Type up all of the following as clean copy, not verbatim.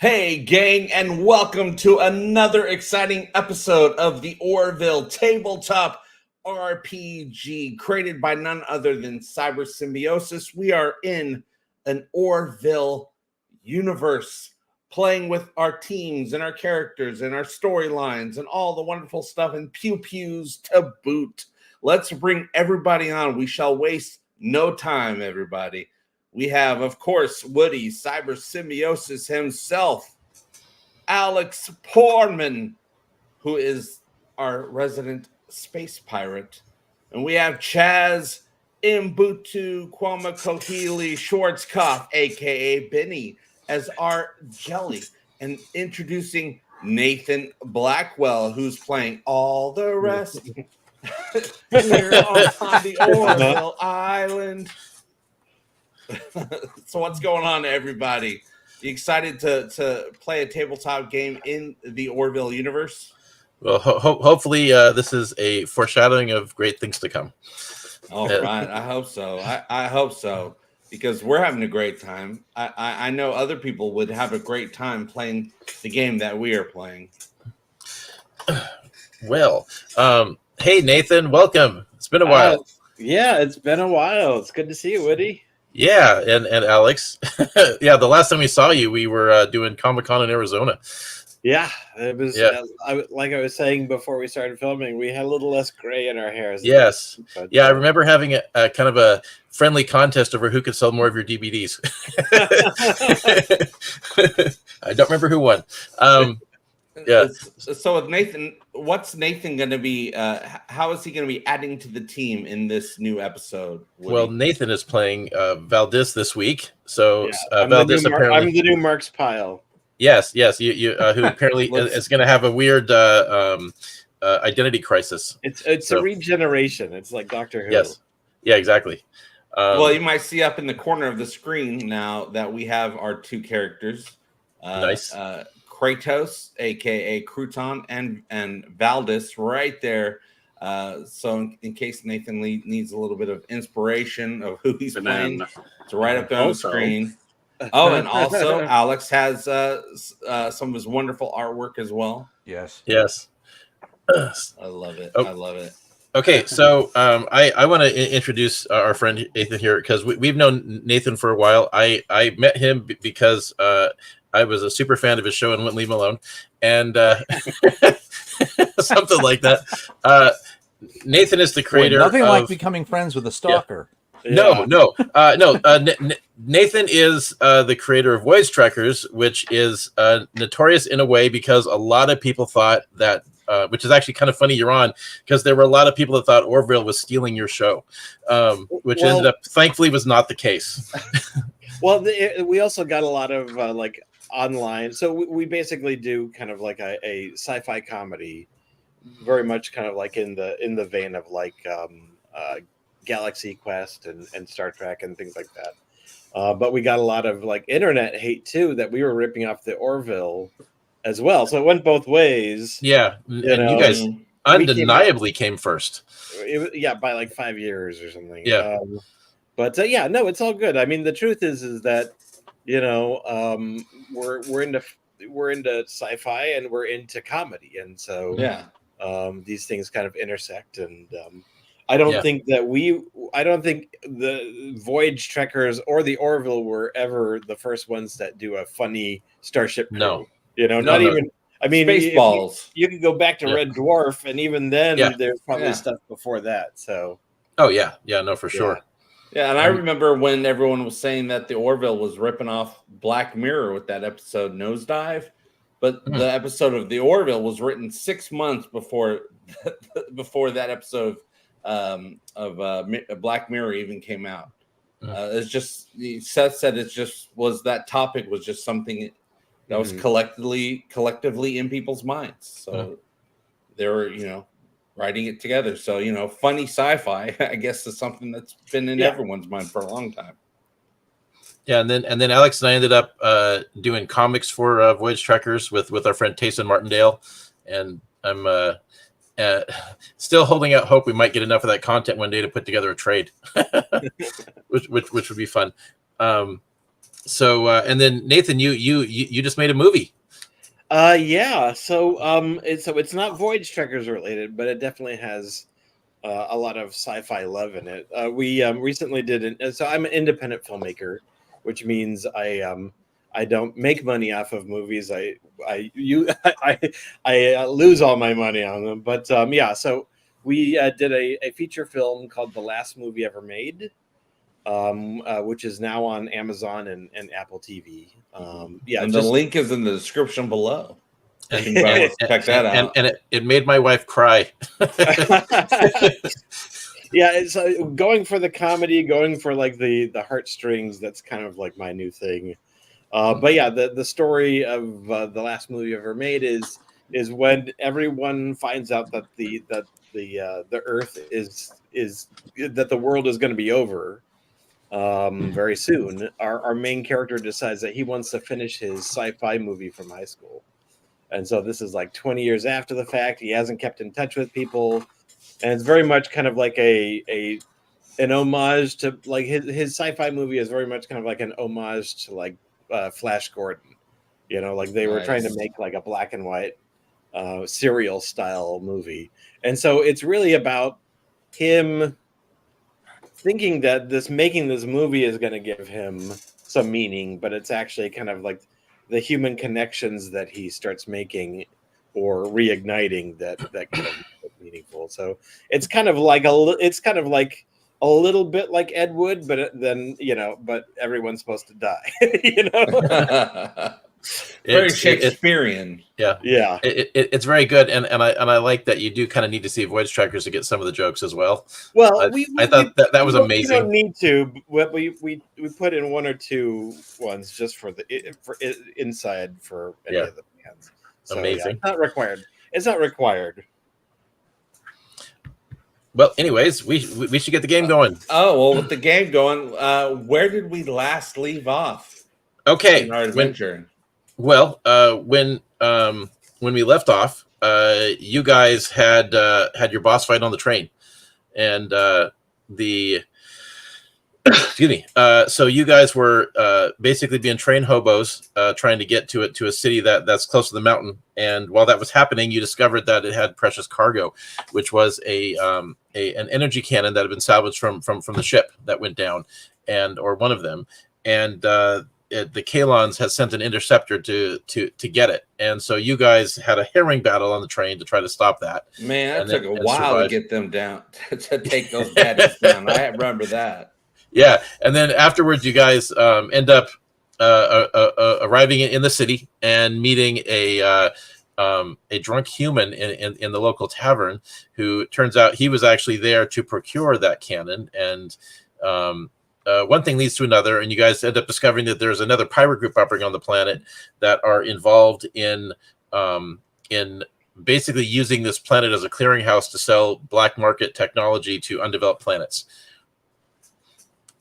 Hey, gang, and welcome to another exciting episode of the Orville Tabletop RPG, created by none other than Cyber Symbiosis. We are in an Orville universe, playing with our teams and our characters and our storylines and all the wonderful stuff and pew-pews to boot. Let's bring everybody on. We shall waste no time, everybody. We have, of course, Woody, Cyber Symbiosis himself, Alex Portman, who is our resident space pirate, and we have Chaz Mbutu Kwamakohili Schwarzkopf, aka Benny, as our jelly, and introducing Nathan Blackwell, who's playing all the rest here on the Orville Island. So what's going on, everybody? You excited to play a tabletop game in the Orville universe? Well, hopefully this is a foreshadowing of great things to come. All right, I hope so. I hope so, because we're having a great time. I know other people would have a great time playing the game that we are playing. Well, hey, Nathan, welcome. It's been a while. Yeah, it's been a while. It's good to see you, Woody. Yeah, and Alex. Yeah, the last time we saw you, we were doing Comic-Con in Arizona. Yeah, it was. Yeah. Like I was saying before we started filming, we had a little less gray in our hair. Yes. But, yeah, I remember having a kind of a friendly contest over who could sell more of your DVDs. I don't remember who won. Yeah. So with Nathan, what's Nathan going to be? How is he going to be adding to the team in this new episode? Well, Nathan is playing Valdis this week. So yeah, Valdis apparently, I'm the new Mark's Pile. Yes, you who apparently is going to have a weird identity crisis. It's a regeneration. It's like Doctor Who. Yes. Yeah, exactly. Well, you might see up in the corner of the screen now that we have our two characters. Nice. Kratos, aka Crouton, and Valdis right there. So in case Nathan needs a little bit of inspiration of who he's playing, it's right up there on the screen. Oh, and also Alex has some of his wonderful artwork as well. Yes. I love it. I love it. Okay, so I want to introduce our friend Nathan here, because we've known Nathan for a while. I met him because I was a super fan of his show and wouldn't leave him alone, and something like that. Nathan is the creator. Nothing like becoming friends with a stalker. Yeah. No. Nathan is the creator of Voyage Trekkers, which is notorious in a way because a lot of people thought that, which is actually kind of funny you're on, because there were a lot of people that thought Orville was stealing your show, which ended up, thankfully, was not the case. Well, we also got a lot of like online. So we basically do kind of like a sci-fi comedy, very much kind of like in the vein of like Galaxy Quest and Star Trek and things like that. But we got a lot of like internet hate too, that we were ripping off the Orville as well. So it went both ways. Yeah, you guys undeniably came first. By like 5 years or something. Yeah. But no, it's all good. I mean, the truth is that we're into sci-fi and we're into comedy, and so these things kind of intersect. And I don't think the Voyage Trekkers or the Orville were ever the first ones that do a funny starship crew. No, not even. I mean, Spaceballs. You could go back to Red Dwarf, and even then, there's probably stuff before that. So. Oh yeah, no, for sure. Yeah, and I remember when everyone was saying that the Orville was ripping off Black Mirror with that episode Nosedive, but the episode of the Orville was written 6 months before that episode of Black Mirror even came out. It's just, Seth said it just was, that topic was just something that was collectively in people's minds. So they were, writing it together. So, funny sci-fi, I guess, is something that's been in everyone's mind for a long time. Yeah, and then Alex and I ended up doing comics for Voyage Trekkers with our friend Tayson Martindale, and I'm still holding out hope we might get enough of that content one day to put together a trade, which would be fun. So and then Nathan, you just made a movie. Yeah. So it's not Voyage Trekkers related, but it definitely has a lot of sci-fi love in it. We recently did so I'm an independent filmmaker, which means I don't make money off of movies. I lose all my money on them. But yeah, so we did a feature film called The Last Movie Ever Made, which is now on Amazon and Apple TV. Yeah, and the link is in the description below. And, You can check that out. And it made my wife cry. Yeah, it's going for the comedy, going for like the heartstrings. That's kind of like my new thing. But yeah, the story of The Last Movie Ever Made is when everyone finds out that the Earth is that the world is going to be over very soon. Our main character decides that he wants to finish his sci-fi movie from high school, and so this is like 20 years after the fact. He hasn't kept in touch with people, and it's very much kind of like an homage to like his sci-fi movie is very much kind of like an homage to like Flash Gordon, like they were trying to make like a black and white serial style movie. And so it's really about him thinking that making this movie is going to give him some meaning, but it's actually kind of like the human connections that he starts making or reigniting that kind of meaningful. So it's kind of like a little bit like Ed Wood, but then but everyone's supposed to die. Very Shakespearean. Yeah. It's very good, and I like that you do kind of need to see Voyage Trackers to get some of the jokes as well. Well, I thought that was amazing. We don't need to, but we put in one or two ones just for inside for any of the fans. So, amazing. Yeah, it's not required. It's not required. Well, anyways, we should get the game going. Oh, well, with the game going, where did we last leave off? Okay, in our adventure. When we left off, you guys had your boss fight on the train, and excuse me. So you guys were basically being train hobos, trying to get to a city that's close to the mountain. And while that was happening, you discovered that it had precious cargo, which was an energy cannon that had been salvaged from the ship that went down, or one of them. And the Kalons had sent an interceptor to get it, and so you guys had a herring battle on the train to try to stop that. Man, that took a while to get them down, to take those baddies down. I remember that. Yeah, and then afterwards, you guys end up arriving in the city and meeting a drunk human in the local tavern, who turns out he was actually there to procure that cannon. And one thing leads to another, and you guys end up discovering that there's another pirate group operating on the planet that are involved in basically using this planet as a clearinghouse to sell black market technology to undeveloped planets.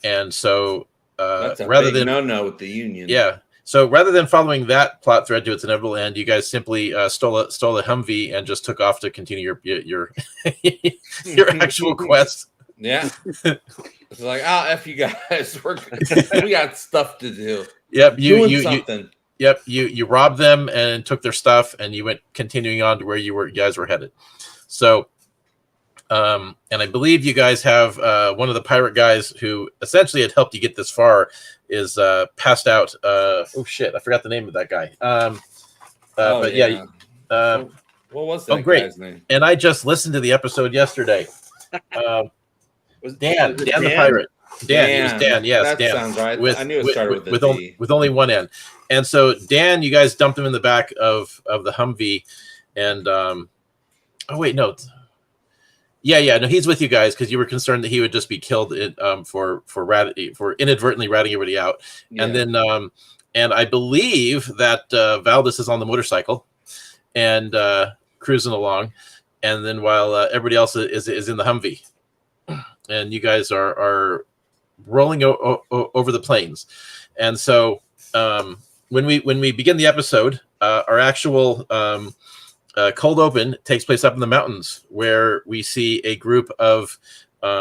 And so that's a rather big than no with the Union. Yeah. So rather than following that plot thread to its inevitable end, you guys simply stole a Humvee and just took off to continue your actual quest. Yeah. It's like, F you guys. We got stuff to do. Yep. You robbed them and took their stuff, and you went continuing on to where you guys were headed. So, and I believe you guys have one of the pirate guys who essentially had helped you get this far is passed out. Oh shit, I forgot the name of that guy. But yeah. What was that guy's name? And I just listened to the episode yesterday. Was Dan the pirate? Dan. It was Dan. Yes, that Dan. Sounds right. I knew it started with D. With only one N. And so Dan, you guys dumped him in the back of the Humvee, and oh wait, no. No, he's with you guys because you were concerned that he would just be killed for inadvertently ratting everybody out. Yeah. And then and I believe that Valdis is on the motorcycle and cruising along, and then while everybody else is in the Humvee. And you guys are rolling over the plains. And so when we begin the episode, our actual cold open takes place up in the mountains, where we see a group of,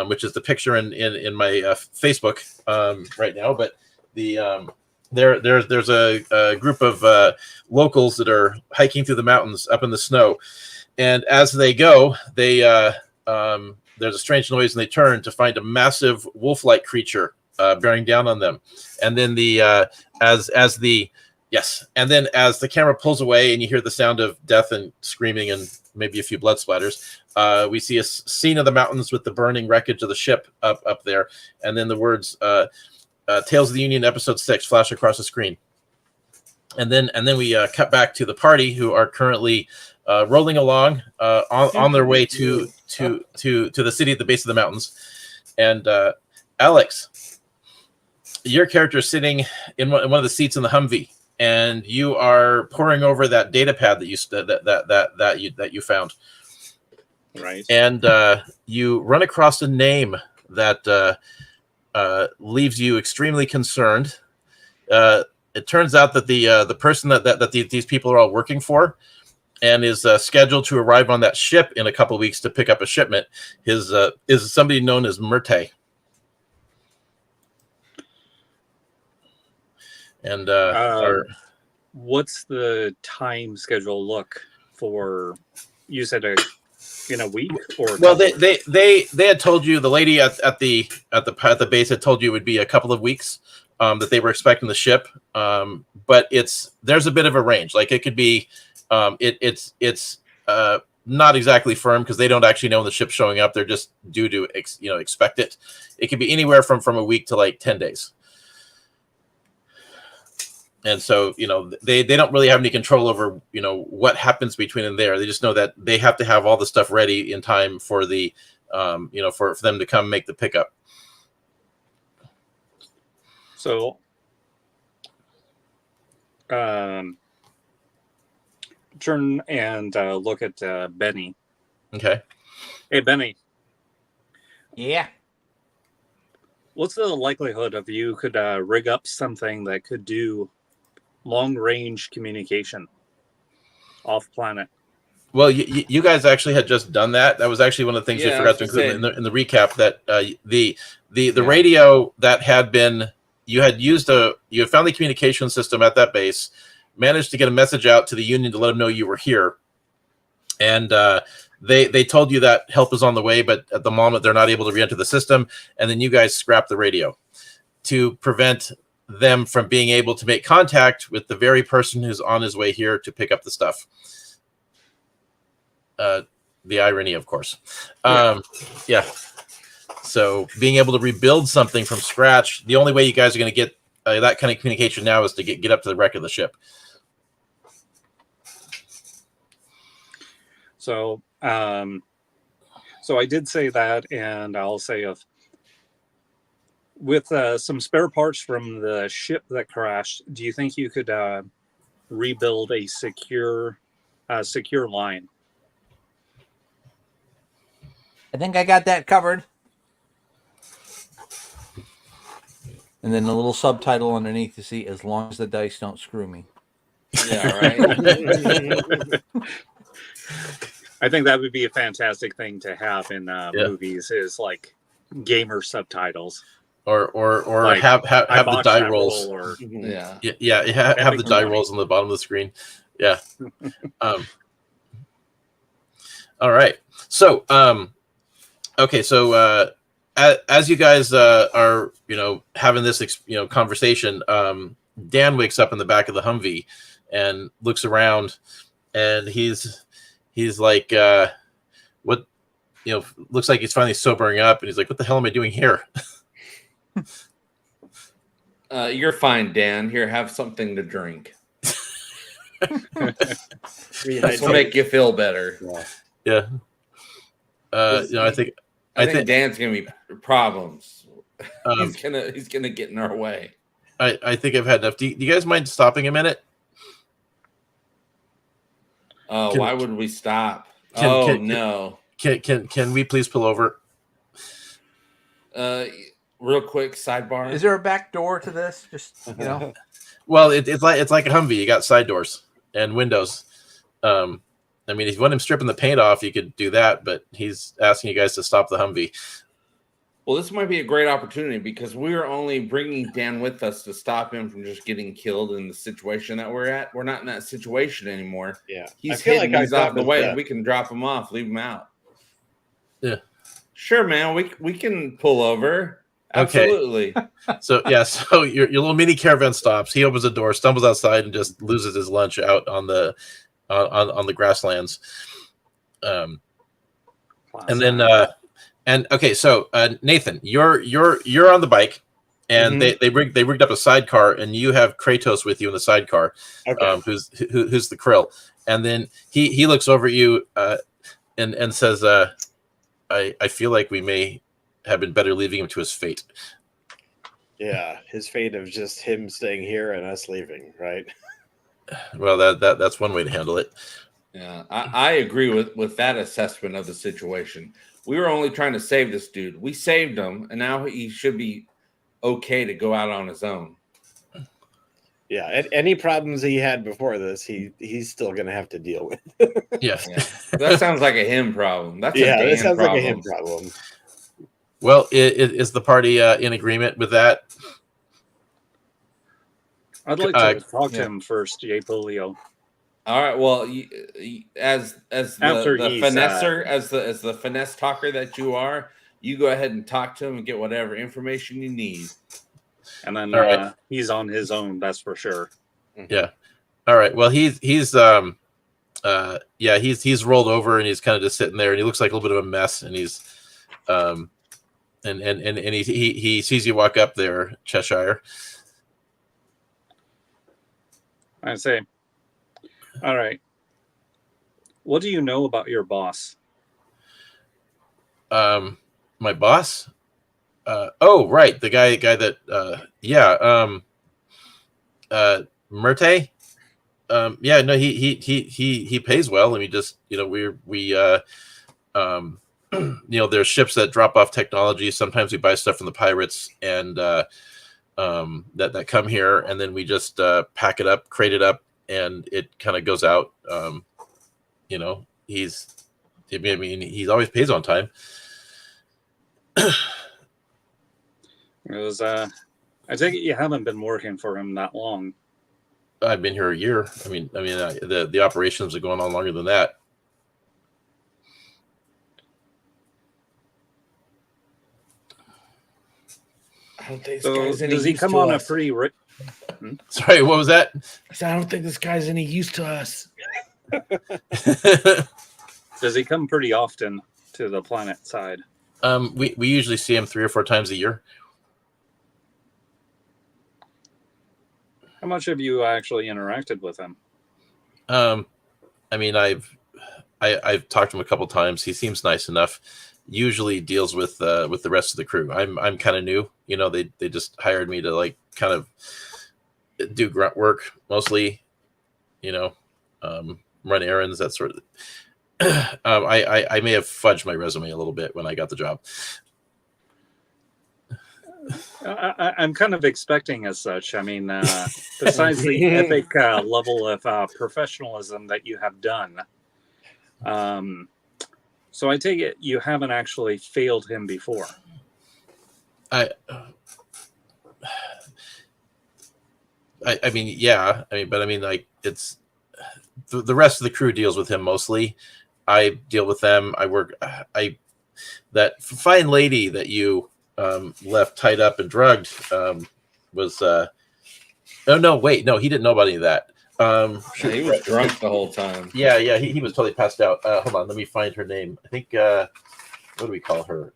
which is the picture in my Facebook right now, but there's a group of locals that are hiking through the mountains up in the snow, and as they go, they there's a strange noise, and they turn to find a massive wolf-like creature bearing down on them. And then as the camera pulls away and you hear the sound of death and screaming and maybe a few blood splatters, we see a scene of the mountains with the burning wreckage of the ship up there, and then the words Tales of the Union episode 6 flash across the screen. And then we cut back to the party, who are currently rolling along on their way to the city at the base of the mountains. And Alex, your character is sitting in one of the seats in the Humvee, and you are poring over that data pad that you found. Right. And you run across a name that leaves you extremely concerned. It turns out that the person that these people are all working for, and is scheduled to arrive on that ship in a couple of weeks to pick up a shipment, is somebody known as Murte. And what's the time schedule look for? You said in a week, or well, they had told you, the lady at the base had told you it would be a couple of weeks that they were expecting the ship, but there's a bit of a range. Like it could be it's not exactly firm, because they don't actually know when the ship's showing up. They're just due to expect it. It could be anywhere from a week to like 10 days. And so, they don't really have any control over, what happens between and there. They just know that they have to have all the stuff ready in time for the, for them to come make the pickup. So, turn and look at Benny. Okay. Hey, Benny. Yeah. What's the likelihood of you could rig up something that could do long-range communication off planet? Well, you guys actually had just done that. That was actually one of the things we forgot to include in the recap. That the radio that had been, you had found the communication system at that base, managed to get a message out to the Union to let them know you were here, and they told you that help is on the way, but at the moment they're not able to re-enter the system, and then you guys scrapped the radio to prevent them from being able to make contact with the very person who's on his way here to pick up the stuff. The irony, of course. Yeah. So being able to rebuild something from scratch, the only way you guys are going to get that kind of communication now is to get up to the wreck of the ship. So, so I did say that, and I'll say with some spare parts from the ship that crashed, do you think you could rebuild a secure line? I think I got that covered. And then a little subtitle underneath to see, as long as the dice don't screw me. Yeah, right. I think that would be a fantastic thing to have in movies, is like gamer subtitles. Or like, have the die rolls. Have the die rolls on the bottom of the screen. Yeah. All right. So okay. So as you guys are having this conversation, Dan wakes up in the back of the Humvee and looks around, and he's like, what? Looks like he's finally sobering up, and he's like, what the hell am I doing here? You're fine, Dan. Here, have something to drink. This will make you feel better. Yeah. I think Dan's gonna be problems. He's gonna get in our way. I think I've had enough. Do you guys mind stopping a minute? Why would we stop? No. Can we please pull over? Real quick sidebar. Is there a back door to this? Just Well, it's like a Humvee. You got side doors and windows. I mean, if you want him stripping the paint off, you could do that, but he's asking you guys to stop the Humvee. Well, this might be a great opportunity because we are only bringing Dan with us to stop him from just getting killed in the situation that we're at. We're not in that situation anymore. Yeah, He's hidden. He's out the way. We can drop him off, leave him out. Yeah. Sure, man. We can pull over. Absolutely. Okay. So yeah, so your little mini caravan stops. He opens the door, stumbles outside, and just loses his lunch out on the grasslands. And then and okay, so Nathan, you're on the bike, and they rigged up a sidecar, and you have Kratos with you in the sidecar, who's the Krill, and then he looks over at you and says, I feel like we may have been better leaving him to his fate. Yeah, his fate of just him staying here and us leaving, right? Well, that's one way to handle it. Yeah, I agree with that assessment of the situation. We were only trying to save this dude. We saved him, and now he should be okay to go out on his own. Yeah, any problems he had before this, he's still going to have to deal with. Yeah. That sounds like a him problem. That's that sounds like a him problem. Well, is the party in agreement with that? I'd like to talk to him first, J. Polio. All right. Well, as the finesser, as the finesse talker that you are, you go ahead and talk to him and get whatever information you need. And then he's on his own, that's for sure. Yeah. All right. Well, he's rolled over and he's kind of just sitting there, and he looks like a little bit of a mess, and he's and he sees you walk up there, Cheshire. I say, all right. What do you know about your boss? My boss? Oh, right. The guy that Murte? Yeah, no, he pays well. I mean, just, there's ships that drop off technology. Sometimes we buy stuff from the pirates and that come here, and then we just pack it up, crate it up, and it kind of goes out. He always pays on time. It was I take it you haven't been working for him that long. I've been here a year. The operations are going on longer than that. I don't think this So guy's any does he use come to on a us. free? Sorry, what was that? I don't think this guy's any use to us. Does he come pretty often to the planet side? We usually see him 3 or 4 times a year. How much have you actually interacted with him? I've talked to him a couple times. He seems nice enough. Usually deals with the rest of the crew. I'm kind of new. They just hired me to kind of do grunt work mostly. Run errands, that sort of. I may have fudged my resume a little bit when I got the job. I'm kind of expecting as such. I mean, besides the epic level of professionalism that you have done, so I take it you haven't actually failed him before. But it's the rest of the crew deals with him mostly. I deal with them. That fine lady that you left tied up and drugged was he didn't know about any of that. He was drunk the whole time. Yeah, he was totally passed out. Hold on, let me find her name. I think what do we call her?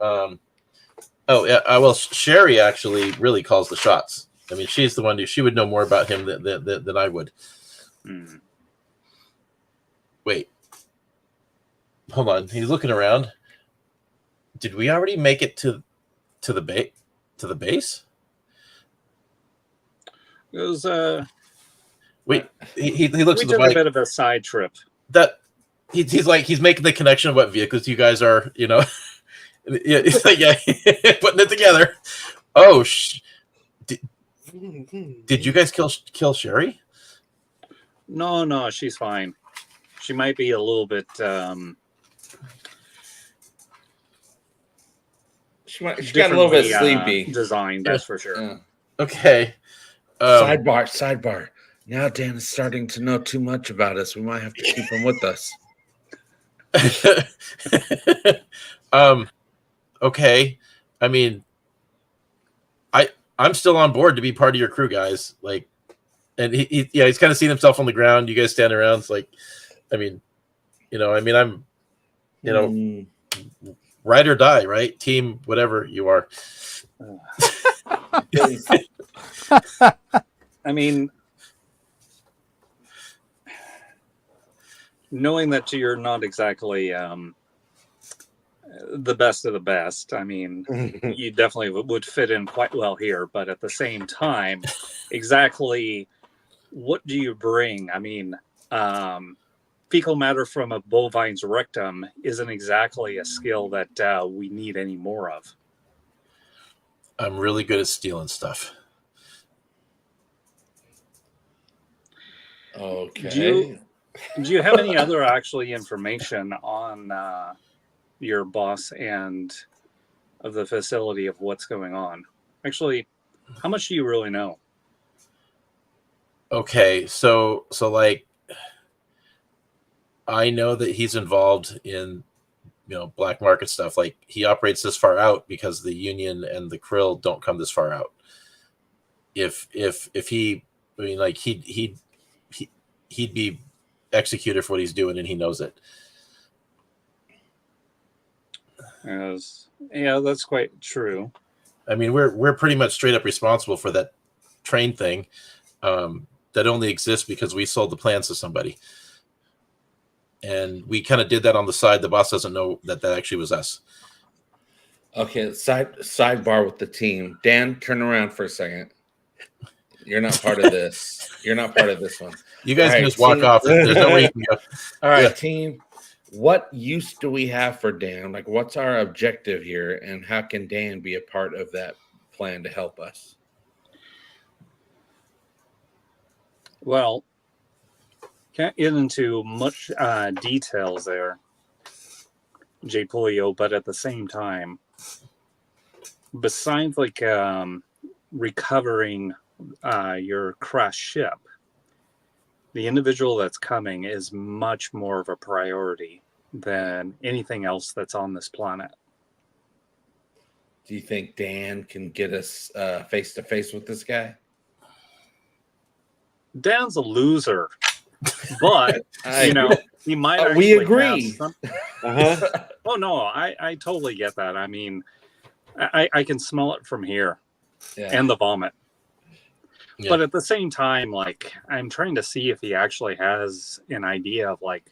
Well, Sherry actually really calls the shots. I mean, she's the one who she would know more about him than I would. Wait, hold on. He's looking around. Did we already make it to the base? It was Wait, he looks at the took bike. A bit of a side trip. That he's making the connection of what vehicles you guys are. Yeah, it's like putting it together. Oh, did you guys kill Sherry? No, she's fine. She might be a little bit. She got a little bit differently, sleepy. Design, that's for sure. Yeah. Okay. Sidebar. Now Dan is starting to know too much about us. We might have to keep him with us. Okay. I mean, I'm still on board to be part of your crew, guys. Like, and he's kind of seen himself on the ground. You guys stand around. It's like, I'm, ride or die, right? Team, whatever you are. I mean, knowing that you're not exactly the best of the best, I mean, you definitely would fit in quite well here. But at the same time, exactly what do you bring? I mean, fecal matter from a bovine's rectum isn't exactly a skill that we need any more of. I'm really good at stealing stuff. Okay. Do you have any other actually information on your boss and of the facility of what's going on? Actually, how much do you really know? Okay, so like, I know that he's involved in, black market stuff. Like, he operates this far out because the Union and the Krill don't come this far out. If he, I mean, like, he'd be executed for what he's doing, and he knows it. Yeah, that's quite true. I mean, we're pretty much straight up responsible for that train thing that only exists because we sold the plans to somebody. And we kind of did that on the side. The boss doesn't know that actually was us. Okay, sidebar with the team. Dan, turn around for a second. You're not part of this. You're not part of this one. You guys All can right, just walk team. off. There's no way you can go. All right, Yeah. team. What use do we have for Dan? Like, what's our objective here, and how can Dan be a part of that plan to help us? Well, can't get into much details there, J. Polio, but at the same time, besides like recovering your crashed ship, the individual that's coming is much more of a priority than anything else that's on this planet. Do you think Dan can get us face to face with this guy? Dan's a loser, but he might. Actually we agree. Oh no, I totally get that. I mean, I can smell it from here, and the vomit. Yeah. But at the same time, like, I'm trying to see if he actually has an idea of, like,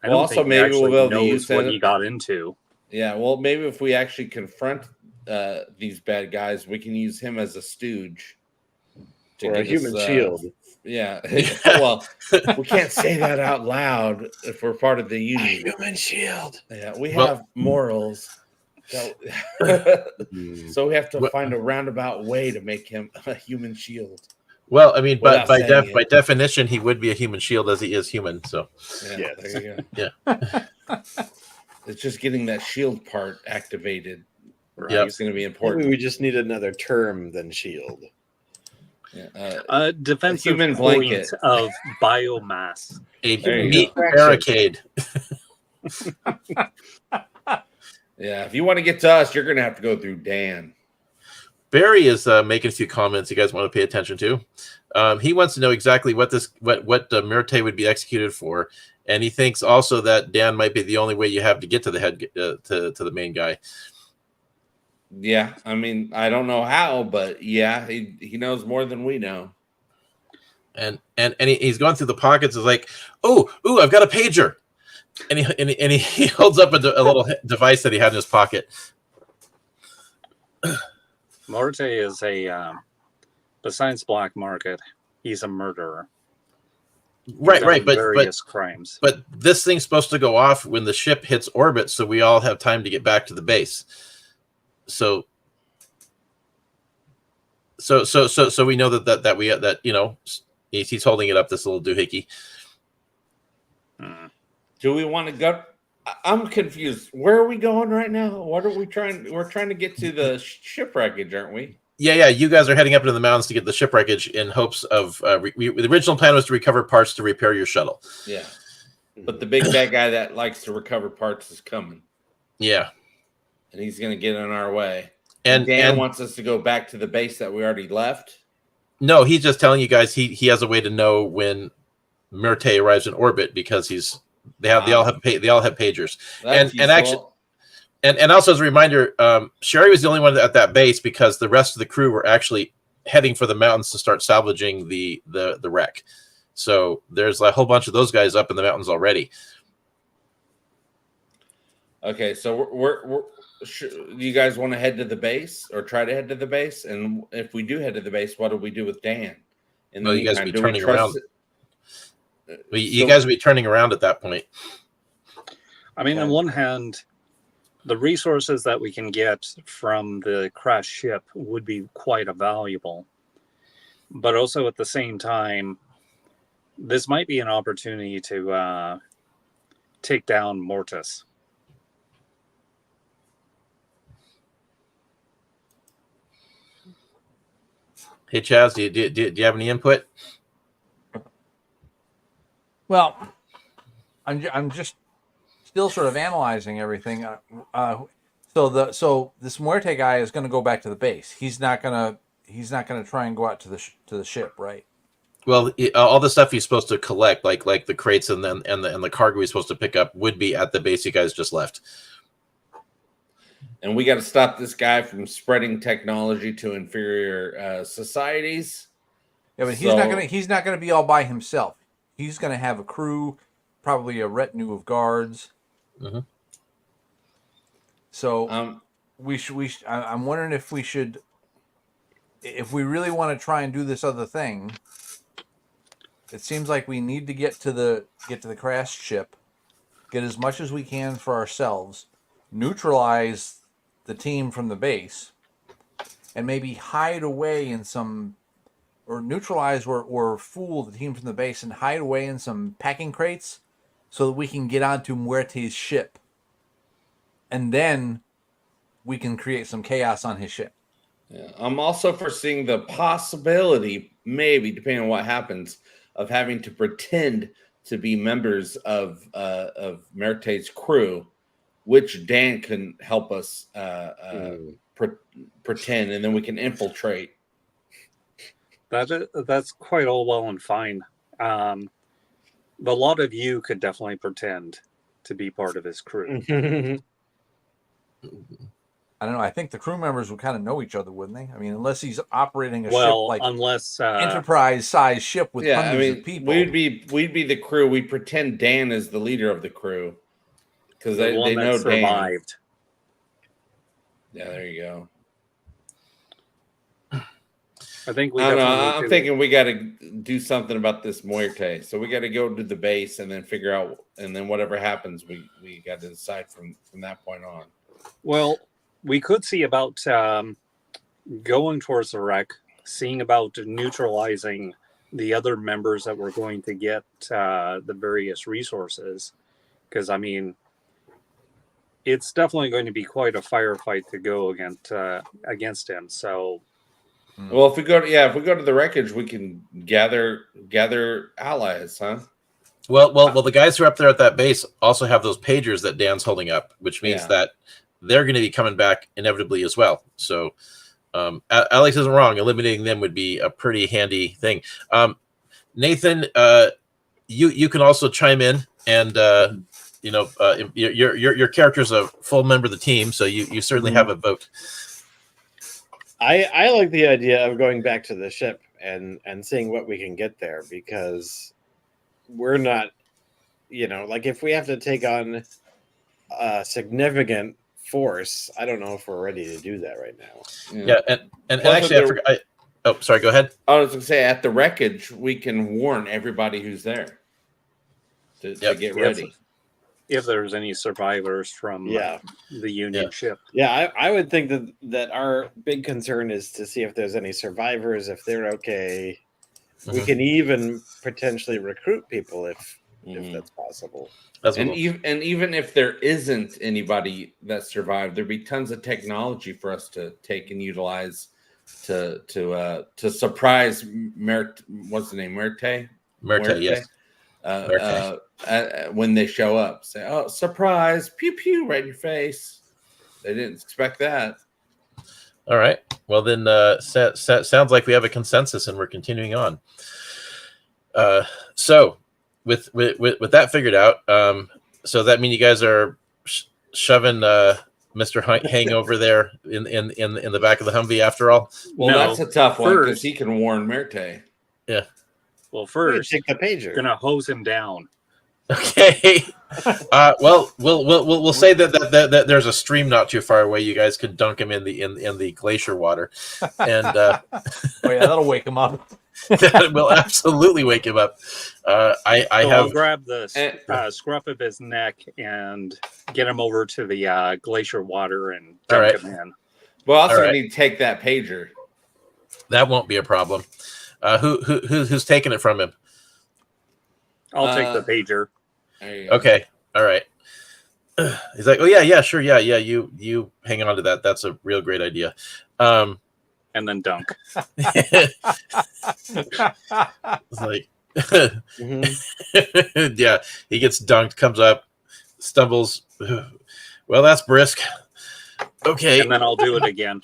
I don't think he actually knows what he got into. Yeah, well, maybe if we actually confront these bad guys, we can use him as a stooge. Or a human shield. Yeah. Well, we can't say that out loud if we're part of the Union. Human shield. Yeah, we have morals. So we have to find a roundabout way to make him a human shield. Well, I mean, but by definition, he would be a human shield as he is human. So yeah, there you go. Yeah, it's just getting that shield part activated. Right? Yep. It's going to be important. Maybe we just need another term than shield. Yeah. Defensive human blanket of biomass. A meat barricade. Yeah, if you want to get to us, you're going to have to go through Dan. Barry is making a few comments you guys want to pay attention to. He wants to know exactly what Myrte would be executed for, and he thinks also that Dan might be the only way you have to get to the head to the main guy. Yeah, I mean, I don't know how, but yeah, he knows more than we know. And he's going through the pockets. Is like, ooh, I've got a pager. And he holds up a little device that he had in his pocket. Marte is besides black market, he's a murderer. Right, but various crimes. But this thing's supposed to go off when the ship hits orbit, so we all have time to get back to the base. So we know that he's holding it up, this little doohickey. Do we want to go? I'm confused. Where are we going right now? What are we trying? We're trying to get to the shipwreckage, aren't we? Yeah. You guys are heading up into the mountains to get the shipwreckage in hopes of. The original plan was to recover parts to repair your shuttle. Yeah, but the big bad guy that likes to recover parts is coming. Yeah, and he's going to get in our way. And Dan wants us to go back to the base that we already left. No, he's just telling you guys he has a way to know when Myrte arrives in orbit because they all have pagers. And also as a reminder, Sherry was the only one at that base because the rest of the crew were actually heading for the mountains to start salvaging the wreck. So there's a whole bunch of those guys up in the mountains already. Okay, so we're you guys want to head to the base or try to head to the base? And if we do head to the base, what do we do with Dan? Well, you guys will be turning around. You guys will be turning around at that point. I mean, on one hand, the resources that we can get from the crashed ship would be quite valuable. But also at the same time, this might be an opportunity to take down Mortis. Hey, Chaz, do you have any input? Well, I'm just still sort of analyzing everything. So this Muerte guy is going to go back to the base. He's not going to try and go out to the ship, right? Well, all the stuff he's supposed to collect, like the crates and the cargo he's supposed to pick up, would be at the base you guys just left. And we got to stop this guy from spreading technology to inferior societies. Yeah, but he's not gonna be all by himself. He's gonna have a crew, probably a retinue of guards. Mm-hmm. So I'm wondering if we should, if we really want to try and do this other thing. It seems like we need to get to the crashed ship, get as much as we can for ourselves, neutralize the team from the base, and maybe hide away in some, or neutralize or fool the team from the base and hide away in some packing crates so that we can get onto Muerte's ship. And then we can create some chaos on his ship. Yeah, I'm also foreseeing the possibility, maybe, depending on what happens, of having to pretend to be members of Muerte's crew, which Dan can help us pretend, and then we can infiltrate. That's quite all well and fine. But a lot of you could definitely pretend to be part of his crew. I don't know. I think the crew members would kind of know each other, wouldn't they? I mean, unless he's operating a ship like unless enterprise-sized ship with hundreds of people. We'd be the crew. We pretend Dan is the leader of the crew because they know survived. Dan. Yeah, there you go. I think I'm thinking we got to do something about this Muerte. So we got to go to the base and then figure out, and then whatever happens, we got to decide from that point on. Well, we could see about going towards the wreck, seeing about neutralizing the other members that we're going to get the various resources. Because, I mean, it's definitely going to be quite a firefight to go against him. So, well, if we go to the wreckage, we can gather allies, huh? Well, the guys who are up there at that base also have those pagers that Dan's holding up, which means that they're going to be coming back inevitably as well. So, Alex isn't wrong. Eliminating them would be a pretty handy thing. Nathan, you can also chime in, and your character's a full member of the team, so you certainly have a vote. I like the idea of going back to the ship and seeing what we can get there, because we're not, like if we have to take on a significant force, I don't know if we're ready to do that right now. Yeah, and actually, I forgot. Oh, sorry. Go ahead. I was going to say, at the wreckage, we can warn everybody who's there to get ready. If there's any survivors from the Union ship. Yeah, I would think that our big concern is to see if there's any survivors, if they're okay. We can even potentially recruit people if that's possible. That's And what even if there isn't anybody that survived, there'd be tons of technology for us to take and utilize to surprise what's the name? Muerte, yes. when they show up. Say, oh, surprise, pew pew, right in your face. They didn't expect that. All right. Well, then sounds like we have a consensus and we're continuing on. So with that figured out, so that mean you guys are shoving Mr. Hang over there in the back of the Humvee after all? Well, No, that's a tough one because first- he can warn Muerte. Yeah. Well, We're gonna first, take the pager. gonna hose him down. Okay. Well, we'll say that there's a stream not too far away. You guys could dunk him in the glacier water, and Oh yeah, that'll wake him up. that will absolutely wake him up. I So have I'll grab the scruff of his neck and get him over to the glacier water and All dunk right. him in. Well, also All right. need to take that pager. that won't be a problem. Who's taking it from him? I'll take the pager. There you go. Okay. All right. He's like, oh yeah, sure, yeah. You hang on to that. That's a real great idea. And then dunk. It's like, yeah, he gets dunked, comes up, stumbles. Well, that's brisk. Okay. And then I'll do it again.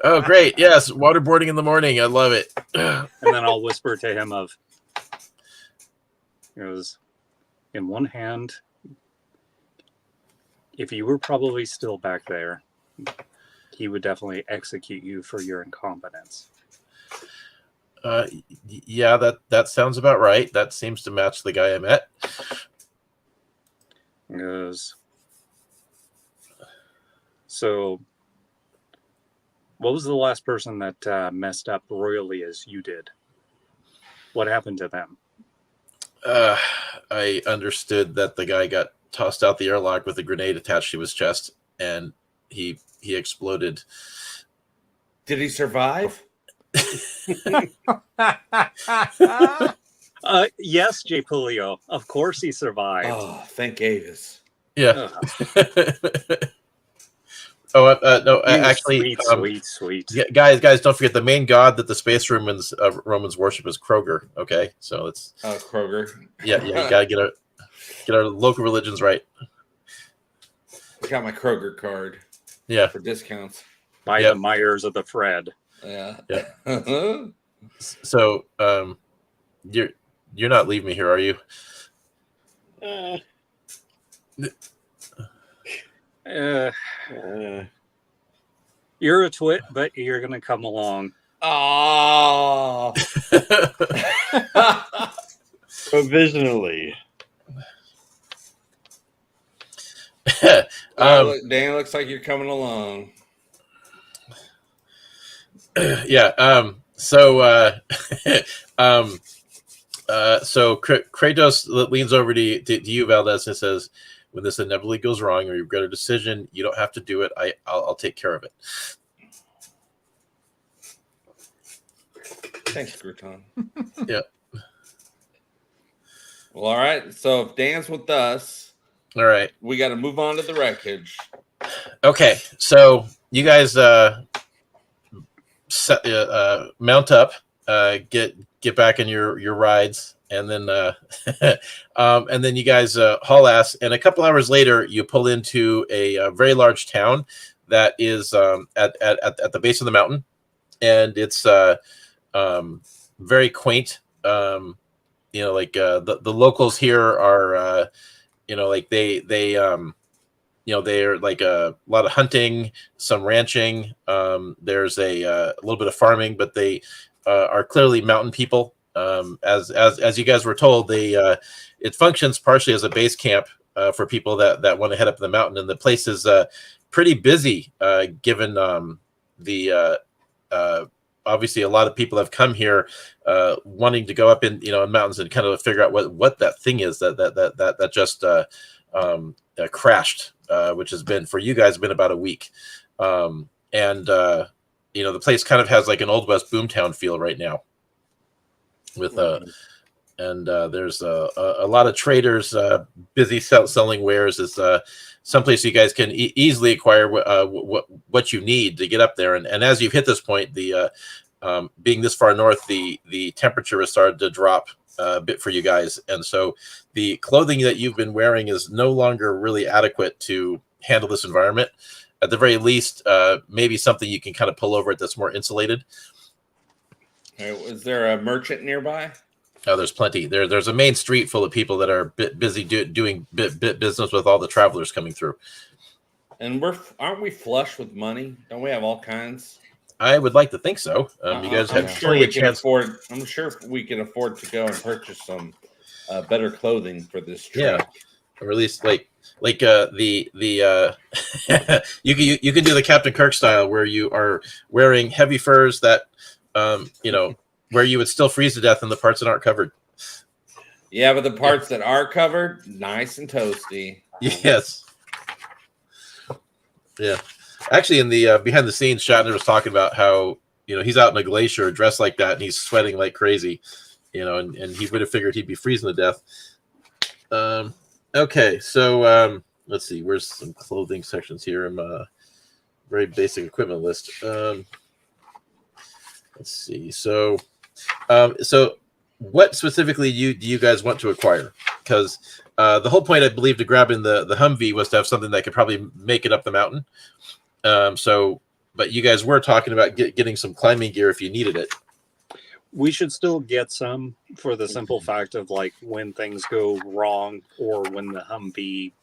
Oh, great. Yes, waterboarding in the morning. I love it. And then I'll whisper to him of, it was in one hand, if you were probably still back there, he would definitely execute you for your incompetence. Yeah, that sounds about right. That seems to match the guy I met. He goes, so what was the last person that messed up royally as you did? What happened to them? I understood that the guy got tossed out the airlock with a grenade attached to his chest, and he exploded. Did he survive? Yes, J. Pulio. Of course he survived. Oh, thank Avis. Yeah. Ugh. No, You actually, sweet. yeah, guys, don't forget the main god that the space Romans worship is Kroger. Okay, so it's Kroger. yeah, you gotta get our local religions right. I got my Kroger card Yeah. for discounts. By Yep. the Myers of the Fred. Yeah. So, you're not leaving me here, are you? You're a twit, but you're gonna come along. Oh. Provisionally. Dan, looks like you're coming along. Yeah. So Kratos leans over to you, Valdez, and says, "When this inevitably goes wrong or you regret a decision, you don't have to do it. I'll take care of it." Thanks, Gruton. Yeah. Well, all right. So if Dan's with us, All right. we got to move on to the wreckage. Okay. So you guys mount up, get back in your rides, and then you guys haul ass. And a couple hours later, you pull into a very large town that is at the base of the mountain, and it's very quaint. The locals here are they're like a lot of hunting, some ranching. There's a little bit of farming, but they are clearly mountain people. As you guys were told, it functions partially as a base camp for people that want to head up the mountain, and the place is pretty busy given the obviously a lot of people have come here wanting to go up in mountains and kind of figure out what that thing is that just crashed, which has been for you guys been about a week, and the place kind of has like an Old West boomtown feel right now. with and there's a lot of traders busy selling wares. It's someplace you guys can easily acquire what you need to get up there. And as you've hit this point, the being this far north, the temperature has started to drop a bit for you guys, and so the clothing that you've been wearing is no longer really adequate to handle this environment. At the very least, maybe something you can kind of pull over it that's more insulated. Is there a merchant nearby? Oh, there's plenty. There's a main street full of people that are busy doing business with all the travelers coming through. And aren't we flush with money? Don't we have all kinds? I would like to think so. You guys have plenty of chance. I'm sure we can afford to go and purchase some better clothing for this trip. Yeah, or at least like the you can do the Captain Kirk style where you are wearing heavy furs that where you would still freeze to death in the parts that aren't covered. Yeah, but the parts that are covered, nice and toasty. Yes. Yeah. Actually, in the behind the scenes, Shatner was talking about how he's out in a glacier dressed like that, and he's sweating like crazy, and he would have figured he'd be freezing to death. Okay, so let's see. Where's some clothing sections here? I'm very basic equipment list. Let's see. So what specifically do you guys want to acquire? Because the whole point, I believe, to grabbing the Humvee was to have something that could probably make it up the mountain. But you guys were talking about getting some climbing gear if you needed it. We should still get some for the simple fact of like when things go wrong or when the Humvee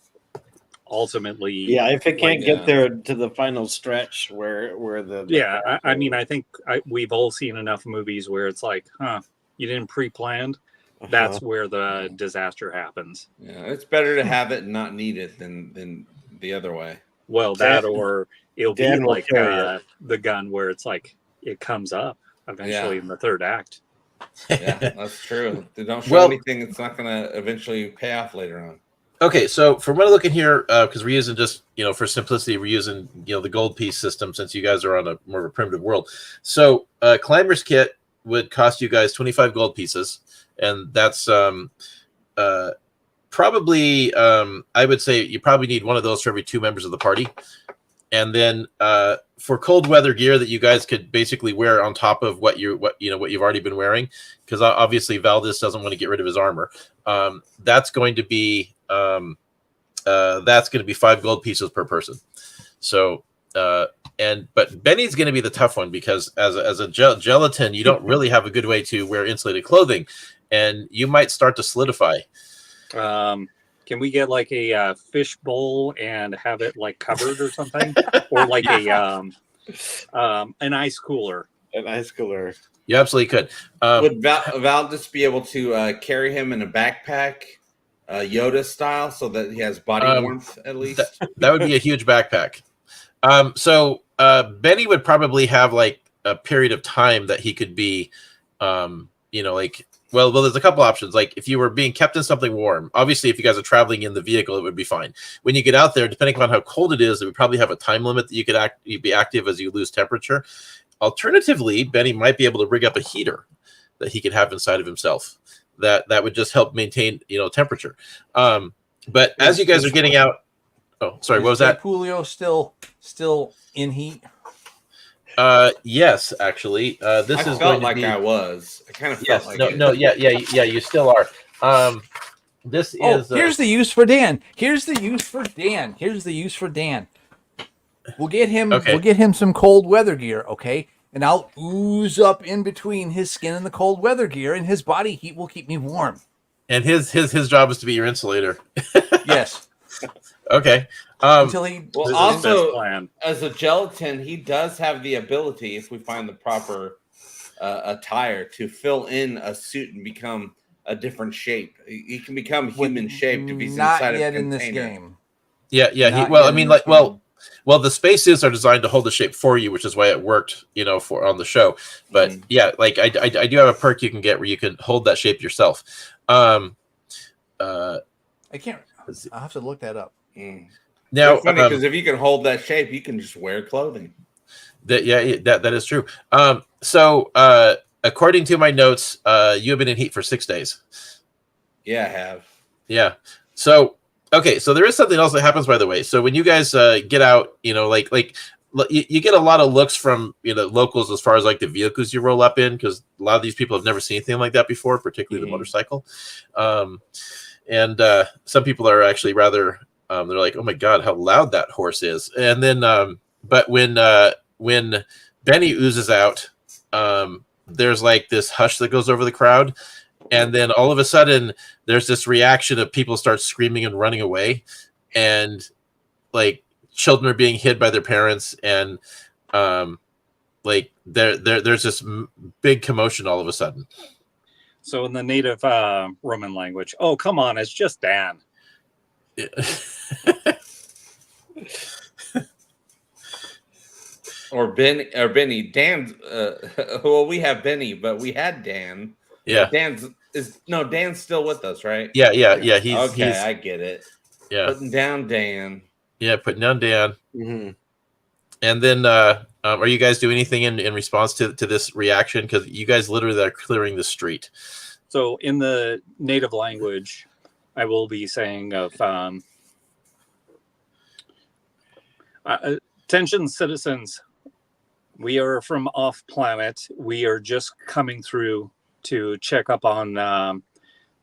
ultimately. Yeah, if it can't get there to the final stretch where the. I mean, I think we've all seen enough movies where it's like, you didn't pre-planned. That's where the disaster happens. Yeah, it's better to have it and not need it than the other way. Well, that or it'll be like the gun where it's like it comes up eventually in the third act. Yeah, that's true. They don't show anything that's not going to eventually pay off later on. Okay, so from what I look in here, because we're using just for simplicity, we're using the gold piece system since you guys are on a more of a primitive world. So climber's kit would cost you guys 25 gold pieces, and that's probably I would say you probably need one of those for every 2 members of the party. And then for cold weather gear that you guys could basically wear on top of what you've already been wearing, because obviously Valdez doesn't want to get rid of his armor. That's going to be 5 gold pieces per person. So but Benny's going to be the tough one because as a gelatin, you don't really have a good way to wear insulated clothing, and you might start to solidify. Can we get like a fish bowl and have it like covered or something, or like an ice cooler? An ice cooler. You absolutely could. Would Valdez be able to carry him in a backpack, Yoda style, so that he has body warmth at least? That would be a huge backpack. So Benny would probably have like a period of time that he could be, Well, there's a couple options. Like if you were being kept in something warm, obviously, if you guys are traveling in the vehicle, it would be fine. When you get out there, depending on how cold it is, it would probably have a time limit that you'd be active as you lose temperature. Alternatively, Benny might be able to rig up a heater that he could have inside of himself. That would just help maintain, temperature. But as you guys are getting out, what was that? Julio still in heat? Yes, actually. This is felt like I was. I kind of felt like you still are. This is here's the use for Dan. We'll get him we'll get him some cold weather gear, okay? And I'll ooze up in between his skin and the cold weather gear, and his body heat will keep me warm. And his job is to be your insulator. Yes. Okay. Until he also as a gelatin, he does have the ability, if we find the proper attire, to fill in a suit and become a different shape. He can become human shaped if he's not inside yet a container. in this game. Yeah. Well, the spacesuits are designed to hold the shape for you, which is why it worked, for on the show. But I do have a perk you can get where you can hold that shape yourself. I can't. I'll have to look that up. Now, it's funny because if you can hold that shape, you can just wear clothing. That is true. according to my notes, you have been in heat for 6 days. Yeah, I have. Yeah. So, okay. So there is something else that happens, by the way. So when you guys get out, you get a lot of looks from, locals as far as like the vehicles you roll up in, because a lot of these people have never seen anything like that before, particularly the motorcycle. And some people are actually rather, they're like, oh my God, how loud that horse is. And then, but when Benny oozes out, there's like this hush that goes over the crowd. And then all of a sudden there's this reaction of people start screaming and running away, and like children are being hid by their parents. And like there's this big commotion all of a sudden. So in the native Roman language, oh, come on, it's just Dan. Or Benny. Dan. Well, we have Benny, but we had Dan. Yeah. Dan's still with us, right? Yeah. He's I get it. Yeah. Putting down Dan. Yeah, putting down Dan. Mm-hmm. And then are you guys doing anything in response to this reaction? Because you guys literally are clearing the street. So in the native language, I will be saying of attention citizens, we are from off planet. We are just coming through to check up on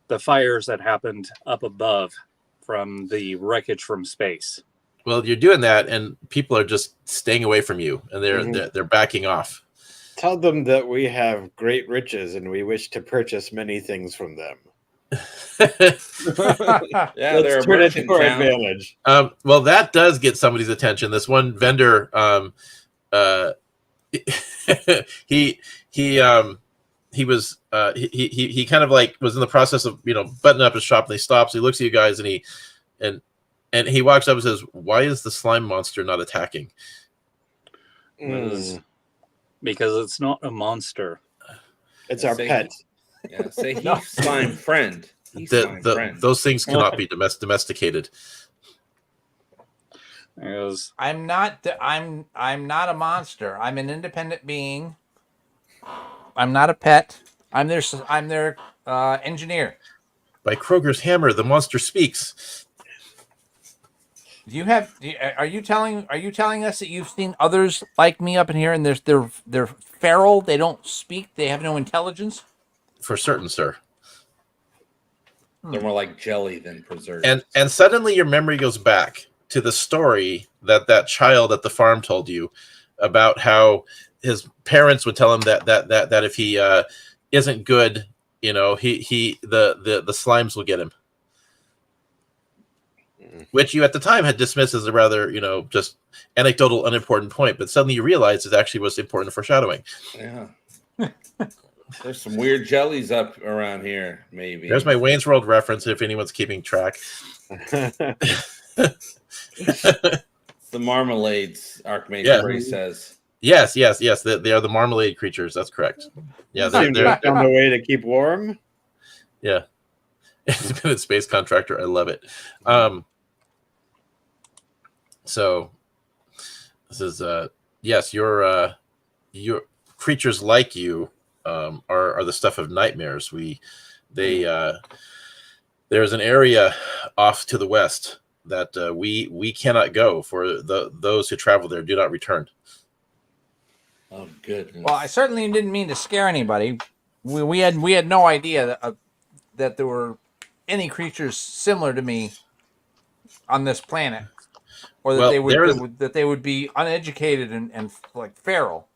the fires that happened up above from the wreckage from space. Well, you're doing that, and people are just staying away from you, and they're backing off. Tell them that we have great riches and we wish to purchase many things from them. Yeah, let's turn it to our advantage. Well, that does get somebody's attention. This one vendor, he kind of like was in the process of buttoning up his shop, and he stops. He looks at you guys, and he walks up and says, "Why is the slime monster not attacking?" Because it's not a monster. It's our pet. Say he's slime friend. Those things cannot be domesticated. I'm not a monster. I'm an independent being. I'm not a pet. I'm their engineer. By Kroger's hammer, the monster speaks. Are you telling us that you've seen others like me up in here, and they're feral? They don't speak. They have no intelligence. For certain, sir. They're more like jelly than preserved. And suddenly your memory goes back to the story that child at the farm told you about how his parents would tell him that if he isn't good, the slimes will get him. Which you at the time had dismissed as a rather, just anecdotal, unimportant point, but suddenly you realize it actually was important foreshadowing. Yeah. There's some weird jellies up around here, maybe. There's my Wayne's World reference, if anyone's keeping track. The marmalades, Archmage Gray says. Yes. They are the marmalade creatures. That's correct. Yeah, they're on the way to keep warm. Yeah. It's been a space contractor. I love it. So this is yes, your creatures like you are the stuff of nightmares. There's an area off to the west that we cannot go, for those who travel there do not return. Oh, goodness. Well, I certainly didn't mean to scare anybody. We had no idea that there were any creatures similar to me on this planet, or that they would be uneducated and like feral.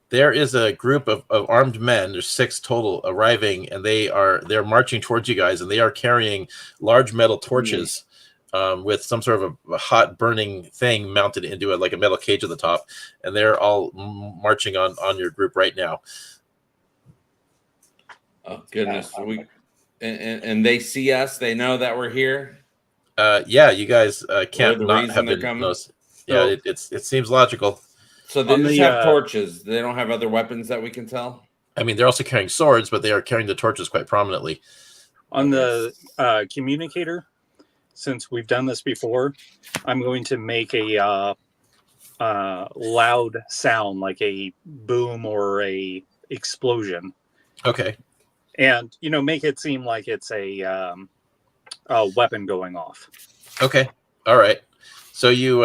There is a group of armed men. There's 6 total arriving, and they're marching towards you guys, and they are carrying large metal torches with some sort of a hot burning thing mounted into like a metal cage at the top, and they're all marching on your group right now. Oh, goodness. And they see us. They know that we're here. Yeah, you guys can't not have been noticed. Yeah, So, it seems logical. So they just have torches. They don't have other weapons that we can tell? I mean, they're also carrying swords, but they are carrying the torches quite prominently. On the communicator, since we've done this before, I'm going to make a loud sound, like a boom or a explosion. Okay. And, make it seem like it's a weapon going off. Okay. All right. So you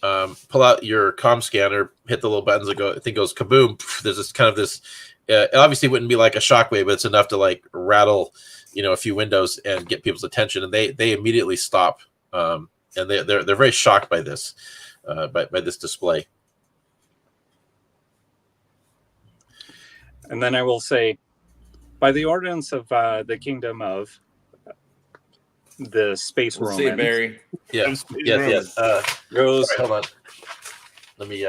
pull out your comm scanner, hit the little buttons, and I think it goes kaboom. There's this kind of this. It obviously wouldn't be like a shockwave, but it's enough to like rattle, a few windows and get people's attention, and they immediately stop. And they're very shocked by this, by this display. And then I will say, by the ordinance of the kingdom of the space We'll see, Romans, Barry. Yes. goes. Sorry, hold on. Let me.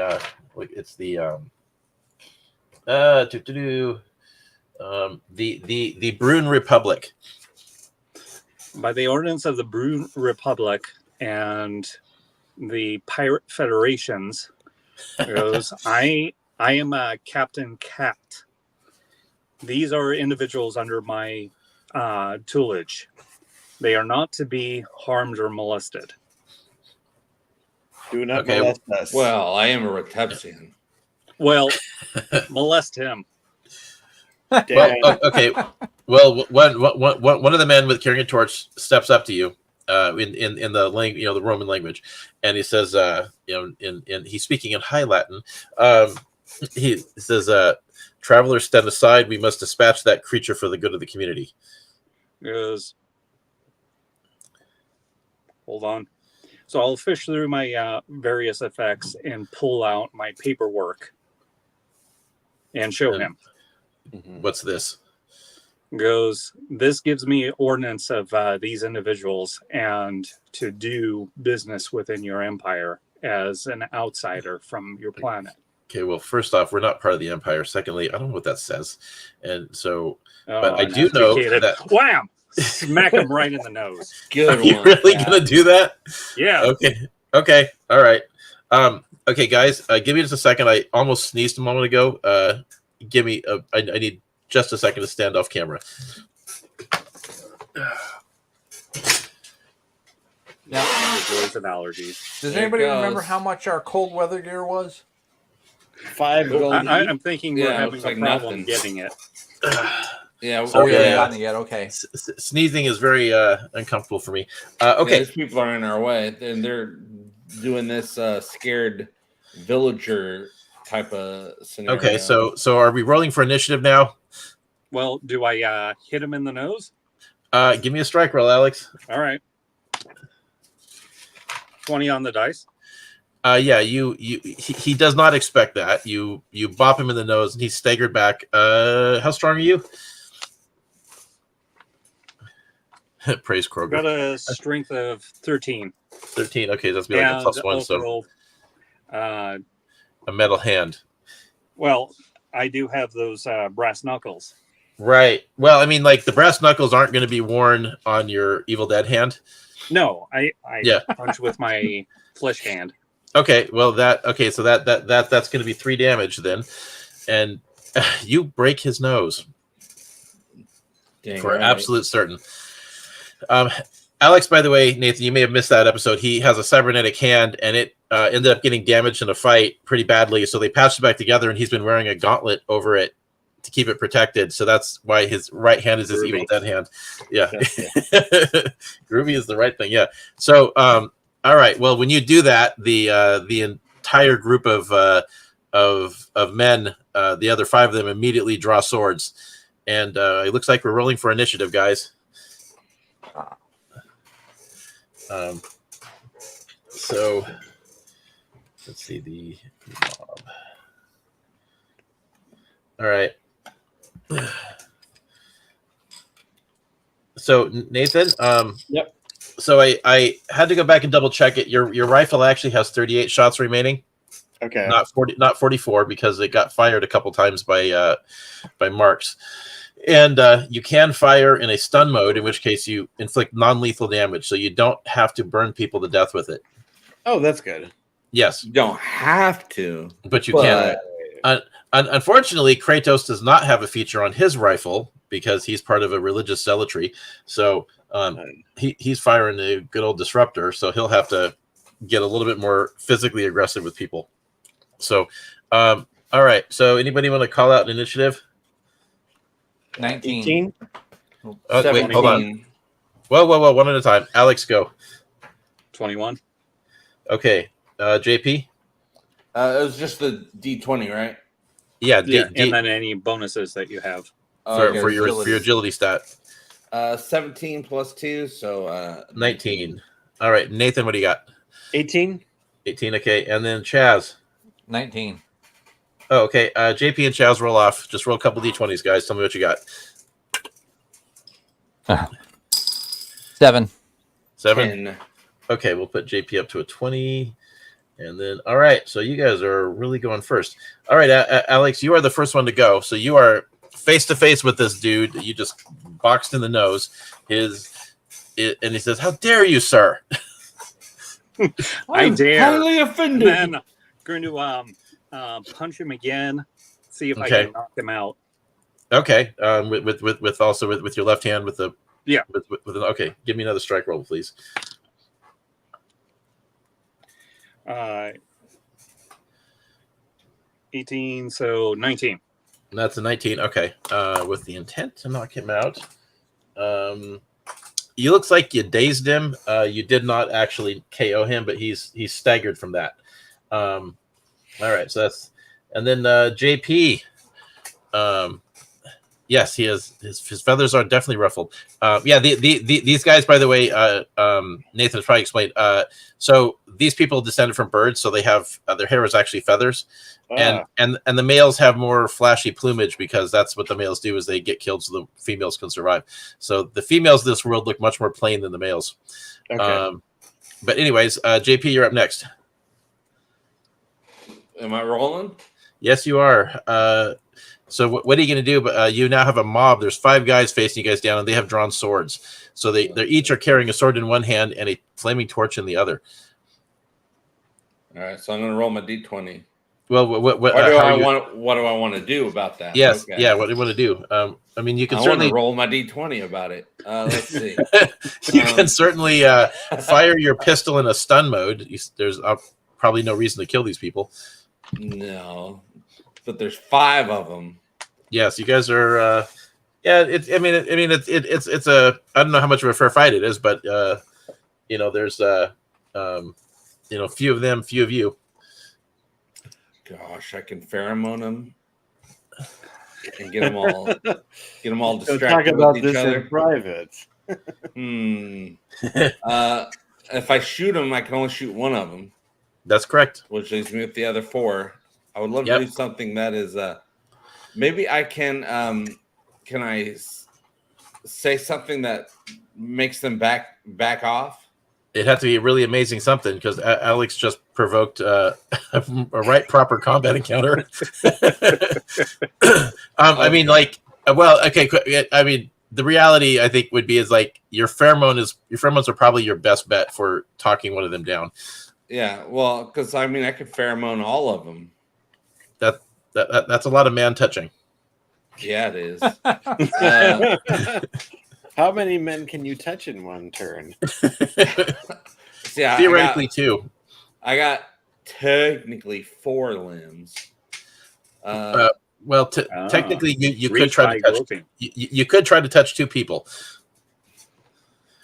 It's the the Brune Republic. By the ordinance of the Brune Republic and the Pirate Federations, goes. I am Captain Cat. These are individuals under my tutelage. They are not to be harmed or molested. Do not Okay. molest us. Well, I am a Retepsian. Well, molest him. Well, okay. Well, one of the men with carrying a torch steps up to you, in the the Roman language, and he says, he's speaking in High Latin. He says, "Travelers, stand aside. We must dispatch that creature for the good of the community." Goes. Hold on. So I'll fish through my various effects and pull out my paperwork and show him. What's this? Goes. This gives me ordinance of these individuals and to do business within your empire as an outsider from your planet. Okay, well, first off, we're not part of the Empire. Secondly, I don't know what that says, and so, but I do know that. Wham! Smack him right in the nose. Good Are you one. really Yeah. gonna do that? Yeah. Okay, all right. Okay, guys, give me just a second. I almost sneezed a moment ago. Give me. I need just a second to stand off camera. Now, joys and allergies. Does There it anybody goes. remember how much our cold weather gear was? 5 gold. I'm thinking we're Yeah, having looks a like problem nothing. getting it. Yeah. Oh, Okay, yeah, yeah. haven't gotten it yet. Okay. Sneezing is very uncomfortable for me. Yeah, Okay, these people are in our way, and they're doing this scared villager type of scenario. okay. So are we rolling for initiative now? Well, do I hit him in the nose? Give me a strike roll, Alex. All right. 20 on the dice. Yeah, he does not expect that. You bop him in the nose and he's staggered back. How strong are you? Praise Kroger. Got a strength of 13. 13. Okay, that's be like a plus one, so also, a metal hand. well, I do have those brass knuckles. Right. Well, I mean, like the brass knuckles aren't going to be worn on your Evil Dead hand. No, I Yeah. punch with my flesh hand. Okay. Well, so that's going to be 3 damage then, and you break his nose Dang for right. absolute certain. Alex, by the way, Nathan, you may have missed that episode. He has a cybernetic hand, and it ended up getting damaged in a fight pretty badly. So they patched it back together, and he's been wearing a gauntlet over it to keep it protected. So that's why his right hand is his Groovy. Evil Dead hand. Yeah, groovy is the right thing. Yeah. So, all right. Well, when you do that, the entire group of men, the other 5 of them, immediately draw swords, and it looks like we're rolling for initiative, guys. So let's see the mob. All right. So Nathan, Yep. So I had to go back and double check it. Your rifle actually has 38 shots remaining, Okay. not 44, because it got fired a couple times by marks. And you can fire in a stun mode, in which case you inflict non-lethal damage, so you don't have to burn people to death with it. Oh, that's good. Yes, You don't have to, but you but can. Unfortunately, Kratos does not have a feature on his rifle because he's part of a religious zealotry. So he's firing a good old disruptor, so he'll have to get a little bit more physically aggressive with people. So, all All right. So anybody want to call out an initiative? 19. 18. Wait, hold on. Whoa. One at a time. Alex, go. 21. Okay. JP? It was just the D20, right? Yeah. And then any bonuses that you have. For your agility stat. 17 plus 2, so 19. All right. Nathan, what do you got? 18. 18. Okay. And then Chaz. 19. Oh, okay. JP and Chaz roll off. Just roll a couple D20s, guys. Tell me what you got. 7. 7. 10. Okay, we'll put JP up to a 20. And then, all right. So you guys are really going first. All right, Alex, you are the first one to go. So you are face to face with this dude that you just boxed in the nose. And he says, "How dare you, sir?" I dare. Highly offended. And then I'm going to punch him again. See if I can knock him out. Okay. With also with your left hand with the okay. Give me another strike roll, please. 18, so 19. And that's a 19. Okay. With the intent to knock him out. You looks like you dazed him. You did not actually KO him, but he's staggered from that. All right. So that's, and then JP. Yes, he is. His feathers are definitely ruffled. These guys, by the way, Nathan has probably explained. So these people descended from birds, so they have their hair is actually feathers, and the males have more flashy plumage because that's what the males do is they get killed so the females can survive. So the females of this world look much more plain than the males. Okay. But anyways, JP, you're up next. Am I rolling? Yes, you are. So what are you going to do? But you now have a mob. There's 5 guys facing you guys down, and they have drawn swords. So they each are carrying a sword in one hand and a flaming torch in the other. All right, so I'm going to roll my D20. Well, what do I want to do about that? Yes, okay. yeah. What do you want to do? I mean, you can certainly roll my D20 about it. Let's see. You can certainly fire your pistol in a stun mode. There's probably no reason to kill these people. No, but there's 5 of them. Yes, you guys are. It's a. I don't know how much of a fair fight it is, but there's few of them, few of you. Gosh, I can pheromone them and get them all distracted. Talk about with this each other. in private. If I shoot them, I can only shoot one of them. That's correct. Which leaves me with the other 4. I would love to do something that is maybe I can I say something that makes them back off? It had to be a really amazing something because Alex just provoked a right proper combat encounter. I mean, okay. I mean, the reality I think would be is like your pheromones are probably your best bet for talking one of them down. Yeah, well, because I mean, I could pheromone all of them. That's a lot of man touching. Yeah, it is. How many men can you touch in one turn? Theoretically, 2. I got technically 4 limbs. Technically, you could try to touch. You could try to touch 2 people.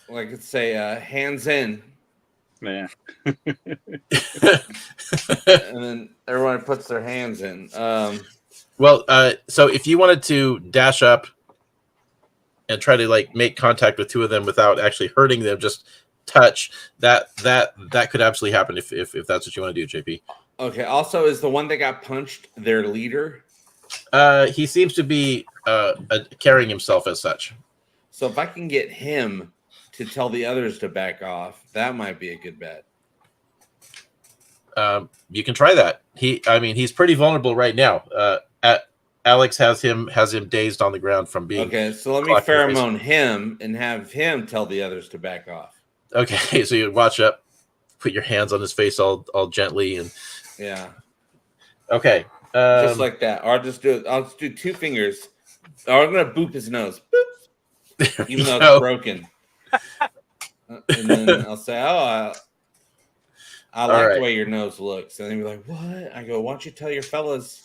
Well, I could say hands in. Man. And then everyone puts their hands in. So if you wanted to dash up and try to make contact with 2 of them without actually hurting them, just touch that could absolutely happen if that's what you want to do, JP. Okay. Also, is the one that got punched their leader? He seems to be carrying himself as such. So if I can get him to tell the others to back off, that might be a good bet. You can try that. He's pretty vulnerable right now. Alex has him dazed on the ground from being. Okay, so let me pheromone him and have him tell the others to back off. Okay, so you watch up, put your hands on his face all gently, and yeah. Okay, just like that. Or I'll just do 2 fingers. Or I'm gonna boop his nose, boop, even though it's broken. And then I'll say, I like the way your nose looks. And then you're like, what? I go, why don't you tell your fellas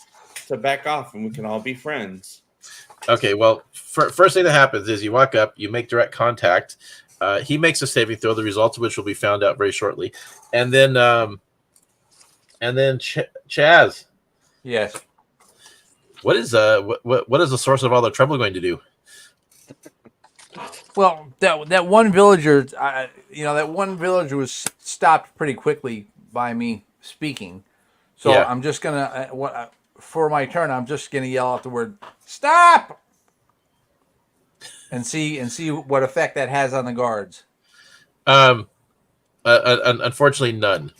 to back off and we can all be friends. Okay, well, first thing that happens is you walk up, you make direct contact. He makes a saving throw, the results of which will be found out very shortly. And then Chaz. Yes. What is the source of all the trouble going to do? Well, that one villager, that one villager was stopped pretty quickly by me speaking. So Yeah. I'm just gonna for my turn, I'm just gonna yell out the word "stop" and see what effect that has on the guards. Unfortunately, none.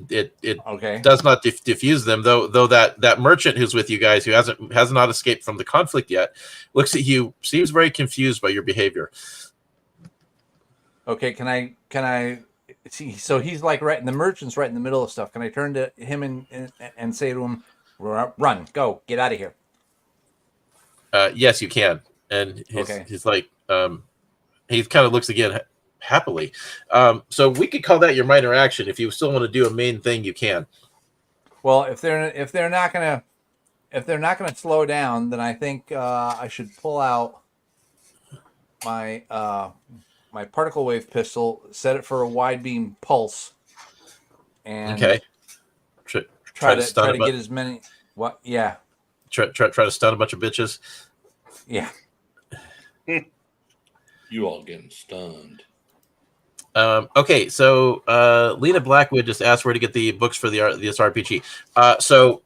It Okay. does not diffuse them, though that merchant who's with you guys, who has not escaped from the conflict yet, looks at you, seems very confused by your behavior. Okay, can I see? So he's like the merchant's right in the middle of stuff. Can I turn to him and say to him, "Run, go, get out of here"? Yes, you can. And he's like, he kind of looks again happily. So we could call that your minor action. If you still want to do a main thing, you can. Well, if they're not gonna slow down, then I think I should pull out my my particle wave pistol, set it for a wide beam pulse, and okay. Try to get as many. What? Yeah. Try to stun a bunch of bitches. Yeah. You all getting stunned. Okay, so Lena Blackwood just asked where to get the books for this RPG. So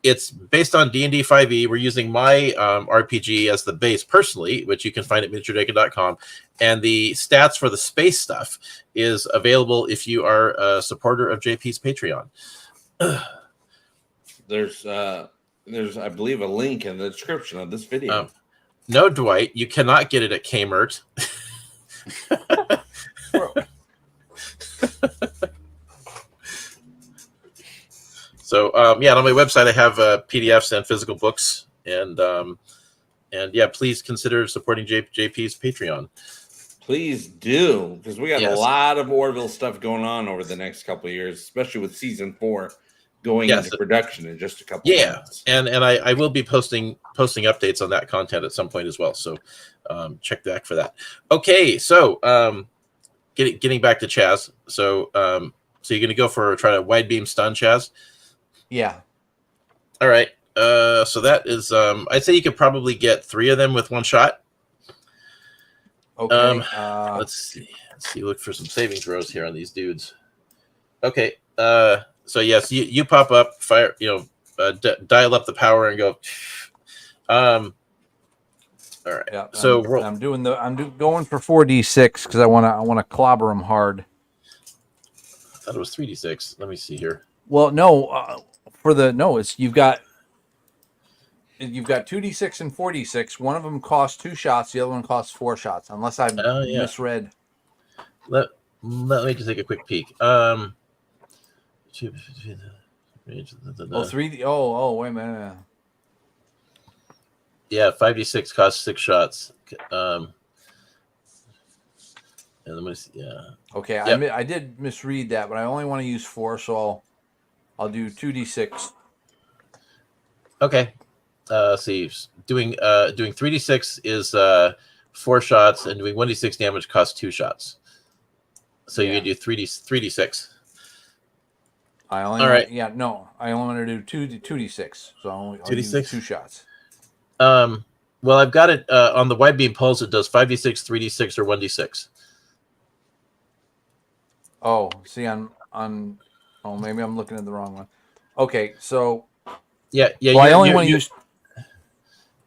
it's based on D&D 5e. We're using my RPG as the base personally, which you can find at miniaturedragon.com. And the stats for the space stuff is available if you are a supporter of JP's Patreon. There's I believe a link in the description of this video. No, Dwight, you cannot get it at Kmart. So yeah, on my website I have PDFs and physical books, and yeah, please consider supporting JP's Patreon. Please do, because we got a lot of Orville stuff going on over the next couple of years, especially with season 4 going into production in just a couple of months. And I will be posting updates on that content at some point as well. So check back for that. Okay, so getting back to Chaz. So you're gonna go try to wide beam stun, Chaz? Yeah. All right. So that is I'd say you could probably get 3 of them with one shot. Okay. Let's see. Look for some saving throws here on these dudes. Okay. So yes, you pop up, fire. Dial up the power and go. All right. Yeah. So I'm going for 4d6 because I want to clobber them hard. I thought it was 3d6. Let me see here. Well, no. It's you've got 2d6 and 4d6. One of them costs 2 shots. The other one costs 4 shots. Unless I misread. Let me just take a quick peek. 3D. Oh, wait a minute. Yeah, 5d6 costs 6 shots. And let me see. Yeah. Okay, yep. I did misread that, but I only want to use 4, so I'll do 2d6. Okay. See, doing 3d6 is 4 shots, and doing 1d6 damage costs 2 shots. So you can do 3d6. I only want to do 2d6. So I'll use 2 shots. Well, I've got it on the wide beam pulse. It does 5d6, 3d6, or 1d6. Oh, see maybe I'm looking at the wrong one. Okay, so yeah. Well, I only want to use.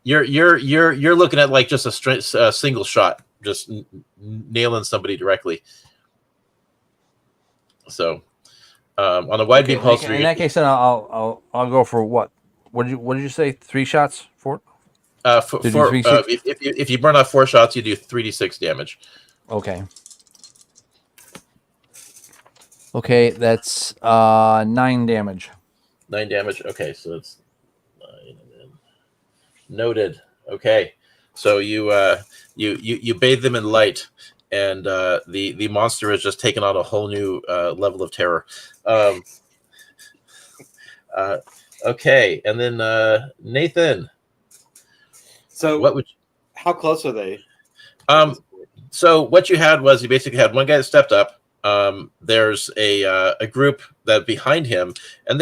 You're looking at like just a single shot, just nailing somebody directly. So, on a wide beam pulse. In that case, then I'll go for what? What did you say? 3 shots? 4? If you burn off 4 shots, you do 3d6 damage. Okay. Okay, that's 9 damage. 9 damage. Okay, so it's 9. Noted. Okay, so you bathe them in light, and the monster has just taken on a whole new level of terror. Okay, and then Nathan. So What would how close are they? so what you had was you basically had one guy that stepped up. There's a group that behind him, and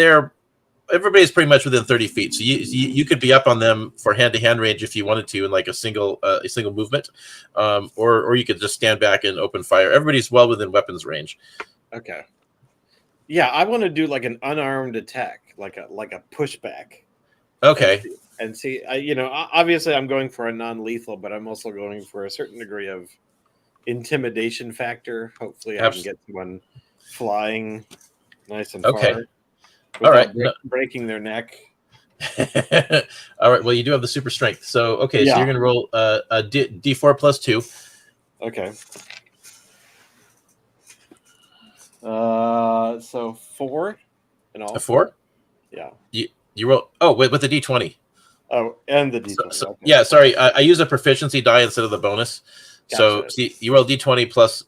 everybody's pretty much within 30 feet. So you could be up on them for hand-to-hand range if you wanted to in like a single movement, or you could just stand back and open fire. Everybody's well within weapons range. Okay. Yeah, I want to do like an unarmed attack, like a pushback. Okay. And see, obviously I'm going for a non-lethal, but I'm also going for a certain degree of intimidation factor. Hopefully I can get someone flying nice and far. All right. Breaking their neck. All right. Well, you do have the super strength. So, okay. So you're going to roll a D4 plus 2. Okay. So 4 and all. A 4? Yeah. You roll. Oh, with the D20. Oh, and the D20. So, yeah, sorry. I use a proficiency die instead of the bonus. Gotcha. So see, you roll D20 plus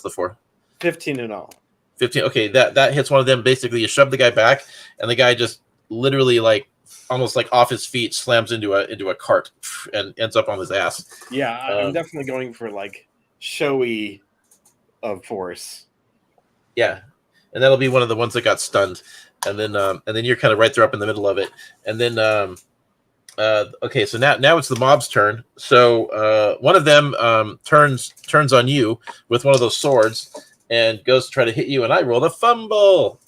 the 4. 15 in all. 15. Okay, that hits one of them. Basically, you shove the guy back, and the guy just literally almost like off his feet slams into a cart and ends up on his ass. Yeah, I'm definitely going for like showy of force. Yeah, and that'll be one of the ones that got stunned, and then you're kind of right there up in the middle of it, and then okay, so now it's the mob's turn. So one of them turns on you with one of those swords and goes to try to hit you, and I rolled a fumble.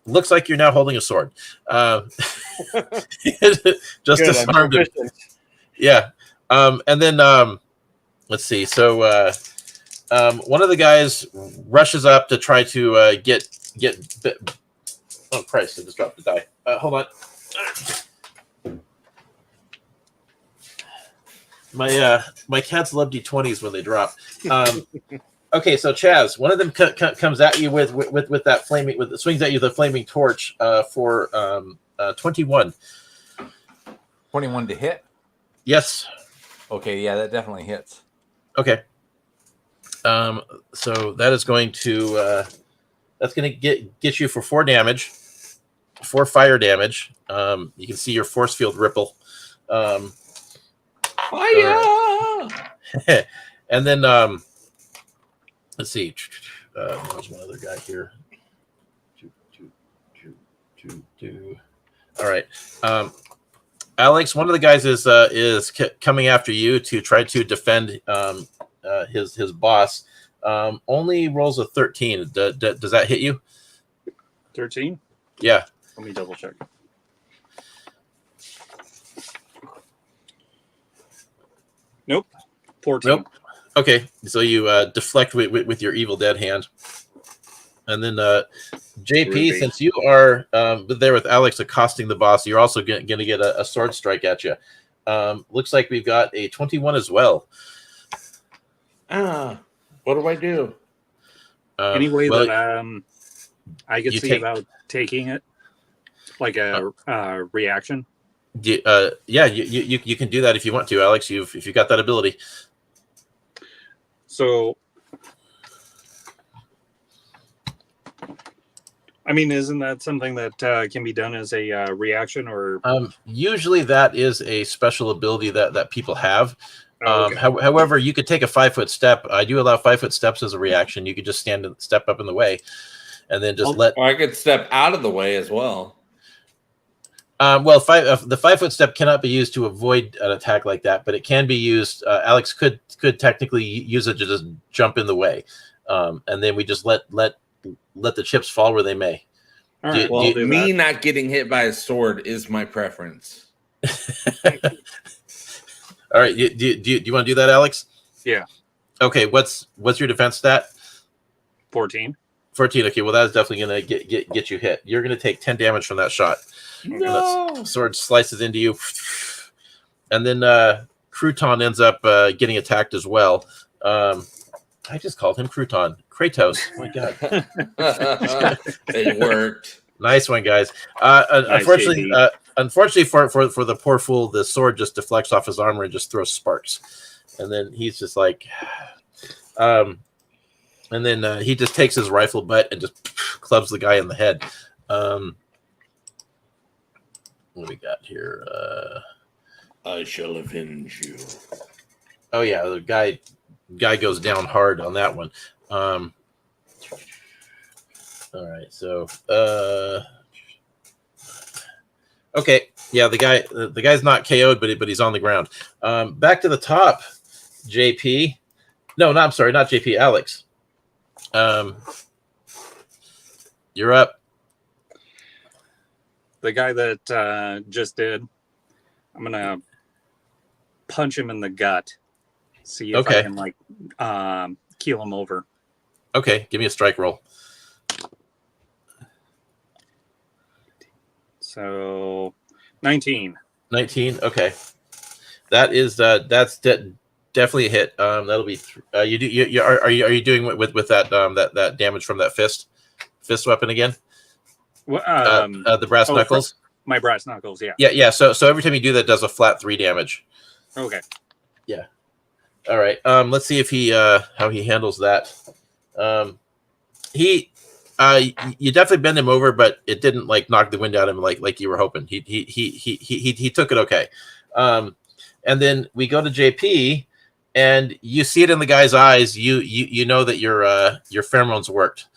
Looks like you're now holding a sword. Just disarmed him. Yeah. And then let's see. So one of the guys rushes up to try to get. Oh Christ! I just dropped the die. Hold on. My cats love D20s when they drop. Okay, so Chaz, one of them comes at you with that flaming, swings at you the flaming torch for 21. 21 to hit? Yes. Okay, yeah, that definitely hits. Okay. So that is going to get you for 4 damage, 4 fire damage. You can see your force field ripple. Fire! And then let's see. There's one other guy here. All right. Alex, one of the guys is coming after you to try to defend his boss. Only rolls a 13. Does that hit you? 13? Yeah. Let me double check. Nope. 14. Nope. Okay, so you deflect with your Evil Dead hand. And then JP, Ruby. since you are there with Alex accosting the boss, you're also going to get a sword strike at you. Looks like we've got a 21 as well. What do I do? Any way that I could see about taking it? Like a reaction? Yeah, you can do that if you want to, Alex. If you've got that ability. So, I mean, isn't that something that can be done as a reaction, or? Usually, that is a special ability that people have. Okay. However, you could take a 5-foot step. I do allow 5-foot steps as a reaction. You could just step up in the way, and then just Or I could step out of the way as well. Well, the 5-foot step cannot be used to avoid an attack like that, but it can be used. Alex could technically use it to just jump in the way, and then we just let the chips fall where they may. All right. Me not getting hit by a sword is my preference. All right. Do you want to do that, Alex? Yeah. Okay. What's your defense stat? 14. 14. Okay. Well, that's definitely going to get you hit. You're going to take 10 damage from that shot. No. That sword slices into you, and then Crouton ends up getting attacked as well. I just called him Crouton. Kratos. Oh my God. It worked. Nice one, guys. Unfortunately, for the poor fool, the sword just deflects off his armor and just throws sparks, and then he's just like, and then he just takes his rifle butt and just clubs the guy in the head. What do we got here? I shall avenge you. Oh yeah, the guy goes down hard on that one. All right, so okay, yeah, the guy's not KO'd, but he's on the ground. Back to the top, JP. No, I'm sorry, not JP. Alex. You're up. The guy that just did, I'm gonna punch him in the gut. See if I can like keel him over. Okay, give me a strike roll. So 19. 19. Okay, that is that's definitely a hit. That'll be are you doing with that that damage from that fist weapon again? The brass knuckles. My brass knuckles. Yeah. Yeah. So every time you do that, it does a flat 3 damage. Okay. Yeah. All right. Let's see if he how he handles that. You definitely bend him over, but it didn't like knock the wind out of him like you were hoping. He took it okay. And then we go to JP, and you see it in the guy's eyes. You know that your pheromones worked.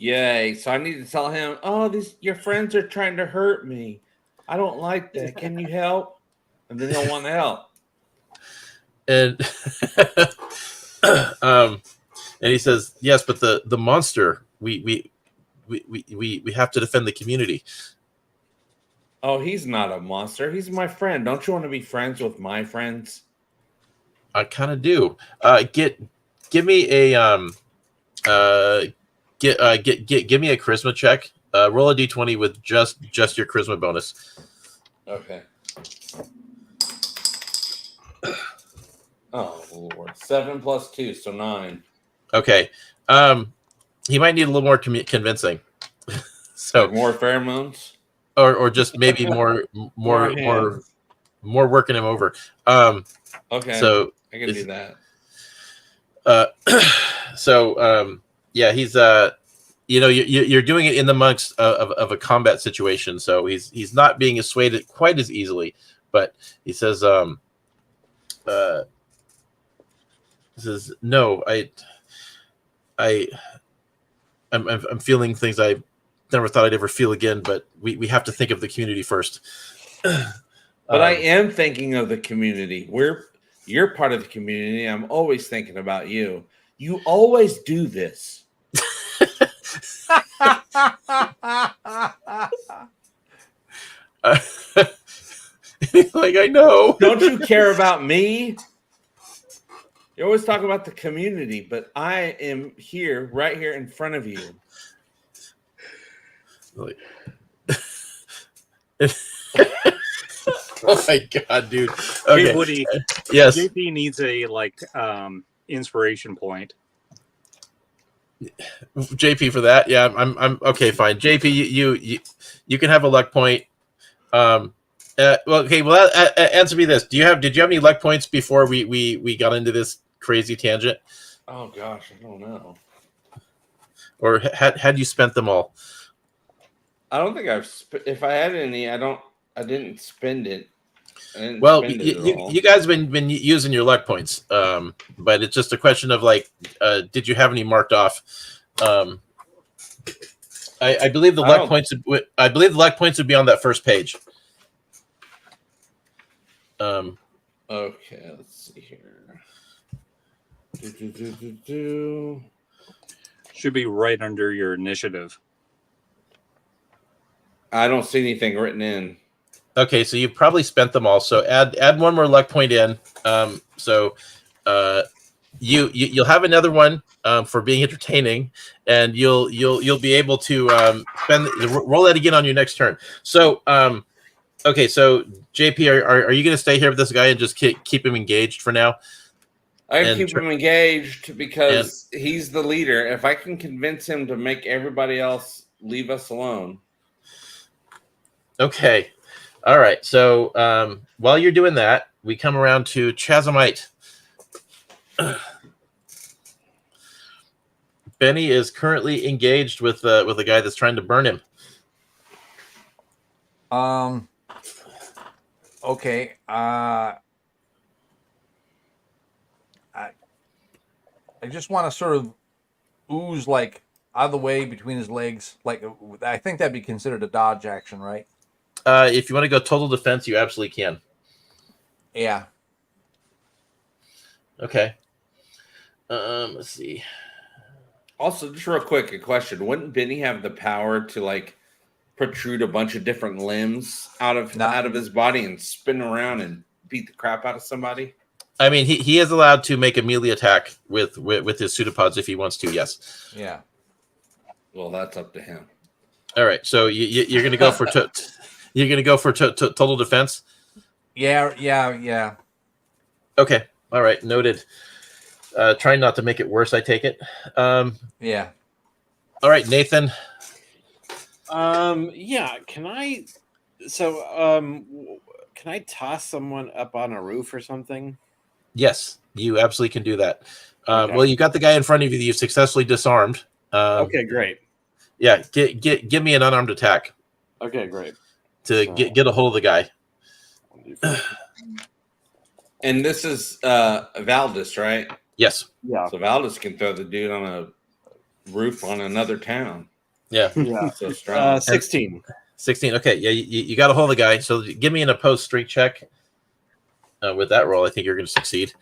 Yay! So I need to tell him, "Oh, your friends are trying to hurt me. I don't like that. Can you help?" And then he'll want to help. And and he says, "Yes, but the monster. We have to defend the community." Oh, he's not a monster. He's my friend. Don't you want to be friends with my friends? I kind of do. Give me a give me a charisma check. Roll a d20 with just your charisma bonus. Okay. Oh Lord, 7 + 2, so 9. Okay. He might need a little more convincing. So like more pheromones, or just maybe more working him over. Okay. So I can do that. Yeah, he's you're doing it in the amongst of a combat situation, so he's not being swayed quite as easily. But he says, no, I'm feeling things I never thought I'd ever feel again, but we have to think of the community first. But I am thinking of the community. You're part of the community. I'm always thinking about you. You always do this. Like, I know. Don't you care about me? You always talk about the community, but I am here, right here in front of you. Like, oh my god, dude. Okay. Hey, Woody. Yes. JP needs a inspiration point. JP for that. Yeah, I'm okay. Fine. JP, you can have a luck point. Well, okay. Well, answer me this: did you have any luck points before we got into this crazy tangent? Oh gosh, I don't know. Or had you spent them all? I don't think if I had any, I didn't spend it. Well, you guys have been using your luck points, but it's just a question of did you have any marked off? I believe the luck points. I believe the luck points would be on that first page. Okay, let's see here. Should be right under your initiative. I don't see anything written in. Okay, so you probably spent them all. So add one more luck point in. You'll have another one for being entertaining, and you'll be able to roll that again on your next turn. So okay, so JP, are you going to stay here with this guy and just keep him engaged for now? I can keep him engaged because he's the leader. If I can convince him to make everybody else leave us alone. Okay. All right. So while you're doing that, we come around to Chazamite. Benny is currently engaged with a guy that's trying to burn him. Okay. I just want to sort of ooze like out of the way between his legs. Like I think that'd be considered a dodge action, right? If you want to go total defense, you absolutely can. Yeah. Okay. Let's see. Also, just real quick, a question: wouldn't Benny have the power to like protrude a bunch of different limbs out of his body and spin around and beat the crap out of somebody? I mean, he is allowed to make a melee attack with his pseudopods if he wants to. Yes. Yeah. Well, that's up to him. All right. So you're going to go for total defense. Yeah. Okay. All right. Noted. Trying not to make it worse. I take it. Yeah. All right, Nathan. Yeah. Can I toss someone up on a roof or something? Yes, you absolutely can do that. Okay. Well, you got the guy in front of you that you've successfully disarmed. Okay, great. Yeah, give me an unarmed attack Okay, great. to get a hold of the guy. And this is Valdez, right? Yes. Yeah. So Valdez can throw the dude on a roof on another town. Yeah. Yeah. So strong. 16. 16. Okay. Yeah, you got a hold of the guy. So give me an opposed strength check. With that roll, I think you're going to succeed.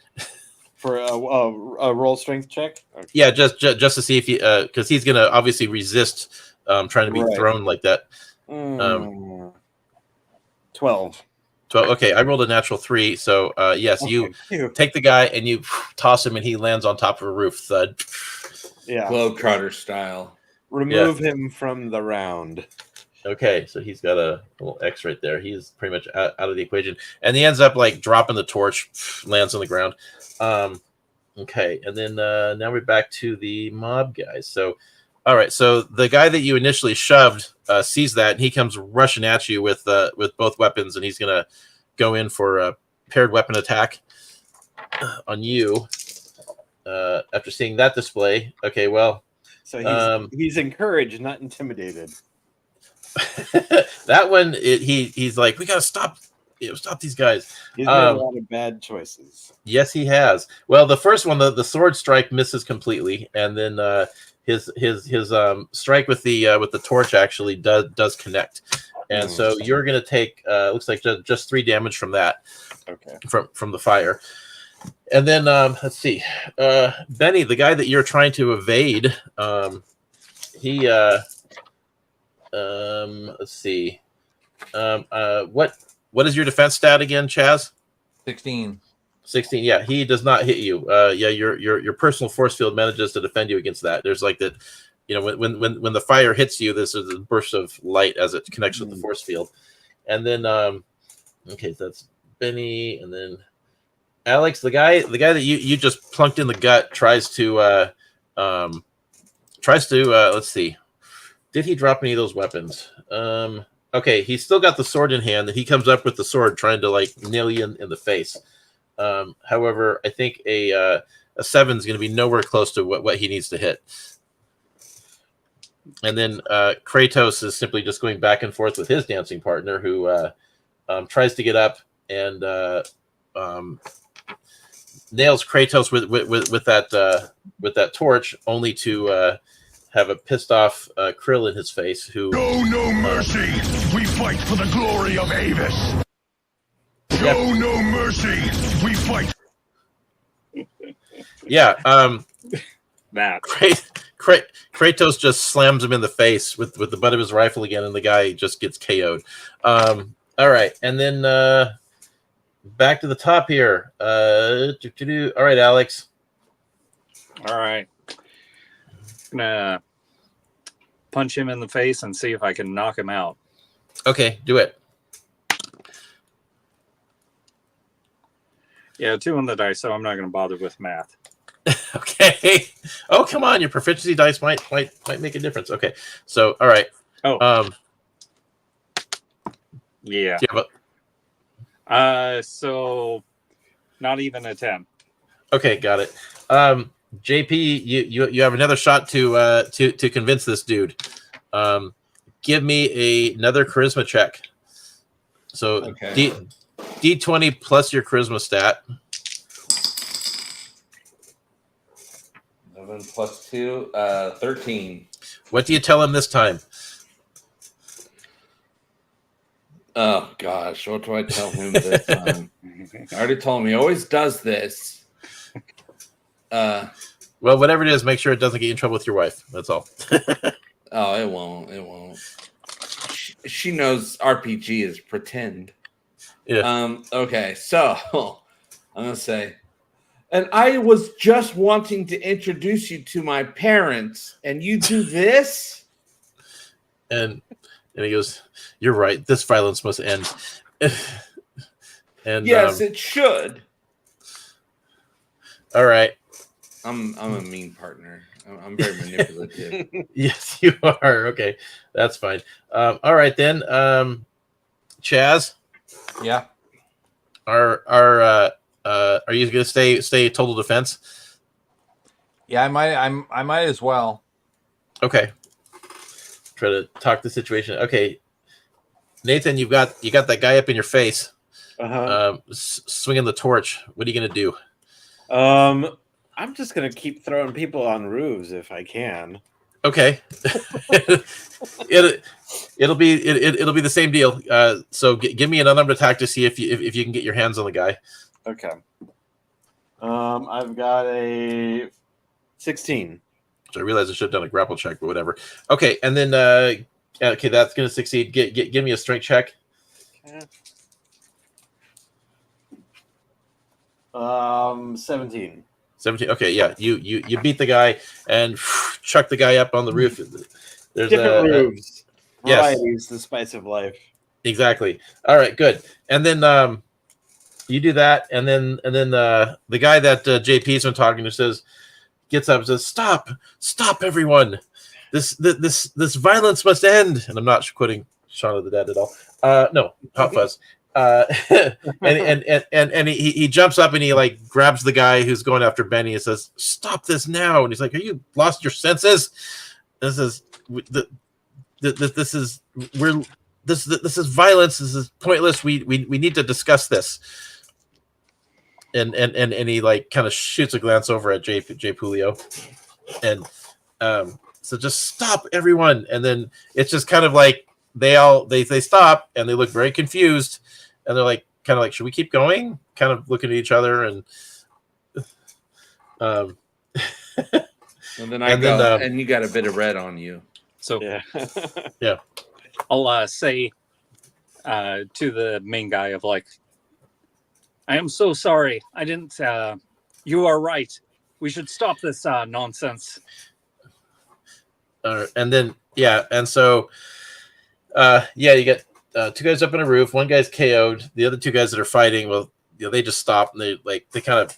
For a roll strength check? Okay. Yeah, just to see if you, because he's going to obviously resist trying to be thrown like that. 12. 12. Okay, I rolled a natural 3. So yes, Okay. you take the guy and you toss him, and he lands on top of a roof. Thud. Yeah. Globetrotter style. Remove him from the round. Okay, so he's got a little X right there. He's pretty much out of the equation, and he ends up like dropping the torch, lands on the ground. Okay, and then now we're back to the mob guys. So, all right, so the guy that you initially shoved sees that, and he comes rushing at you with both weapons, and he's gonna go in for a paired weapon attack on you. After seeing that display, okay, well, so he's encouraged, not intimidated. that one, he's like, we gotta stop these guys. He's made a lot of bad choices. Yes, he has. Well, the first one, the sword strike misses completely, and then his strike with the torch actually does connect, and so you're gonna take looks like just 3 damage from that. Okay. From the fire. And then let's see, Benny, the guy that you're trying to evade, he let's see. What is your defense stat again, Chaz? 16. 16. Yeah, he does not hit you. Yeah, your personal force field manages to defend you against that. There's like that, when the fire hits you, this is a burst of light as it connects with the force field. And then okay, so that's Benny, and then Alex, the guy that you just plunked in the gut tries to let's see. Did he drop any of those weapons? Okay, he's still got the sword in hand, and he comes up with the sword trying to like nail you in the face. However, I think a 7 is going to be nowhere close to what he needs to hit. And then Kratos is simply just going back and forth with his dancing partner, who tries to get up and nails Kratos with that torch, only to have a pissed off Krill in his face. Who show no mercy. We fight for the glory of Avis. Show no mercy. We fight. Yeah. That Kratos just slams him in the face with the butt of his rifle again, and the guy just gets KO'd. All right, and then back to the top here. All right, Alex. All right. Gonna punch him in the face and see if I can knock him out. Okay, do it. Yeah, 2 on the dice, so I'm not going to bother with math. Okay. Oh, come on, your proficiency dice might make a difference. Okay, so all right. Oh. Yeah. So not even a 10. Okay, got it. JP, you have another shot to convince this dude. Give me another charisma check. So okay. D20 plus your charisma stat. 11 plus 2, 13. What do you tell him this time? Oh gosh, what do I tell him this time? I already told him he always does this. Well, whatever it is, make sure it doesn't get you in trouble with your wife. That's all. Oh, it won't. It won't. She knows RPG is pretend. Yeah. Okay, so I'm gonna say, and I was just wanting to introduce you to my parents, and you do this? And he goes, "You're right. This violence must end." And yes, it should. All right. I'm a mean partner. I'm very manipulative. Yes, you are. Okay, that's fine. All right then. Chaz, Yeah. are you gonna stay total defense? Yeah, I might as well. Okay. Try to talk the situation. Okay, Nathan, you got that guy up in your face. Swinging the torch. What are you gonna do? I'm just gonna keep throwing people on roofs if I can. Okay. it'll be the same deal. So give me an unarmed attack to see if you can get your hands on the guy. Okay. I've got a 16. So I realize I should have done a grapple check, but whatever. Okay, and then okay, that's gonna succeed. Give me a strength check. Okay. 17. 17. Okay, yeah, you beat the guy and chuck the guy up on the roof. There's different roofs. Yes. Varieties, the spice of life. Exactly. All right, good. And then you do that, and then the guy that JP's been talking to gets up and says, "Stop, everyone! This violence must end." And I'm not quoting Shaun of the Dead at all. No, Hot Fuzz. And he jumps up and he like grabs the guy who's going after Benny and says, "Stop this now!" And he's like, "Are you lost your senses? This is violence. This is pointless. We need to discuss this." And he like kind of shoots a glance over at J Pulio, and so just stop everyone. And then it's just kind of like they stop and they look very confused. And they're like, kind of like, should we keep going? Kind of looking at each other, and and then and you got a bit of red on you. So yeah. I'll say to the main guy of like, I am so sorry. I didn't. You are right. We should stop this nonsense. And then and so you get. Two guys up on a roof. One guy's KO'd. The other two guys that are fighting, well, they just stop and they kind of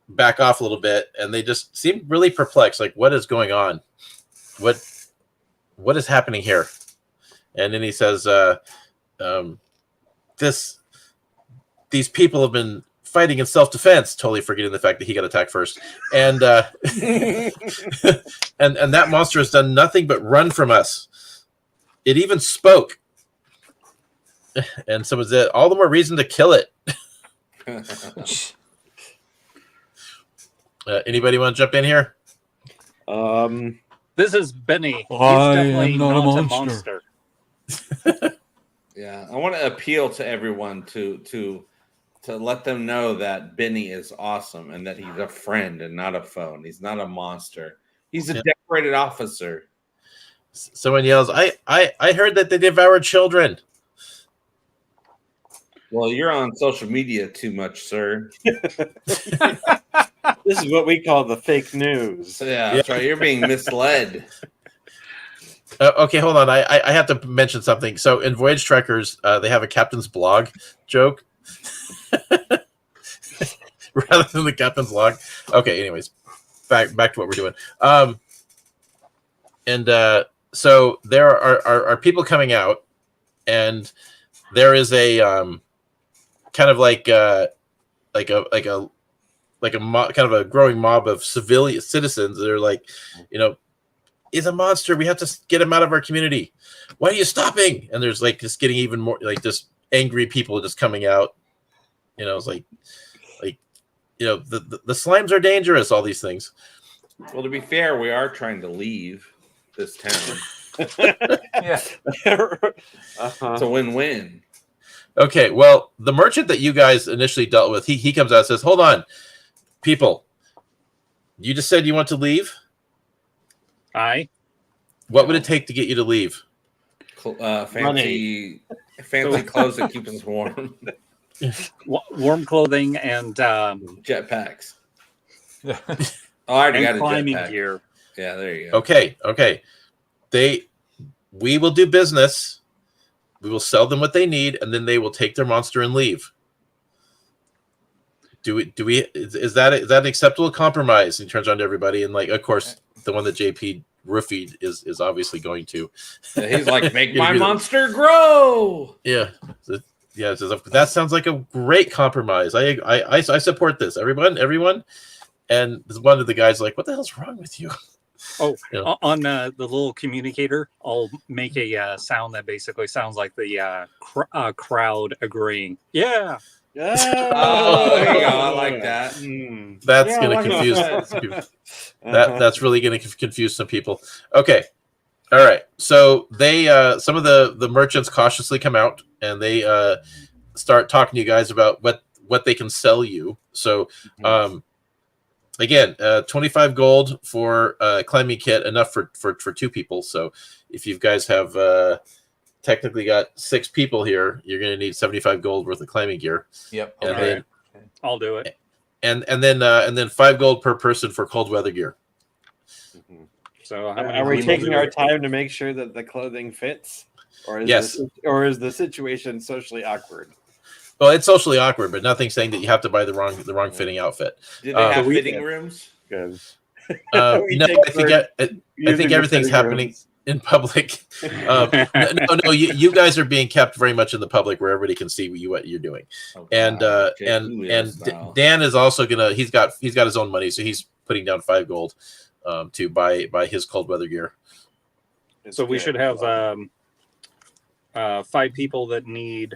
back off a little bit, and they just seem really perplexed. Like, what is going on? What is happening here? And then he says, these people have been fighting in self-defense, totally forgetting the fact that he got attacked first. And and that monster has done nothing but run from us. It even spoke. And someone said, all the more reason to kill it. Anybody want to jump in here? This is Benny. He's I definitely am not a not monster. Yeah, I want to appeal to everyone to let them know that Benny is awesome and that he's a friend and not a foe. He's not a monster. He's a decorated officer. Someone yells, I heard that they devoured children. Well, you're on social media too much, sir. This is what we call the fake news. Yeah, that's right. You're being misled. Okay, hold on. I have to mention something. So in Voyage Trekkers, they have a captain's blog joke rather than the captain's log. Okay, anyways, back to what we're doing. So there are people coming out, and there is a kind of like a kind of a growing mob of civilian citizens that are like, he's a monster. We have to get him out of our community. Why are you stopping? And there's like just getting even more like just angry people just coming out. You know, it's like you know, the slimes are dangerous. All these things. Well, to be fair, we are trying to leave this town. Yeah. It's a win-win. Okay, well, the merchant that you guys initially dealt with, he comes out and says, "Hold on, people. You just said you want to leave? Aye. What would it take to get you to leave?" Fancy clothes that keep us warm. Warm clothing and Jetpacks. Oh, I already got a climbing jetpack. gear. Yeah, there you go. Okay. We will do business. We will sell them what they need, and then they will take their monster and leave. Is that an acceptable compromise? He turns around to everybody, and like, of course, the one that JP roofied is obviously going to. He's like, make my monster grow. Yeah. Yeah, that sounds like a great compromise. I support this. Everyone. And one of the guys like, "What the hell's wrong with you?" Oh, You know. on the little communicator, I'll make a sound that basically sounds like the crowd agreeing. Yeah. Oh, there you go. I like that. That's going to confuse people. That's really going to confuse some people. Okay. All right. So they some of the merchants cautiously come out and they start talking to you guys about what they can sell you. So again, 25 gold for a climbing kit, enough for 2 people. So if you guys have technically got 6 people here, you're going to need 75 gold worth of climbing gear. Yep. And Okay. then I'll do it. and then 5 gold per person for cold weather gear. So how many Are we people taking do our it? time to make sure that the clothing fits, or is Yes. is the situation socially awkward? Well, it's socially awkward, but nothing saying that you have to buy the wrong fitting outfit. Did they have we- fitting rooms? Good. No, We I take think turns I think using the everything's fitting happening rooms. in public. No, you guys are being kept very much in the public where everybody can see what you're doing. Oh, And God. Jay and Julio style. Dan is also gonna he's got his own money, so he's putting down 5 gold to buy his cold weather gear. So we should have 5 people that need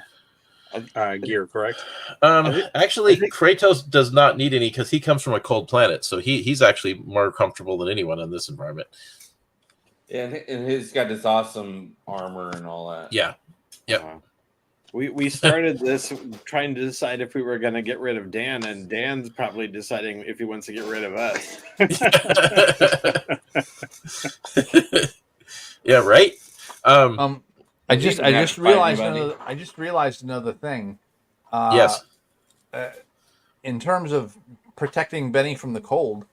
gear, correct? Actually, Kratos does not need any because he comes from a cold planet, so he's actually more comfortable than anyone in this environment. And he's got his awesome armor and all that. Yeah. Yep. We started this trying to decide if we were going to get rid of Dan, and Dan's probably deciding if he wants to get rid of us. Yeah, right. I just can have realized fight another thing. Yes. In terms of protecting Benny from the cold,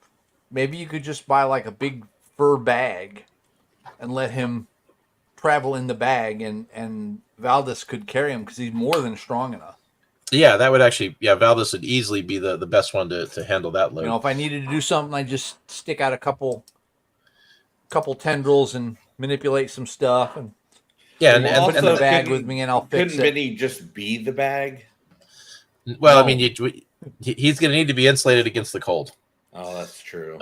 maybe you could just buy like a big fur bag and let him travel in the bag, and Valdis could carry him because he's more than strong enough. Yeah, that would actually. Yeah, Valdis would easily be the best one to handle that load. You know, if I needed to do something, I just stick out a couple tendrils and manipulate some stuff and yeah, put it in the also bag couldn't- with me, and I'll fix Couldn't it. Benny just be the bag? well, I No. mean, he's going to need to be insulated against the cold. Oh, that's true.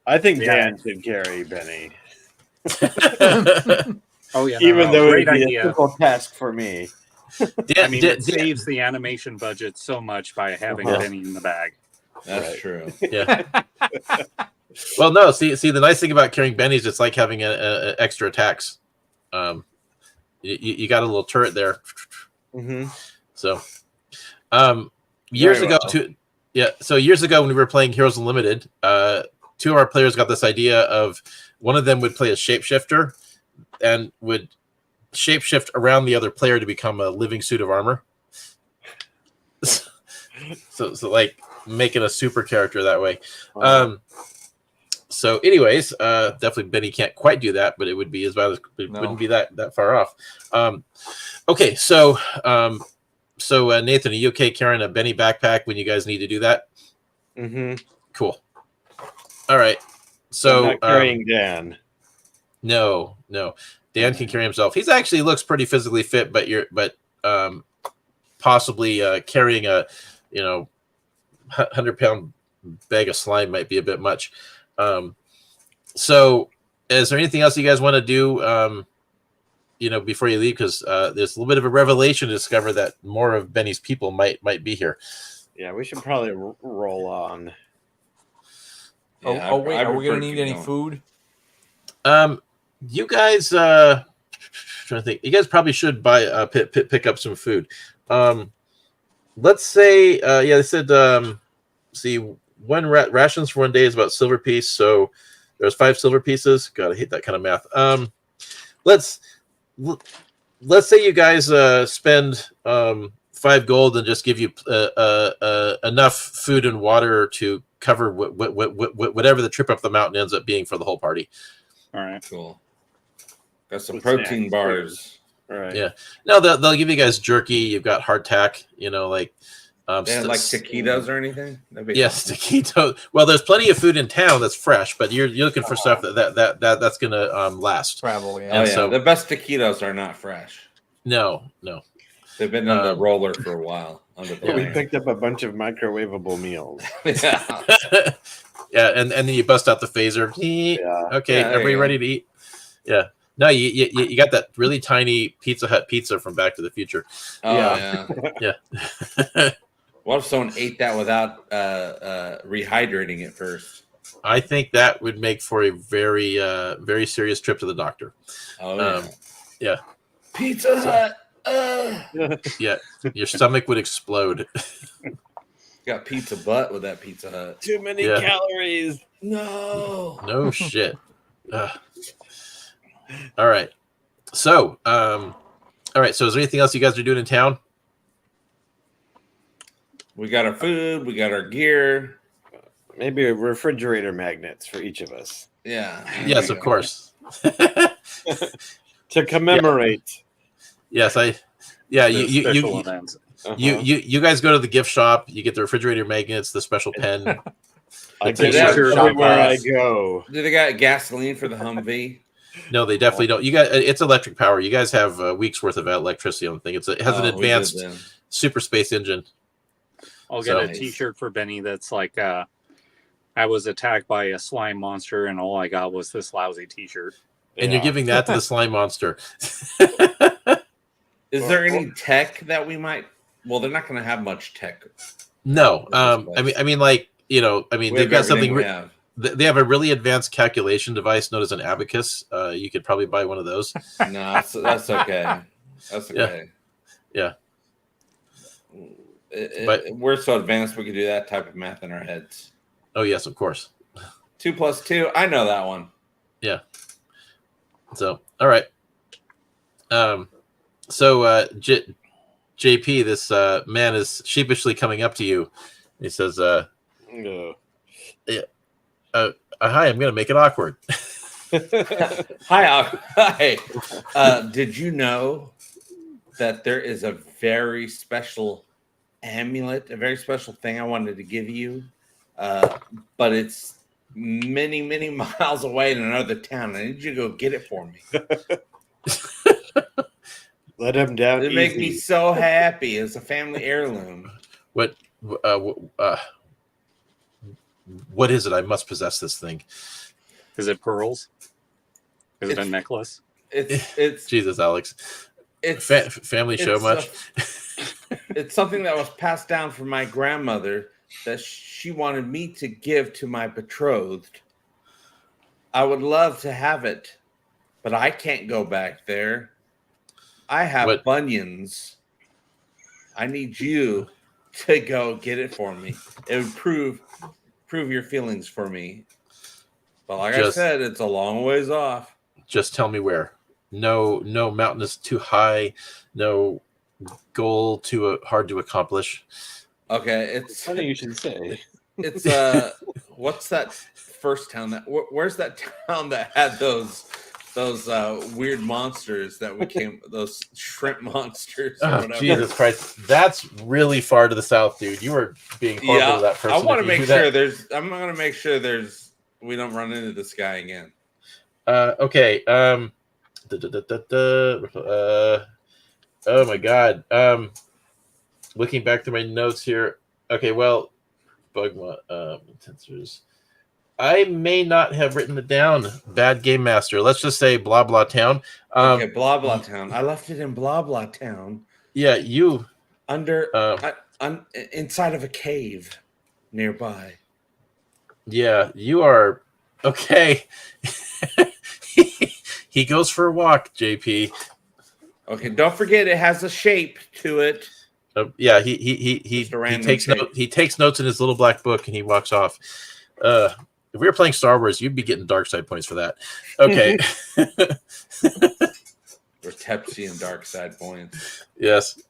I think Yeah. Dan should carry Benny, Oh yeah, even though great it'd be a idea. simple task for me. I mean, it saves the animation budget so much by having Uh-huh. Benny in the bag. That's Right. true. Yeah. Well, no. See, the nice thing about carrying Benny is it's like having a extra attacks. You got a little turret there. Mm-hmm. So, years Very ago, well. So years ago when we were playing Heroes Unlimited, 2 of our players got this idea of one of them would play a shapeshifter and would shapeshift around the other player to become a living suit of armor. so like making a super character that way. So anyways, definitely Benny can't quite do that, but it would be as bad as it No. wouldn't be that far off. Okay, so Nathan, are you okay carrying a Benny backpack when you guys need to do that? Mm-hmm. Cool. All right. So I'm not carrying Dan. no. Dan can carry himself. He's actually looks pretty physically fit, but possibly carrying a 100-pound bag of slime might be a bit much. So is there anything else you guys want to do before you leave, because there's a little bit of a revelation to discover that more of Benny's people might be here. Yeah, we should probably roll on. Yeah, wait, are we gonna need any food? You guys, trying to think. You guys probably should buy pick up some food. Let's say, they said, see, one rations for one day is about silver piece, so there's 5 silver pieces. Gotta hate that kind of math. Let's say you guys spend 5 gold and just give you enough food and water to cover whatever the trip up the mountain ends up being for the whole party. All right, Cool. Got some protein bars. All right. Yeah. No, they'll give you guys jerky. You've got hardtack. Like. They had like taquitos or anything? Yes, taquito. Well, there's plenty of food in town that's fresh, but you're looking for stuff that's gonna last. Travel, yeah. Oh, yeah. So the best taquitos are not fresh. No. They've been on the roller for a while. We picked up a bunch of microwavable meals. Yeah. Yeah, and then you bust out the phaser. Yeah. Okay, everybody ready to eat? Yeah. No, you got that really tiny Pizza Hut pizza from Back to the Future. Oh, yeah. Yeah. What if someone ate that without rehydrating it first? I think that would make for a very very serious trip to the doctor. Oh, yeah. Pizza Hut. Yeah, your stomach would explode. Got pizza butt with that Pizza Hut. Too many calories. No. No shit. All right. So, all right. So, is there anything else you guys are doing in town? We got our food. We got our gear. Maybe refrigerator magnets for each of us. Yeah. Yes, of course. To commemorate. Yes, special events. You guys go to the gift shop. You get the refrigerator magnets, the special pen. I get that everywhere I go. Do they got gasoline for the Humvee? No, they definitely don't. You guys, it's electric power. You guys have a week's worth of electricity on the thing. It has an advanced super space engine. I'll get a T-shirt for Benny that's like, I was attacked by a slime monster, and all I got was this lousy T-shirt. And you're giving that to the slime monster. Is there any tech that we might? Well, they're not going to have much tech. No, I mean, like they've got something. They have a really advanced calculation device known as an abacus. You could probably buy one of those. No, that's okay. That's okay. Yeah. But we're so advanced we can do that type of math in our heads. Oh yes, of course. 2 + 2. I know that one. Yeah. So all right. So JP, this man is sheepishly coming up to you. He says, "Hi, I'm going to make it awkward." Hi. Did you know that there is a very special amulet, a very special thing I wanted to give you, but it's many, many miles away in another town. I need you to go get it for me. Let him down. It makes me so happy. It's a family heirloom. What is it? I must possess this thing. Is it pearls? Is it a necklace? It's Jesus, Alex. It's family show much. It's something that was passed down from my grandmother that she wanted me to give to my betrothed. I would love to have it, but I can't go back there. I have bunions. I need you to go get it for me. It would prove your feelings for me. But like I said, it's a long ways off. Just tell me where. No mountain is too high. No goal too hard to accomplish. Okay, it's funny you should say. It's what's that first town that? Where's that town that had those weird monsters that became those shrimp monsters? Or whatever. Jesus Christ, that's really far to the south, dude. You were being horrible to that person. I want to make sure there's. I'm going to make sure there's. We don't run into this guy again. Okay. Oh my God. Looking back through my notes here. Okay, well, Bugma tensors. I may not have written it down. Bad Game Master. Let's just say blah blah town. Okay, blah blah town. I left it in blah blah town. Yeah, you under inside of a cave nearby. Yeah, you are okay. He goes for a walk, JP. Okay, don't forget it has a shape to it. Yeah, he takes notes in his little black book and he walks off. If we were playing Star Wars, you'd be getting dark side points for that. Okay. Or Tepsi and dark side points. Yes.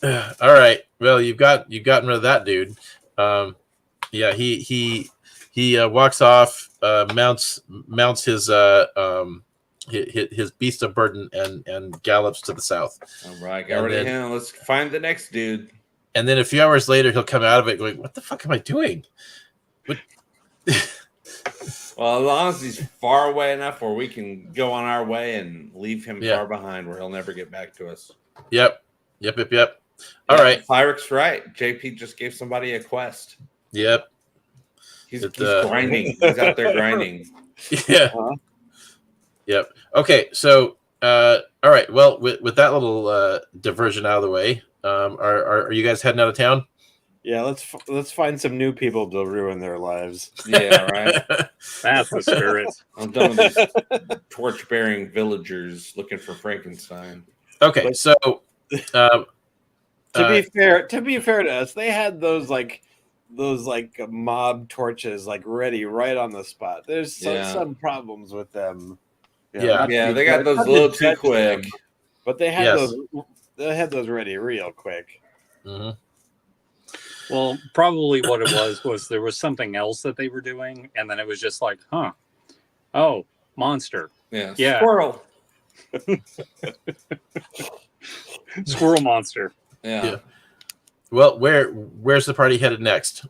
All right. Well, you've gotten rid of that dude. Yeah, he walks off, mounts his beast of burden and gallops to the south. All right, got rid of him. Let's find the next dude. And then a few hours later, he'll come out of it going, "What the fuck am I doing?" Well, as long as he's far away enough where we can go on our way and leave him far behind where he'll never get back to us. Yep. All right. Pyric's right. JP just gave somebody a quest. Yep. He's grinding. He's out there grinding. Yeah. Yep. Okay. So, all right. Well, with that little diversion out of the way, are you guys heading out of town? Yeah, let's find some new people to ruin their lives. Yeah, right. That's the spirit. I'm done with these torch-bearing villagers looking for Frankenstein. Okay, so to be fair to us, they had those mob torches ready right on the spot. There's some problems with them. Yeah, they got those a little too quick. But they had those ready real quick. Mm-hmm. Well, probably what it was there was something else that they were doing, and then it was just like, oh, monster. Yeah. Squirrel. Squirrel monster. Yeah. Well, where's the party headed next?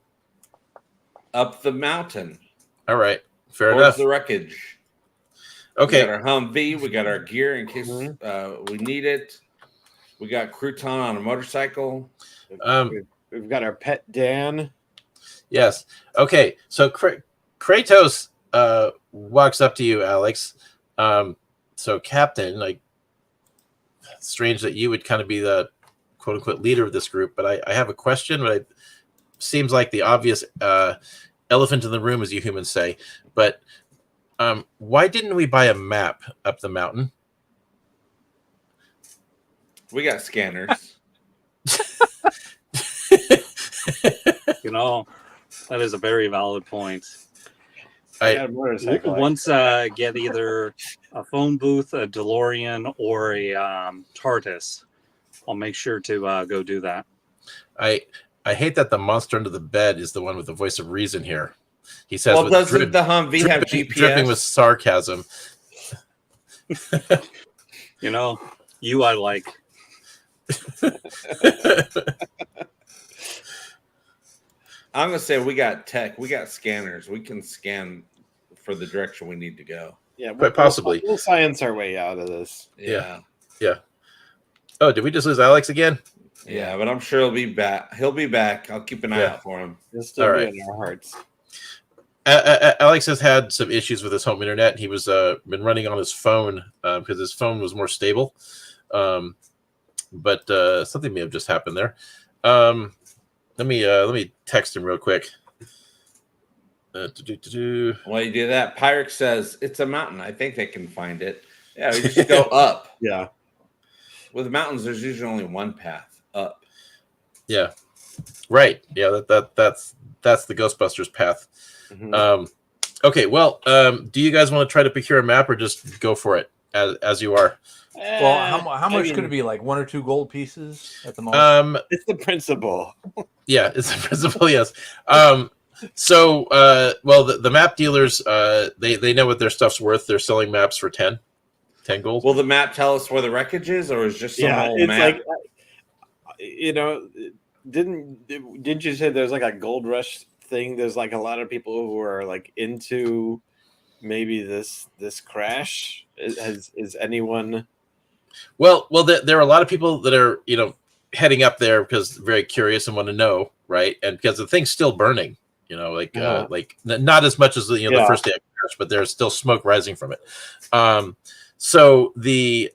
Up the mountain. All right. Fair Towards enough. the wreckage. Okay. We got our Humvee. We got our gear in case we need it. We got Crouton on a motorcycle. We've got our pet Dan. Yes. Okay. So Kratos walks up to you, Alex. So Captain, strange that you would kind of be the quote unquote leader of this group, but I have a question. But it seems like the obvious elephant in the room, as you humans say. But why didn't we buy a map up the mountain? We got scanners. That is a very valid point. Once get either a phone booth, a DeLorean, or a TARDIS. I'll make sure to go do that. I hate that the monster under the bed is the one with the voice of reason here. He says, "Well, doesn't the Humvee have GPS?" Dripping with sarcasm. You I like. I'm gonna say we got tech. We got scanners. We can scan for the direction we need to go. Yeah, quite possibly. We'll science our way out of this. Yeah. Oh, did we just lose Alex again? Yeah, but I'm sure he'll be back. He'll be back. I'll keep an eye out for him. He'll still be in our hearts. Alex has had some issues with his home internet. He was been running on his phone because his phone was more stable. But something may have just happened there. Let me text him real quick. While you do that, Pyrex says it's a mountain. I think they can find it. Yeah, we just go up. Yeah. With mountains, there's usually only one path up. Yeah. Right. Yeah. That's the Ghostbusters path. Mm-hmm. Okay. Well, do you guys want to try to procure a map or just go for it as you are? Well, how much could it be? Like 1 or 2 gold pieces at the moment? It's the principle. Yeah, it's the principle. Yes. So, the map dealers, they know what their stuff's worth. They're selling maps for 10 gold. Will the map tell us where the wreckage is, or is just some old map? Didn't you say there's a gold rush thing? There's a lot of people who are into maybe this crash. Is anyone? Well, there are a lot of people that are heading up there because they're very curious and want to know, right? And because the thing's still burning, like not as much as the first day I crashed, but there's still smoke rising from it. So the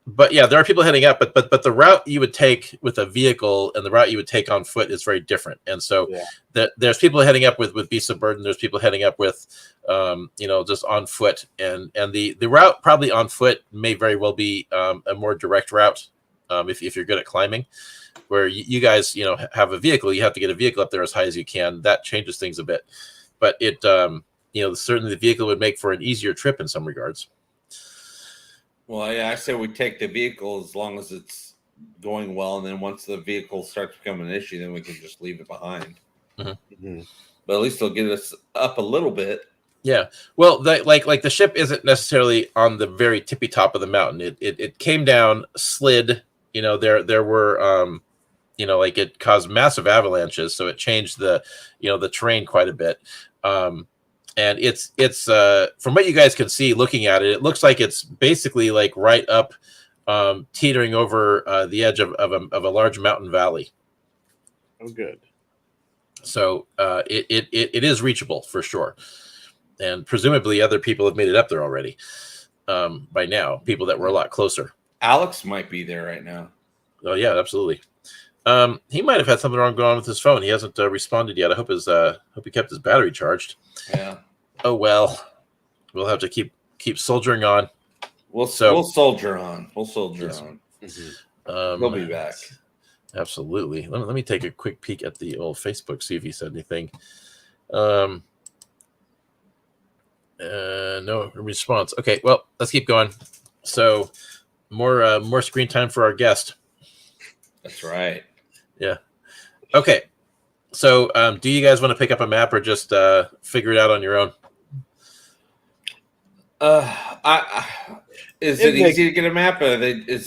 but yeah, there are people heading up, but the route you would take with a vehicle and the route you would take on foot is very different. And so there's people heading up with beasts of burden. There's people heading up with just on foot, and the route probably on foot may very well be a more direct route if you're good at climbing. Where you guys have a vehicle, you have to get a vehicle up there as high as you can. That changes things a bit, but it certainly the vehicle would make for an easier trip in some regards. Well, yeah, I say we take the vehicle as long as it's going well, and then once the vehicle starts becoming an issue, then we can just leave it behind. Mm-hmm. But at least it'll get us up a little bit. Yeah. Well, like the ship isn't necessarily on the very tippy top of the mountain. It came down, slid. There were it caused massive avalanches, so it changed the terrain quite a bit. And it's from what you guys can see looking at it, it looks like it's basically like right up, teetering over the edge of a large mountain valley. Oh, good. So it is reachable for sure, and presumably other people have made it up there already by now. People that were a lot closer. Alex might be there right now. Oh yeah, absolutely. He might have had something wrong going on with his phone. He hasn't responded yet. I hope he kept his battery charged. Yeah. Oh well, we'll have to keep soldiering on. We'll soldier on. We'll soldier Yes. on. Mm-hmm. He'll be back. Absolutely. Let me take a quick peek at the old Facebook, see if he said anything. No response. Okay, well, let's keep going. So more screen time for our guest. That's right. Yeah. Okay. So do you guys want to pick up a map or just figure it out on your own? Is it easy to get a map? Is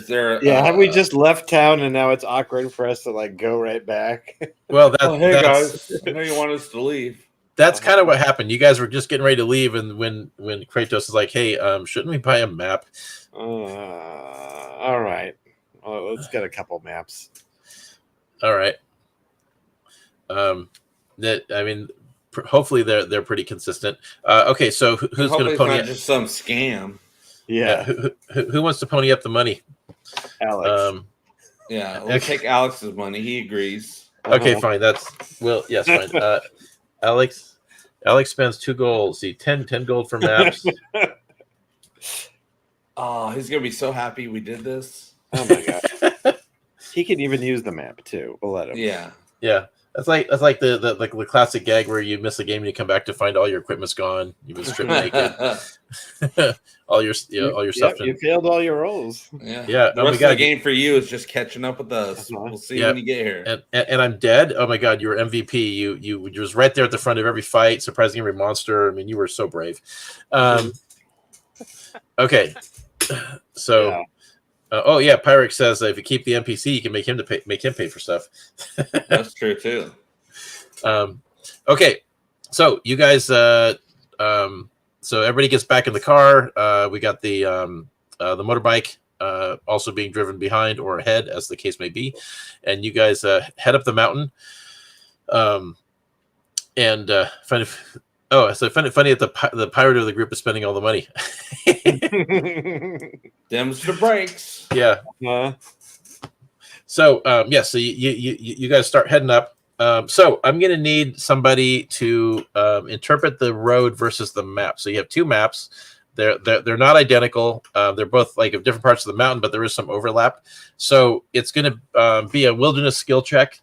there? Have we just left town and now it's awkward for us to go right back? Well, hey guys, I know you want us to leave. That's kind of what happened. You guys were just getting ready to leave, and when Kratos is like, "Hey, shouldn't we buy a map?" All right. Well, let's get a couple maps. All right. Hopefully they're pretty consistent. Okay, so who's going to pony up? Just some scam. Yeah. Who wants to pony up the money? Alex. We'll take Alex's money. He agrees. Okay, fine. Yes, fine. Alex spends 2 gold. See, 10 gold for maps. Oh, he's gonna be so happy we did this. Oh my god. He can even use the map too. We'll let him. Yeah. That's like the classic gag where you miss a game and you come back to find all your equipment's gone. You've been stripped naked. all your stuff. You failed all your rolls. Yeah. The rest of the game for you is just catching up with us. We'll see when you get here. And I'm dead. Oh my god, you were MVP. You were just right there at the front of every fight, surprising every monster. I mean, you were so brave. Okay. So. Pyrex says if you keep the NPC, you can make him pay for stuff. That's true too. Okay, so you guys, so everybody gets back in the car. We got the motorbike also being driven behind or ahead, as the case may be, and you guys head up the mountain. So funny that the pirate of the group is spending all the money. Them's the breaks. Yeah. So so you guys start heading up. So I'm gonna need somebody to interpret the road versus the map. So you have 2 maps. They're not identical. They're both of different parts of the mountain, but there is some overlap. So it's gonna be a wilderness skill check,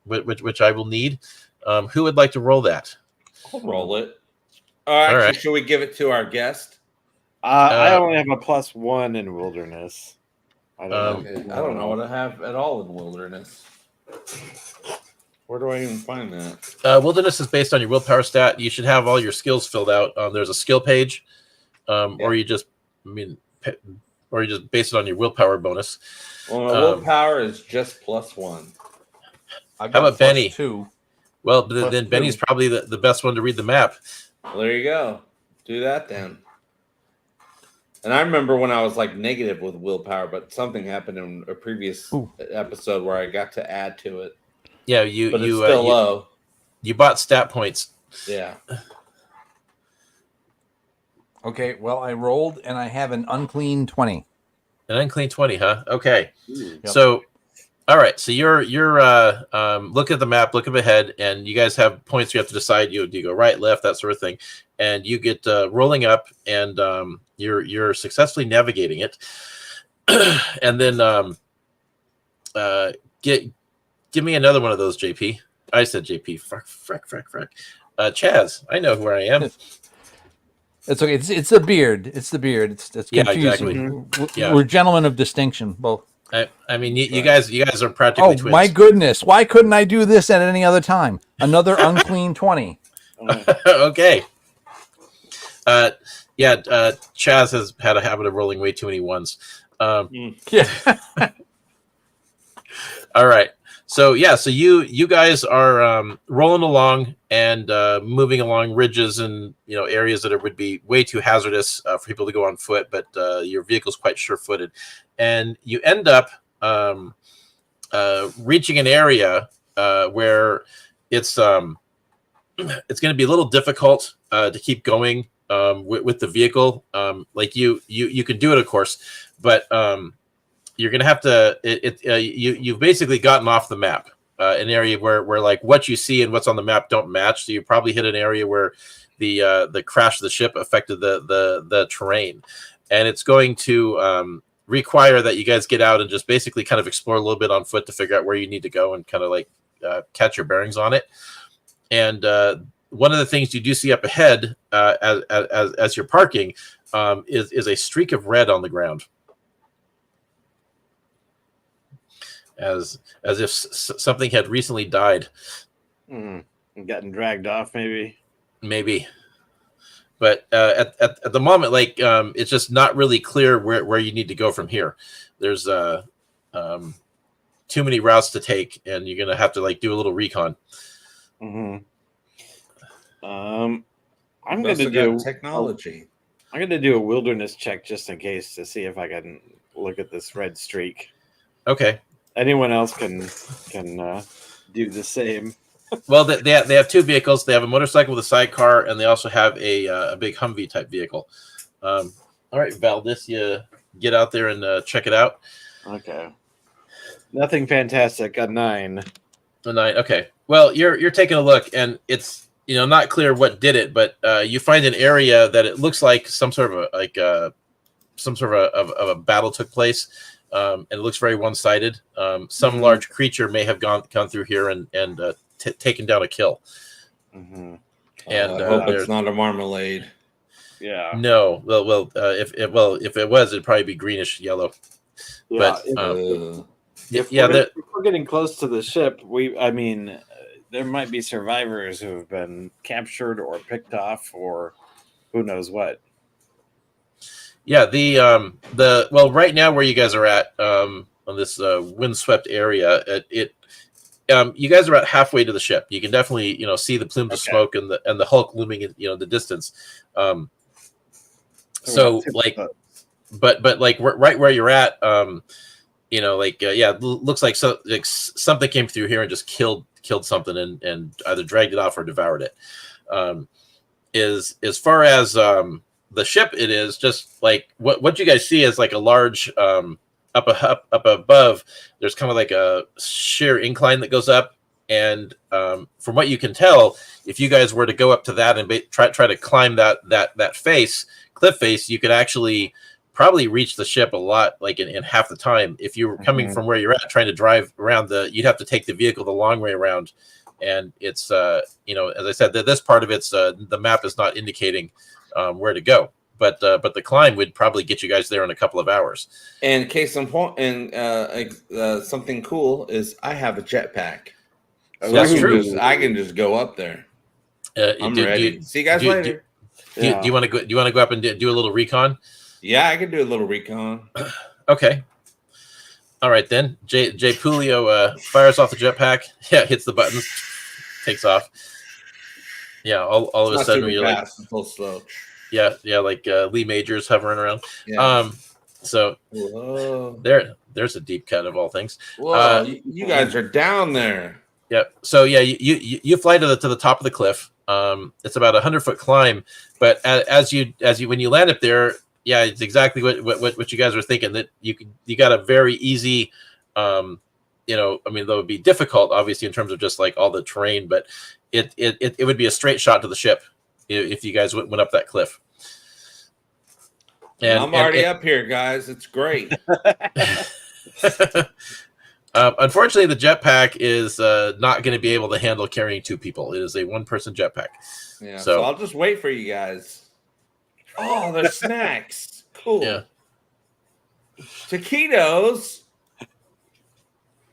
which I will need. Who would like to roll that? I'll roll it. All right. Should we give it to our guest? I only have a +1 in wilderness. I don't know what I have at all in wilderness. Where do I even find that? Wilderness is based on your willpower stat. You should have all your skills filled out. There's a skill page, or you just base it on your willpower bonus. Well, my willpower is just +1. How about Benny? 2. Well, then Benny's probably the best one to read the map. Well, there you go. Do that then. And I remember when I was negative with willpower, but something happened in a previous episode where I got to add to it. Yeah, but it's still low. You bought stat points. Yeah. Okay, well, I rolled and I have an unclean 20. An unclean 20, huh? Okay. Ooh. Yep. So, all right. So you're look at the map, look up ahead, and you guys have points. You have to decide. Do you go right, left, that sort of thing, and you get rolling up, and you're successfully navigating it, and then give me another one of those, JP. I said JP. Frack. Chaz, I know where I am. It's okay. It's the beard. It's the beard. It's Yeah, confusing. exactly. Yeah. We're gentlemen of distinction, both. I mean, you guys are practically twins. My goodness! Why couldn't I do this at any other time? Another unclean 20. Okay. Chaz has had a habit of rolling way too many ones. Yeah. All right. So you guys are rolling along and moving along ridges and areas that would be way too hazardous for people to go on foot, but your vehicle's quite sure-footed, and you end up reaching an area where it's going to be a little difficult to keep going with the vehicle. Like you can do it, of course, but you're going to have to, you've basically gotten off the map, an area where like what you see and what's on the map don't match. So you probably hit an area where the crash of the ship affected the terrain, and it's going to require that you guys get out and just basically kind of explore a little bit on foot to figure out where you need to go and kind of like catch your bearings on it. And one of the things you do see up ahead as you're parking is a streak of red on the ground. As if something had recently died. Gotten dragged off, maybe. But at the moment, like it's just not really clear where you need to go from here. There's too many routes to take, and you're gonna have to like do a little recon. I'm gonna do technology. I'm gonna do a wilderness check just in case to see if I can look at this red streak. Okay. Anyone else can do the same. Well, they have two vehicles. They have a motorcycle with a sidecar, and they also have a big Humvee type vehicle. All right, Valdis, you get out there and check it out. Okay. Nothing fantastic. A 9. A 9. Okay. Well, you're taking a look, and it's not clear what did it, but you find an area that it looks like some sort of a battle took place. And it looks very one-sided. Some large creature may have gone through here and taken down a kill. Mm-hmm. And I hope it's not a marmalade. Yeah. No. Well, if it was, it'd probably be greenish yellow. Yeah. But if we're getting close to the ship, there might be survivors who have been captured or picked off or who knows what. Yeah, right now where you guys are at on this windswept area, you guys are about halfway to the ship. You can definitely see the plumes of smoke and the Hulk looming in the distance. So like, but like right where you're at, looks like something came through here and just killed something and either dragged it off or devoured it. As far as the ship, it is just like what you guys see is like a large up above. There's kind of like a sheer incline that goes up, and from what you can tell, if you guys were to go up to that and try to climb that cliff face, you could actually probably reach the ship a lot, like in half the time. If you were coming from where you're at, trying to drive around you'd have to take the vehicle the long way around, and it's as I said, this part of it's the map is not indicating where to go, but the climb would probably get you guys there in a couple of hours. And case in point, and something cool is I have a jetpack. So That's true. I can just go up there. I'm ready. See you guys later. Do you want to go? Do you want to go up and do a little recon? Yeah, I can do a little recon. Okay. All right then. Jay Pulio fires off the jetpack. Yeah, hits the buttons, takes off. Yeah, all of a sudden you're like, full slow. Yeah, like Lee Majors hovering around. Yeah. So whoa. there's a deep cut of all things. Whoa, you guys are down there. Yep. So yeah, you fly to the top of the cliff. It's about 100-foot climb, but as you when you land up there, yeah, it's exactly what you guys were thinking, that you got a very easy, you know, I mean, that would be difficult, obviously, in terms of just like all the terrain, but it would be a straight shot to the ship if you guys went up that cliff. And I'm already up here, guys. It's great. Unfortunately, the jetpack is not going to be able to handle carrying 2 people. It is a 1-person jetpack. Yeah, so I'll just wait for you guys. Oh, there's snacks. Cool. Yeah. Taquitos.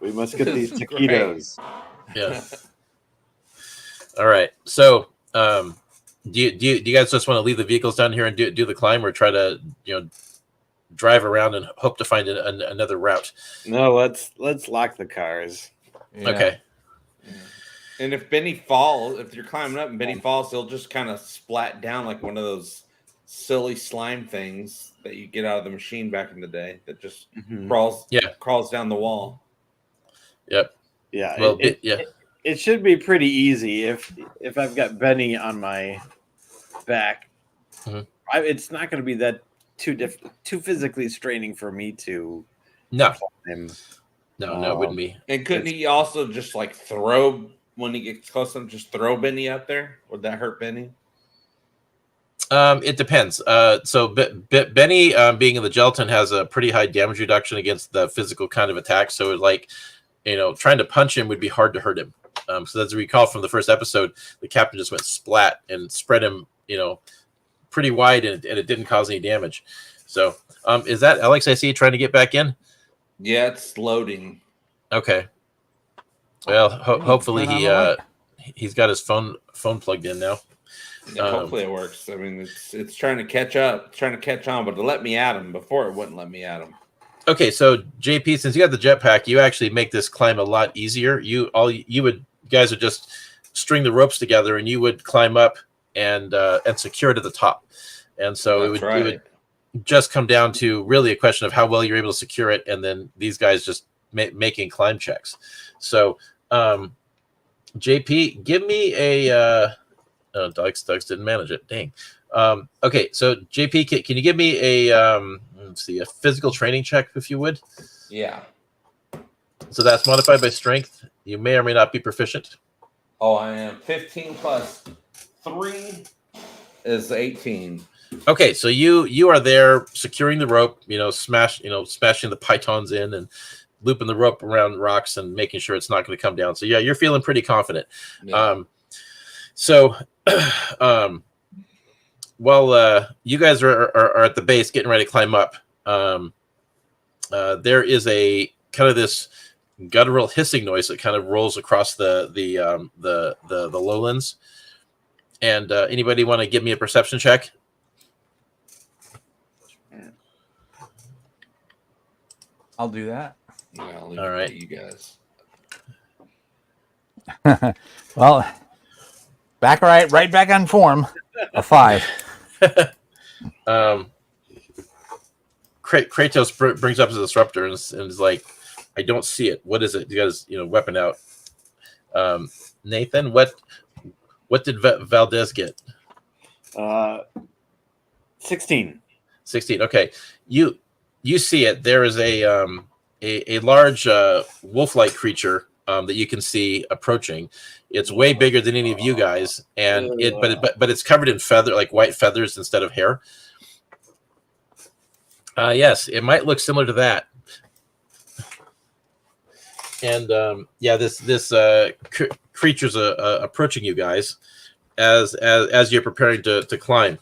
We must get these This is taquitos. Yeah. All right. So, do you guys just want to leave the vehicles down here and do the climb, or try to, you know, drive around and hope to find another route? No, let's lock the cars. Yeah. Okay. And if Benny falls, if you're climbing up and Benny falls, he'll just kind of splat down like one of those silly slime things that you get out of the machine back in the day that just crawls down the wall. Yep. Yeah. Well, It should be pretty easy if I've got Benny on my back. Mm-hmm. It's not going to be that too physically straining for me to. No. Climb. No, it wouldn't be. And couldn't he also just like throw, when he gets close enough, just throw Benny up there? Would that hurt Benny? It depends. So Benny, being in the gelatin, has a pretty high damage reduction against the physical kind of attack. So like, you know, trying to punch him would be hard to hurt him. So as we recall from the first episode, the captain just went splat and spread him, you know, pretty wide, and it didn't cause any damage. So is that Alex? I see you trying to get back in. Yeah, it's loading. Okay. Well, hopefully he's got his phone plugged in now. Yeah, hopefully it works. I mean, it's trying to catch up, trying to catch on, but to let me at him. Before, it wouldn't let me at him. Okay, so JP, since you got the jetpack, you actually make this climb a lot easier. You guys would just string the ropes together, and you would climb up and secure it at the top. And so it would just come down to really a question of how well you're able to secure it, and then these guys just making climb checks. So JP, give me a Doug's didn't manage it. Dang. Okay, so JP, can you give me a let's see, a physical training check, if you would? Yeah. So that's modified by strength. You may or may not be proficient. Oh, I am. 15 plus 3 is 18. Okay, so you are there securing the rope, smashing the pythons in and looping the rope around rocks and making sure it's not going to come down. So yeah, you're feeling pretty confident. Yeah. While you guys are at the base getting ready to climb up, there is a kind of this guttural hissing noise that kind of rolls across the lowlands. And anybody want to give me a perception check? I'll do that. Yeah, I'll leave all right, you guys. Well, right back on form. A 5. Kratos brings up his disruptor and is like, I don't see it. What is it? You guys, weapon out. Nathan, what did Valdez get? 16. 16. Okay, you see it. There is a large wolf-like creature that you can see approaching. It's way bigger than any of you guys, and but it's covered in white feathers instead of hair. Yes, it might look similar to that. And this creature's approaching you guys as you're preparing to climb,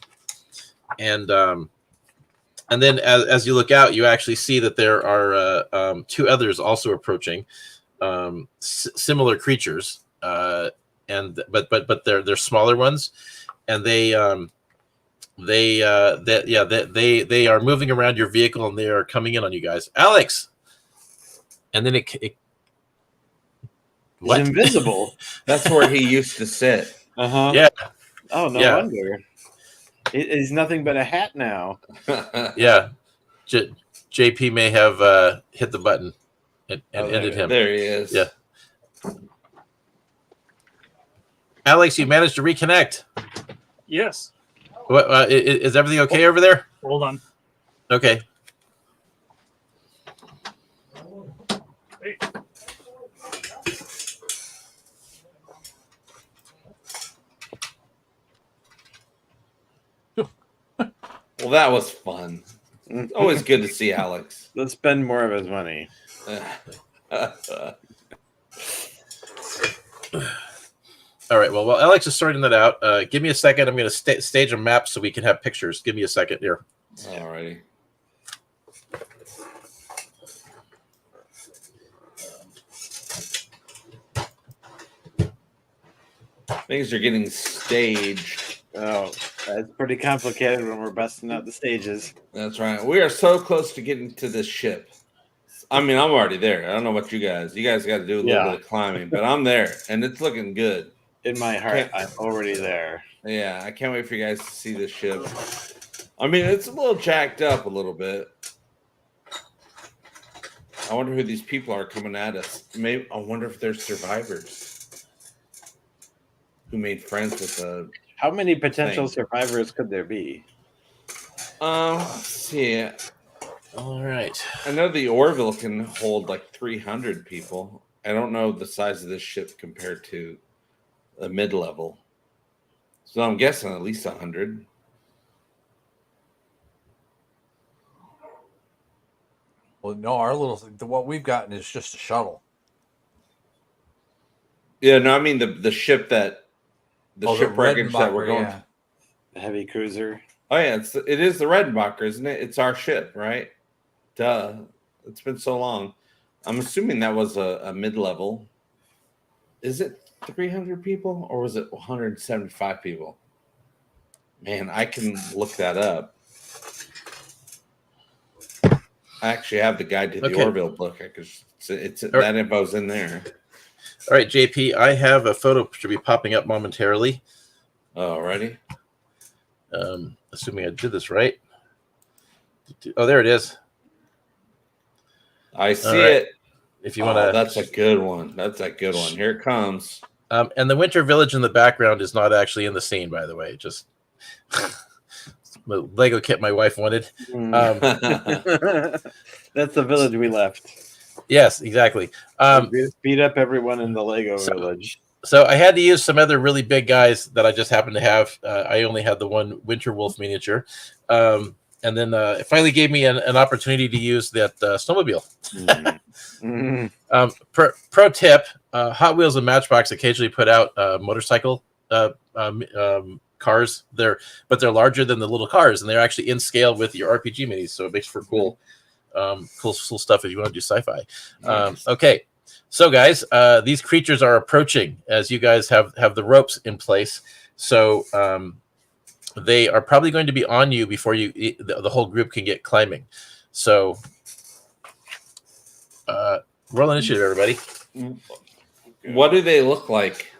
and then as you look out, you actually see that there are 2 others also approaching, similar creatures, but they're smaller ones, and they are moving around your vehicle, and they are coming in on you guys. Alex, and then it what? He's invisible. That's where he used to sit. Yeah. Oh, no wonder. He's nothing but a hat now. Yeah. JP may have hit the button and ended him. There he is. Yeah. Alex, you managed to reconnect. Yes. What, is everything okay over there? Hold on. Okay. Hey. Well, that was fun. Always good to see Alex. Let's spend more of his money. All right. Well, while Alex is sorting that out, give me a second. I'm going to stage a map so we can have pictures. Give me a second here. Alrighty. Things are getting staged. Oh, that's pretty complicated when we're busting out the stages. That's right. We are so close to getting to this ship. I mean, I'm already there. I don't know about you guys. You guys got to do a little bit of climbing, but I'm there, and it's looking good. In my heart, I'm already there. Yeah, I can't wait for you guys to see this ship. I mean, it's a little jacked up a little bit. I wonder who these people are coming at us. Maybe I wonder if they're survivors who made friends with the. How many potential survivors could there be? Let's see. All right. I know the Orville can hold like 300 people. I don't know the size of this ship compared to a mid-level. So I'm guessing at least 100. Well, no, our little what we've gotten is just a shuttle. Yeah, no, I mean the ship that the ship wreckage that we're going. Yeah. The heavy cruiser. Oh yeah, it is the Redenbacher, isn't it? It's our ship, right? Duh. It's been so long. I'm assuming that was a mid-level. Is it 300 people or was it 175 people? Man, I can look that up. I actually have the guide to the Orville book because it's that info's in there. All right, JP, I have a photo should be popping up momentarily. Alrighty. Assuming I did this right. Oh, there it is. I see it. If you want to, that's a good one. That's a good one. Here it comes. And the Winter Village in the background is not actually in the scene, by the way. Just the Lego kit my wife wanted. That's the village we left. Yes, exactly. Beat up everyone in the Lego village. So I had to use some other really big guys that I just happened to have. I only had the one Winter Wolf miniature. And then it finally gave me an opportunity to use that snowmobile. Pro tip, Hot Wheels and Matchbox occasionally put out motorcycle cars. They're larger than the little cars, and they're actually in scale with your RPG minis, so it makes for cool stuff if you want to do sci-fi. Okay, so guys, these creatures are approaching as you guys have the ropes in place. So they are probably going to be on you before the whole group can get climbing. So roll initiative, everybody. What do they look like?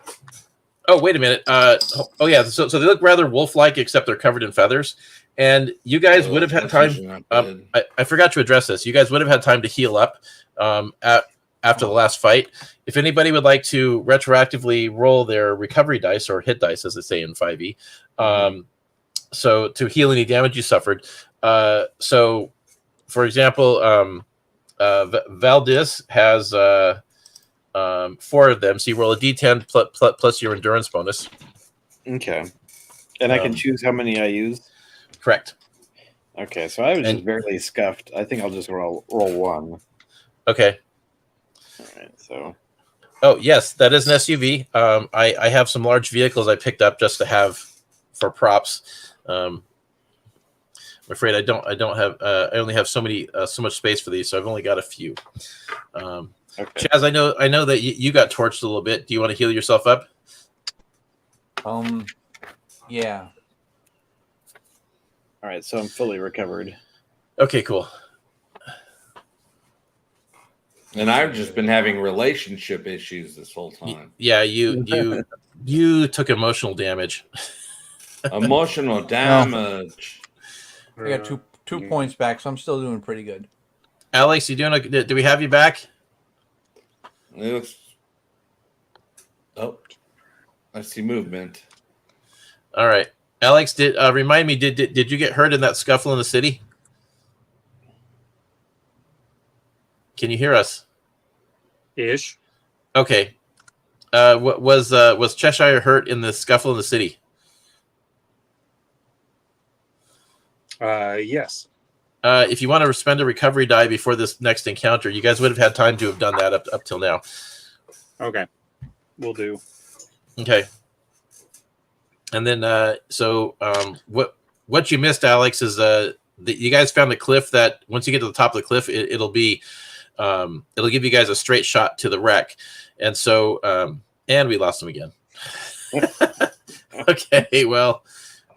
Oh, wait a minute. Oh yeah. So they look rather wolf-like, except they're covered in feathers. And you guys would have had time. I forgot to address this. You guys would have had time to heal up after the last fight. If anybody would like to retroactively roll their recovery dice or hit dice, as they say in 5e, so to heal any damage you suffered. So, for example, Valdis has 4 of them. So you roll a d10 plus your endurance bonus. Okay. And I can choose how many I use? Correct. Okay, so I was just barely scuffed. I think I'll just roll 1. Okay. All right, so. Oh, yes, that is an SUV. I have some large vehicles I picked up just to have for props. I'm afraid I don't have. I only have so much space for these, so I've only got a few. Okay. Chaz, I know that you got torched a little bit. Do you want to heal yourself up? Yeah. All right, so I'm fully recovered. Okay, cool. And I've just been having relationship issues this whole time. Yeah, you took emotional damage. Emotional damage. I got two points back, so I'm still doing pretty good. Alex, you doing? Do we have you back? It looks. Oh, I see movement. All right. Alex, remind me, did you get hurt in that scuffle in the city? Can you hear us? Ish. Okay. Was Cheshire hurt in the scuffle in the city? Yes. If you want to spend a recovery die before this next encounter, you guys would have had time to have done that up till now. Okay. Will do. Okay. And then, what you missed, Alex, is you guys found a cliff that once you get to the top of the cliff, it'll give you guys a straight shot to the wreck, and so and we lost him again. Okay, well,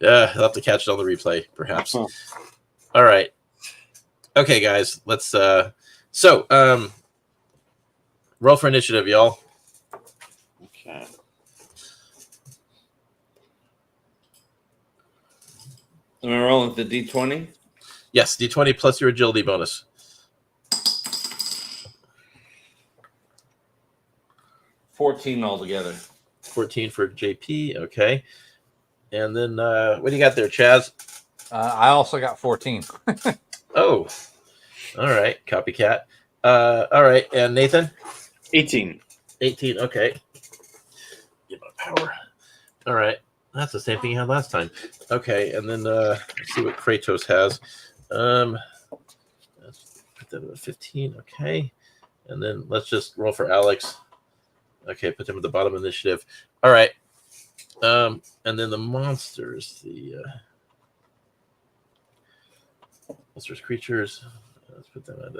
I'll have to catch it on the replay, perhaps. All right. Okay, guys, let's roll for initiative, y'all. Okay. Am I rolling with the D20? Yes, D20 plus your agility bonus. 14 altogether. 14 for JP. Okay. And then what do you got there, Chaz? I also got 14. Oh, all right. Copycat. All right. And Nathan? 18. 18. Okay. Give my power. All right. That's the same thing you had last time. Okay. And then let's see what Kratos has. Let's put that at 15. Okay. And then let's just roll for Alex. Okay. Put them at the bottom of initiative. All right. And then the monsters, monsters, creatures. Let's put them at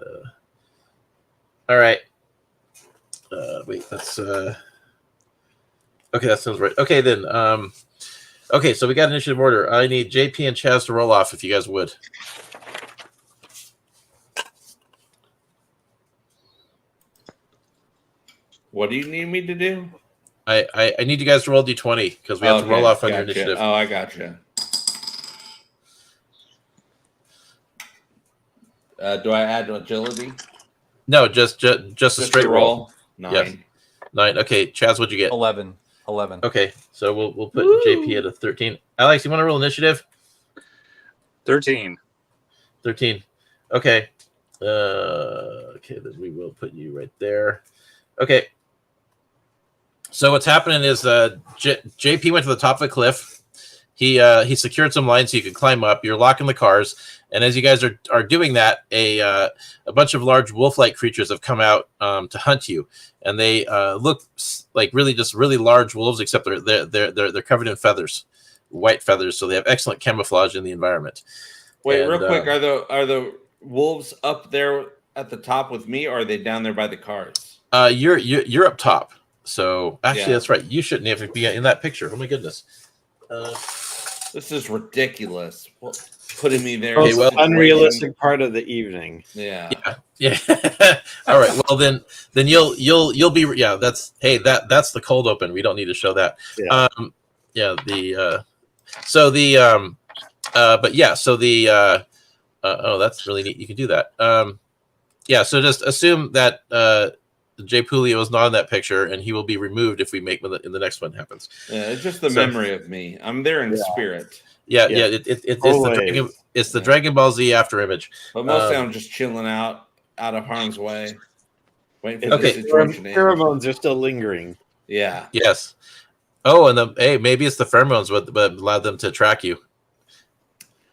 all right. Wait, that's okay, that sounds right. Okay, then okay, so we got initiative order. I need JP and Chaz to roll off if you guys would. What do you need me to do? I need you guys to roll D20 because we have to roll off on your initiative. Oh, I gotcha. Do I add agility? No, just a straight roll. 9. Yes. 9. Okay, Chaz, what'd you get? 11. 11. Okay, so we'll put JP at a 13. Alex, you want to roll initiative? 13. 13. Okay. Okay, then we will put you right there. Okay. So what's happening is JP went to the top of a cliff. He secured some lines so you could climb up. You're locking the cars, and as you guys are doing that, a bunch of large wolf-like creatures have come out to hunt you, and they look like really large wolves, except they're covered in feathers, white feathers, so they have excellent camouflage in the environment. Wait, and, real quick, are the wolves up there at the top with me, or are they down there by the cars? You're up top. So actually, Yeah. That's right. You shouldn't have to be in that picture. Oh my goodness. This is ridiculous. Putting me there. Okay, well, unrealistic part of the evening. Yeah. Yeah. All right. Well, then you'll be. Yeah. That's the cold open. We don't need to show that. Yeah. Oh, that's really neat. You can do that. Yeah. So just assume that Jay Pulio is not in that picture, and he will be removed if we make when the next one happens. Yeah, it's just the memory of me. I'm there in spirit. Yeah. It's the Dragon Ball Z after image. But mostly I'm just chilling out of harm's way, waiting for the situation to end. Pheromones are still lingering. Yeah. Yes. Oh, and maybe it's the pheromones what allowed them to track you.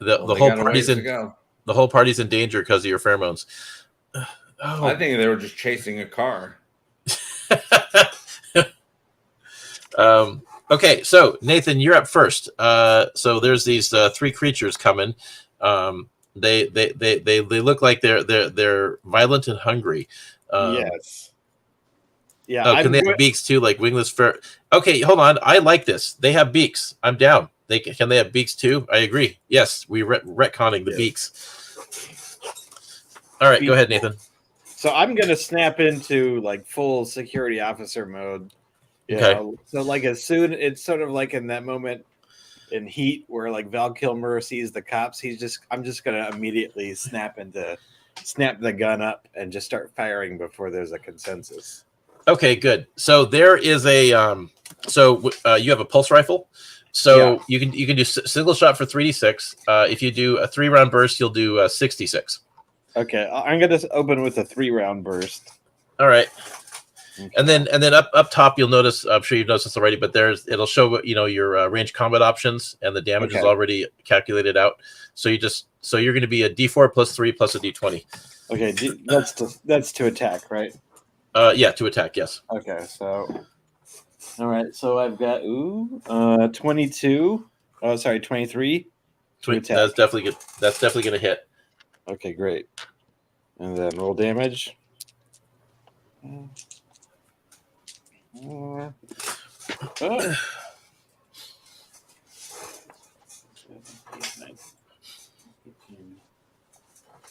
The whole party's in danger because of your pheromones. Oh. I think they were just chasing a car. Okay, so Nathan, you're up first. So there's these 3 creatures coming. They look like they're violent and hungry. Yes. Yeah. Oh, can they have beaks too, like wingless fur? Okay, hold on. I like this. They have beaks. I'm down. Can they have beaks too? I agree. Yes, we retconning the beaks. All right, go ahead, Nathan. So I'm going to snap into like full security officer mode. Okay. So like as soon it's sort of like in that moment in Heat where like Val Kilmer sees the cops, I'm just going to immediately snap the gun up and just start firing before there's a consensus. Okay, good. So there is a you have a pulse rifle. So you can do single shot for 3d6. If you do a 3-round burst, you'll do 66. Okay, I'm gonna open with a 3-round burst. All right. Okay. And then up top, you'll notice. I'm sure you've noticed this already, but it'll show your range combat options, and the damage is already calculated out. So you're going to be a D4 plus 3 plus a D20. Okay, that's to attack, right? Yeah, to attack. Yes. Okay, so all right, so I've got 22. Oh, sorry, 23. That's definitely good. That's definitely going to hit. Okay, great. And then roll damage.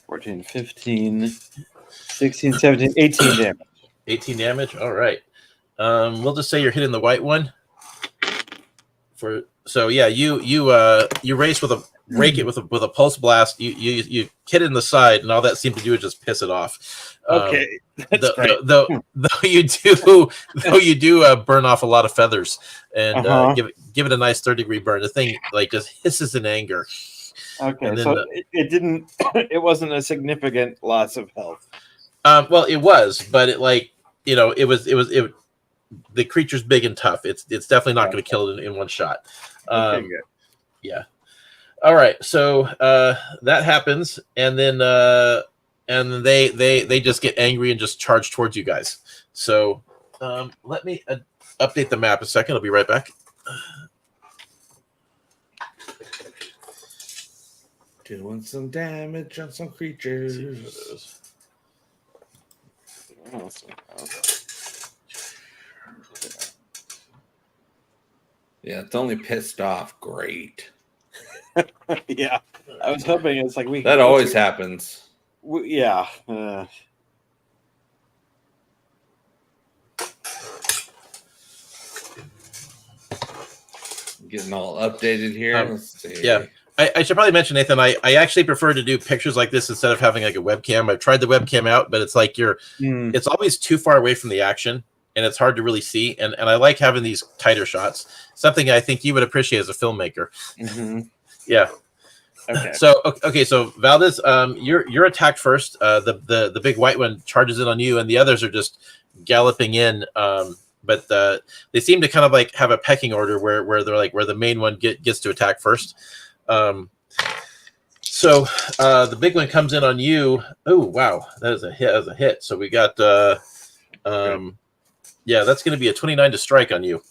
14, 15, 16, 17, 18 damage. 18 damage. All right. We'll just say you're hitting the white one. You race with a rake it with a pulse blast. You hit it in the side, and all that seemed to do is just piss it off. Okay, that's great. Though you do burn off a lot of feathers, and give it a nice 3rd-degree burn. The thing just hisses in anger. Okay, so it didn't. It wasn't a significant loss of health. Well, it was, but it was. The creature's big and tough. It's definitely not going to kill it in one shot. Okay, good. Yeah. All right. So that happens, and then they just get angry and just charge towards you guys. So let me update the map a second. I'll be right back. Doing some damage on some creatures. Yeah, it's only pissed off. Great. Yeah, I was hoping it's like that always happens. Yeah. Getting all updated here. Let's see. Yeah. I should probably mention, Nathan, I actually prefer to do pictures like this instead of having like a webcam. I've tried the webcam out, but it's like it's always too far away from the action, and it's hard to really see. And I like having these tighter shots, something I think you would appreciate as a filmmaker. Mm-hmm. Yeah. Okay. So Valdez, you're attacked first. The big white one charges in on you, and the others are just galloping in. But they seem to kind of like have a pecking order where they're like where the main one gets to attack first. The big one comes in on you. Oh wow, that is a hit. That's a hit. So we got that's going to be a 29 to strike on you.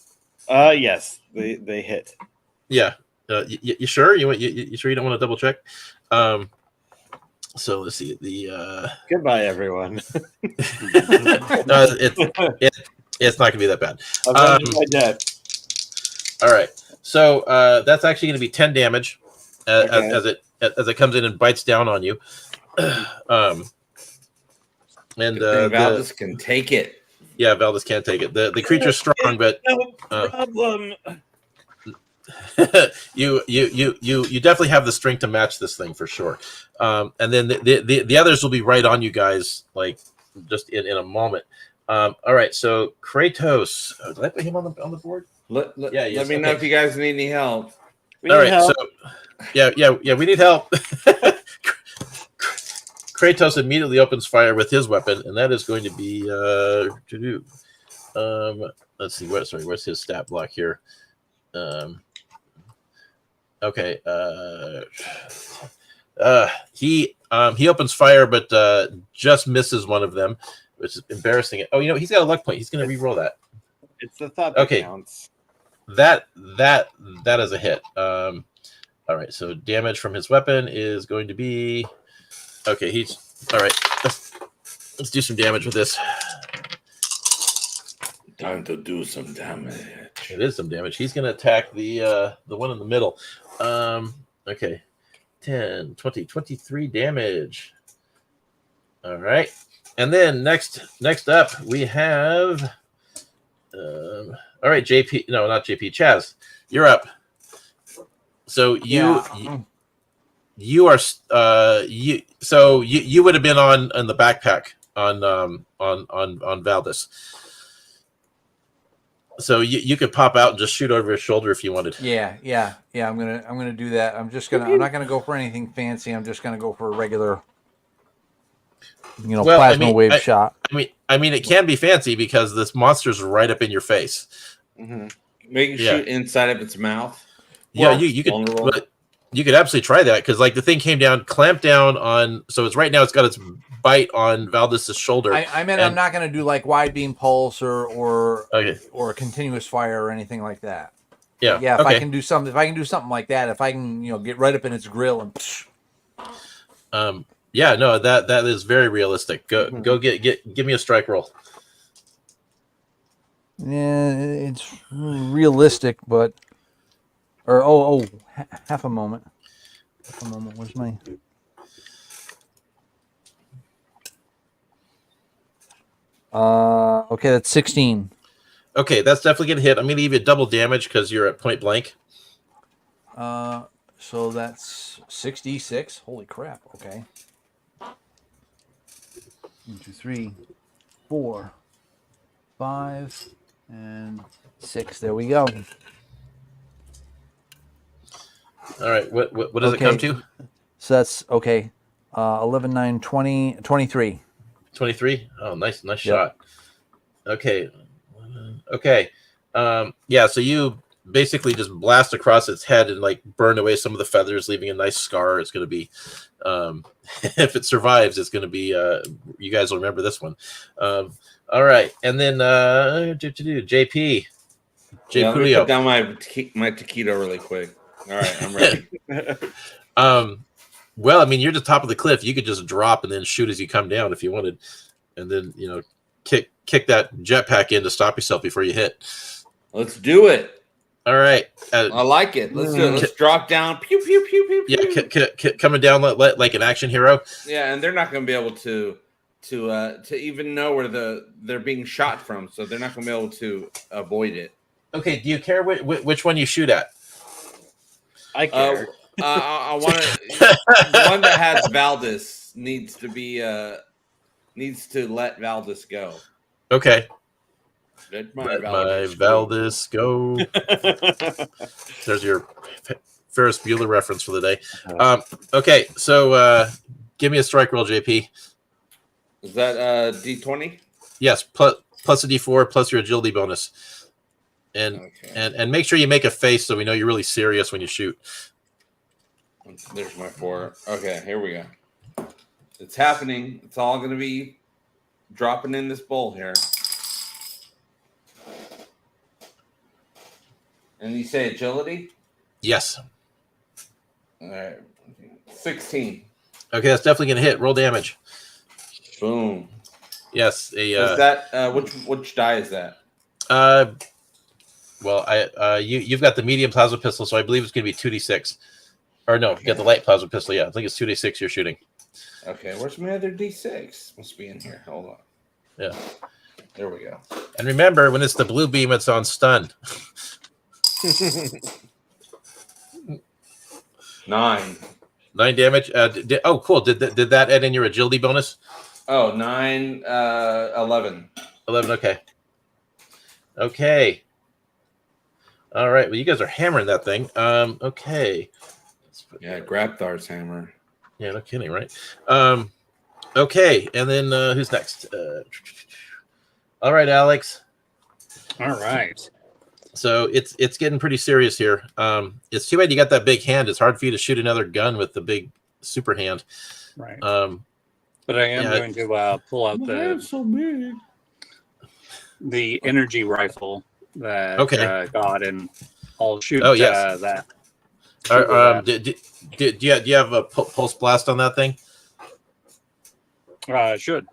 Yes, they hit. Yeah. You sure? You sure you don't want to double check? So let's see the. Goodbye, everyone. No, it's not going to be that bad. My dad. All right. So that's actually going to be 10 damage as it comes in and bites down on you. Valdez can take it. Yeah, Valdez can't take it. The creature's strong, but no problem. you definitely have the strength to match this thing for sure. And then the others will be right on you guys, like just in a moment. All right, so Kratos. Did I put him on the board? Let me know if you guys need any help. All right, so we need help. Kratos immediately opens fire with his weapon, and that is going to be let's see, where's his stat block here? Okay. He opens fire, but just misses one of them, which is embarrassing. Oh, he's got a luck point. He's going to re-roll that. It's the thought that counts. That is a hit. All right. So damage from his weapon is going to be okay. He's all right. Let's do some damage with this. Time to do some damage. It is some damage. He's going to attack the one in the middle. Okay. 10, 20, 23 damage. All right. And then next up, we have all right, JP. No, not JP. Chaz, you're up. So you are you would have been on the backpack on Valdez. So you could pop out and just shoot over his shoulder if you wanted. Yeah. I'm gonna do that. I'm not gonna go for anything fancy. I'm just gonna go for a regular, plasma wave shot. I mean, it can be fancy because this monster's right up in your face. Mm-hmm. Make it shoot inside of its mouth. Yeah, you could. You could absolutely try that because, like, the thing came down, clamped down on. So it's right now. It's got its bite on Valdez's shoulder. I'm not going to do like wide beam pulse or continuous fire or anything like that. Yeah, yeah. If I can do something like that, if I can, get right up in its grill and. Yeah, no, that is very realistic. Go give me a strike roll. Yeah, it's realistic, but. Or half a moment. Where's my? Okay, that's 16. Okay, that's definitely gonna hit. I'm gonna give you double damage because you're at point blank. So that's 6d6. Holy crap! Okay. 1, 2, 3, 4, 5, and 6. There we go. All right, what does it come to? So that's okay. 11, 9, 20, 23. 23? Oh, nice shot. Okay. Yeah, so you basically just blast across its head and like burn away some of the feathers, leaving a nice scar. It's going to be, if it survives, it's going to be, you guys will remember this one. All right, and then JP. Let me put down my taquito really quick. All right, I'm ready. Well, I mean, you're at the top of the cliff. You could just drop and then shoot as you come down if you wanted, and then kick that jetpack in to stop yourself before you hit. Let's do it. All right, I like it. Let's do it. Let's drop down. Pew pew pew pew. Yeah, coming down like an action hero. Yeah, and they're not going to be able to even know where they're being shot from, so they're not going to be able to avoid it. Okay, do you care which one you shoot at? I care. I want the one that has Valdez needs to let Valdez go. Okay. Let my Valdez go. There's your Ferris Bueller reference for the day. Okay, so give me a strike roll, JP. Is that D20? Yes, plus a D4 plus your agility bonus. And make sure you make a face so we know you're really serious when you shoot. There's my 4. Okay, here we go. It's happening. It's all going to be dropping in this bowl here. And you say agility? Yes. All right. 16. Okay, that's definitely going to hit. Roll damage. Boom. Yes. Is that which die is that? Well, you've got the medium plasma pistol, so I believe it's going to be 2d6. Or no, you got the light plasma pistol. Yeah, I think it's 2d6 you're shooting. Okay, where's my other d6? Must be in here. Hold on. Yeah. There we go. And remember, when it's the blue beam, it's on stun. 9. 9 damage. Oh, cool. Did that add in your agility bonus? Oh, 9, 11. 11. Okay. Okay. All right. Well, you guys are hammering that thing. Okay. Yeah, Grabthar's hammer. Yeah, no kidding, right? Okay, and then who's next? All right, Alex. All right. So it's getting pretty serious here. It's too bad you got that big hand. It's hard for you to shoot another gun with the big super hand. Right. But I am going to pull out the energy rifle that got, and I'll shoot that. Do you have a pulse blast on that thing? Should.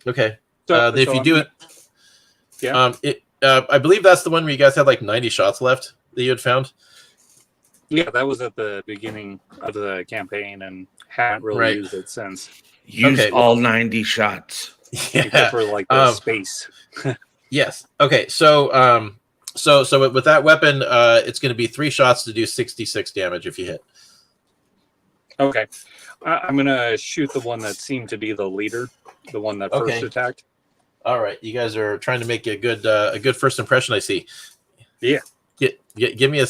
Okay. If you do it, yeah. I believe that's the one where you guys had like 90 shots left that you had found. Yeah, that was at the beginning of the campaign, and haven't really used it since. Use all 90 shots. Yeah. Except for like the space. Yes. Okay. So So with that weapon, it's going to be 3 shots to do 66 damage if you hit. Okay. I'm going to shoot the one that seemed to be the leader, the one that first attacked. All right, you guys are trying to make a good first impression. I see. Yeah. Give me a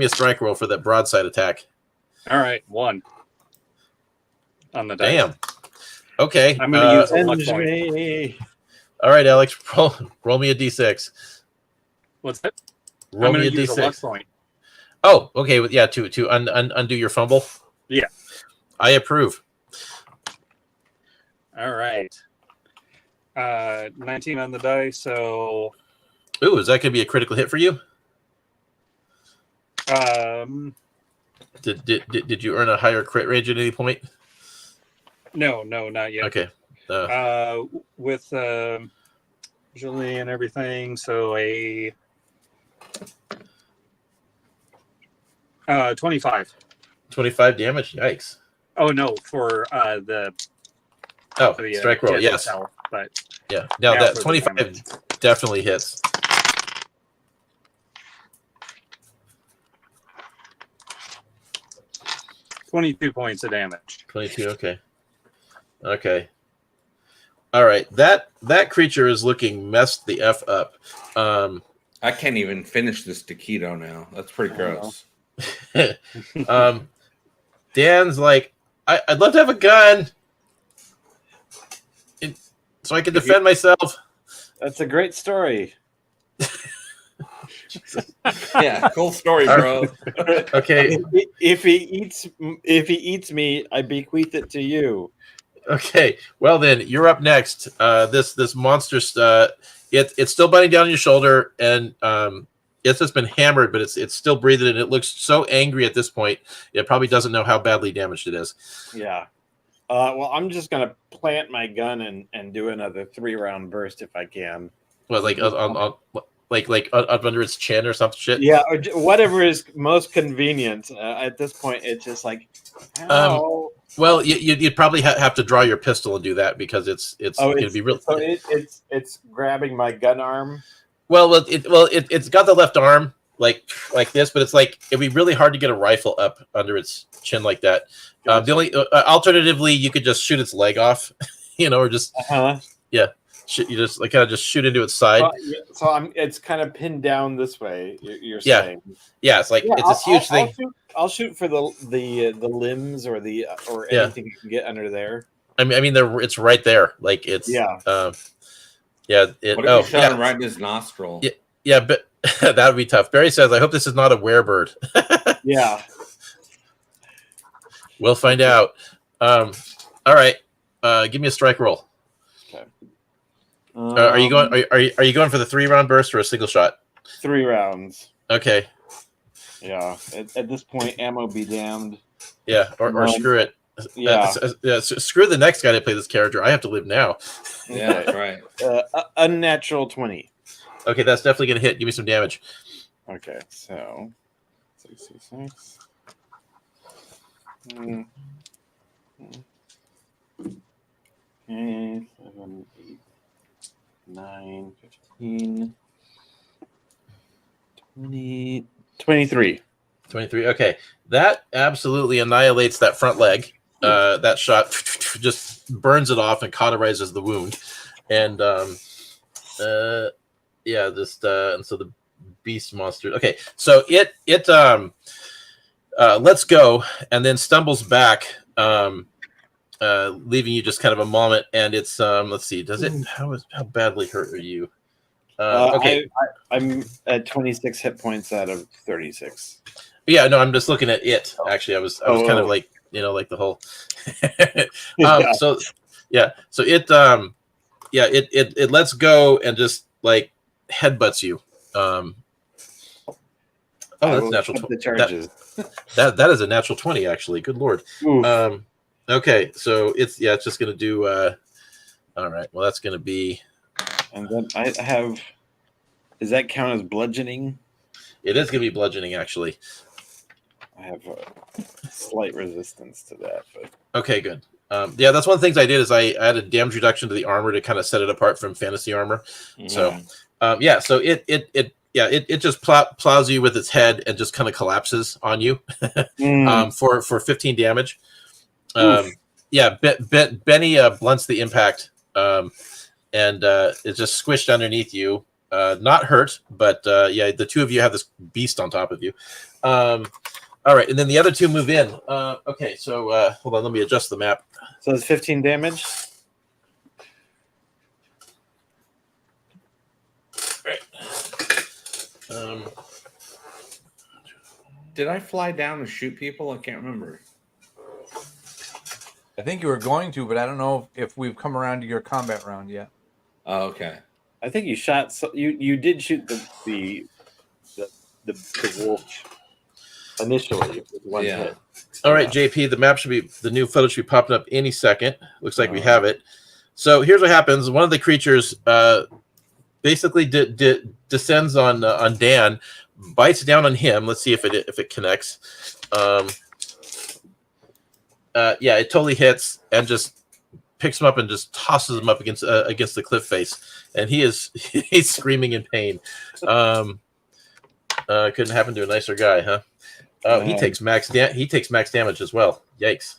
strike roll for that broadside attack. All right, 1 on the dice. Damn. Okay. I'm going to use a luck Avenge point. me. All right, Alex, roll me a d6. What's that? Roll I'm me going a to use a luck d6. point. Oh, okay. Yeah, to undo your fumble. Yeah. I approve. All right. 19 on the dice, so Ooh, is that going to be a critical hit for you? Did you earn a higher crit range at any point? no, not yet. Okay. With Julie and everything, so a 25. 25 damage. Yikes. Oh no, for the Strike roll. jet Yes. itself, but Yeah. Now Yeah, that for the 25 damage. definitely hits. $22 points of damage. 22. Okay. Okay. All right. That creature is looking messed the F up. I can't even finish this taquito now. That's pretty gross. Dan's like, I'd love to have a gun so I can defend myself. That's a great story. Yeah, cool story, bro. Okay. If he eats me, I bequeath it to you. Okay. Well, then you're up next. This monster, it's still biting down on your shoulder, and it's just been hammered, but it's still breathing, and it looks so angry at this point. It probably doesn't know how badly damaged it is. Yeah. Well, I'm just gonna plant my gun and do another 3-round burst if I can. Well, like up under its chin or some shit. Yeah, or whatever is most convenient. At this point, it's just like, ow. Well, you'd probably have to draw your pistol and do that because it's going to be real. So it's grabbing my gun arm. It's got the left arm like this, but it's like it'd be really hard to get a rifle up under its chin like that. Gotcha. The only alternatively, you could just shoot its leg off, or just you just like kind of just shoot into its side. So it's kind of pinned down this way. You're saying, yeah, it's like it's this huge thing. I'll shoot for the limbs or anything you can get under there. I mean, it's right there. Like it's What if you shot him right in his nostril? Yeah, but that would be tough. Barry says, "I hope this is not a werebird." Yeah, we'll find out. All right, give me a strike roll. Okay. Are you going? Are you going for the 3-round burst or a single shot? 3 rounds. Okay. Yeah. At this point, ammo be damned. Yeah, or screw it. Yeah. Screw the next guy to play this character. I have to live now. Yeah, that's right. Unnatural 20. Okay, that's definitely going to hit. Give me some damage. Okay, so 66. Okay, 7, 8, 9, 15, 20, 23. 23. Okay, that absolutely annihilates that front leg. That shot just burns it off and cauterizes the wound. And and so the beast monster. Okay, so it lets go and then stumbles back, leaving you just kind of a moment. And it's let's see, does it? How badly hurt are you? Okay, I'm at 26 hit points out of 36. Yeah, no, I'm just looking at it. Actually, I was kind of like like the whole. So it lets go and just like headbutts you. That's natural 20. The charges. That is a natural 20, actually. Good lord. Okay, so it's just gonna do. All right, well that's gonna be. And then I have. Does that count as bludgeoning? It is gonna be bludgeoning, actually. I have a slight resistance to that, but okay, good. That's one of the things I did is I added damage reduction to the armor to kind of set it apart from fantasy armor. So, so it just plows you with its head and just kind of collapses on you for 15 damage. Benny blunts the impact, and it's just squished underneath you. Not hurt, but yeah, the two of you have this beast on top of you. All right, and then the other two move in. Okay, so hold on, let me adjust the map. So it's 15 damage. Right. Did I fly down and shoot people? I can't remember. I think you were going to, but I don't know if we've come around to your combat round yet. Oh, okay. I think you shot. You did shoot the wolf initially with one hit. All right, JP. The new photo should be popping up any second. Looks like we have it. So here's what happens. One of the creatures basically descends on Dan, bites down on him. Let's see if it connects. Yeah, it totally hits and just picks him up and just tosses him up against the cliff face, and he's screaming in pain. Couldn't happen to a nicer guy, huh? He takes max damage as well. Yikes.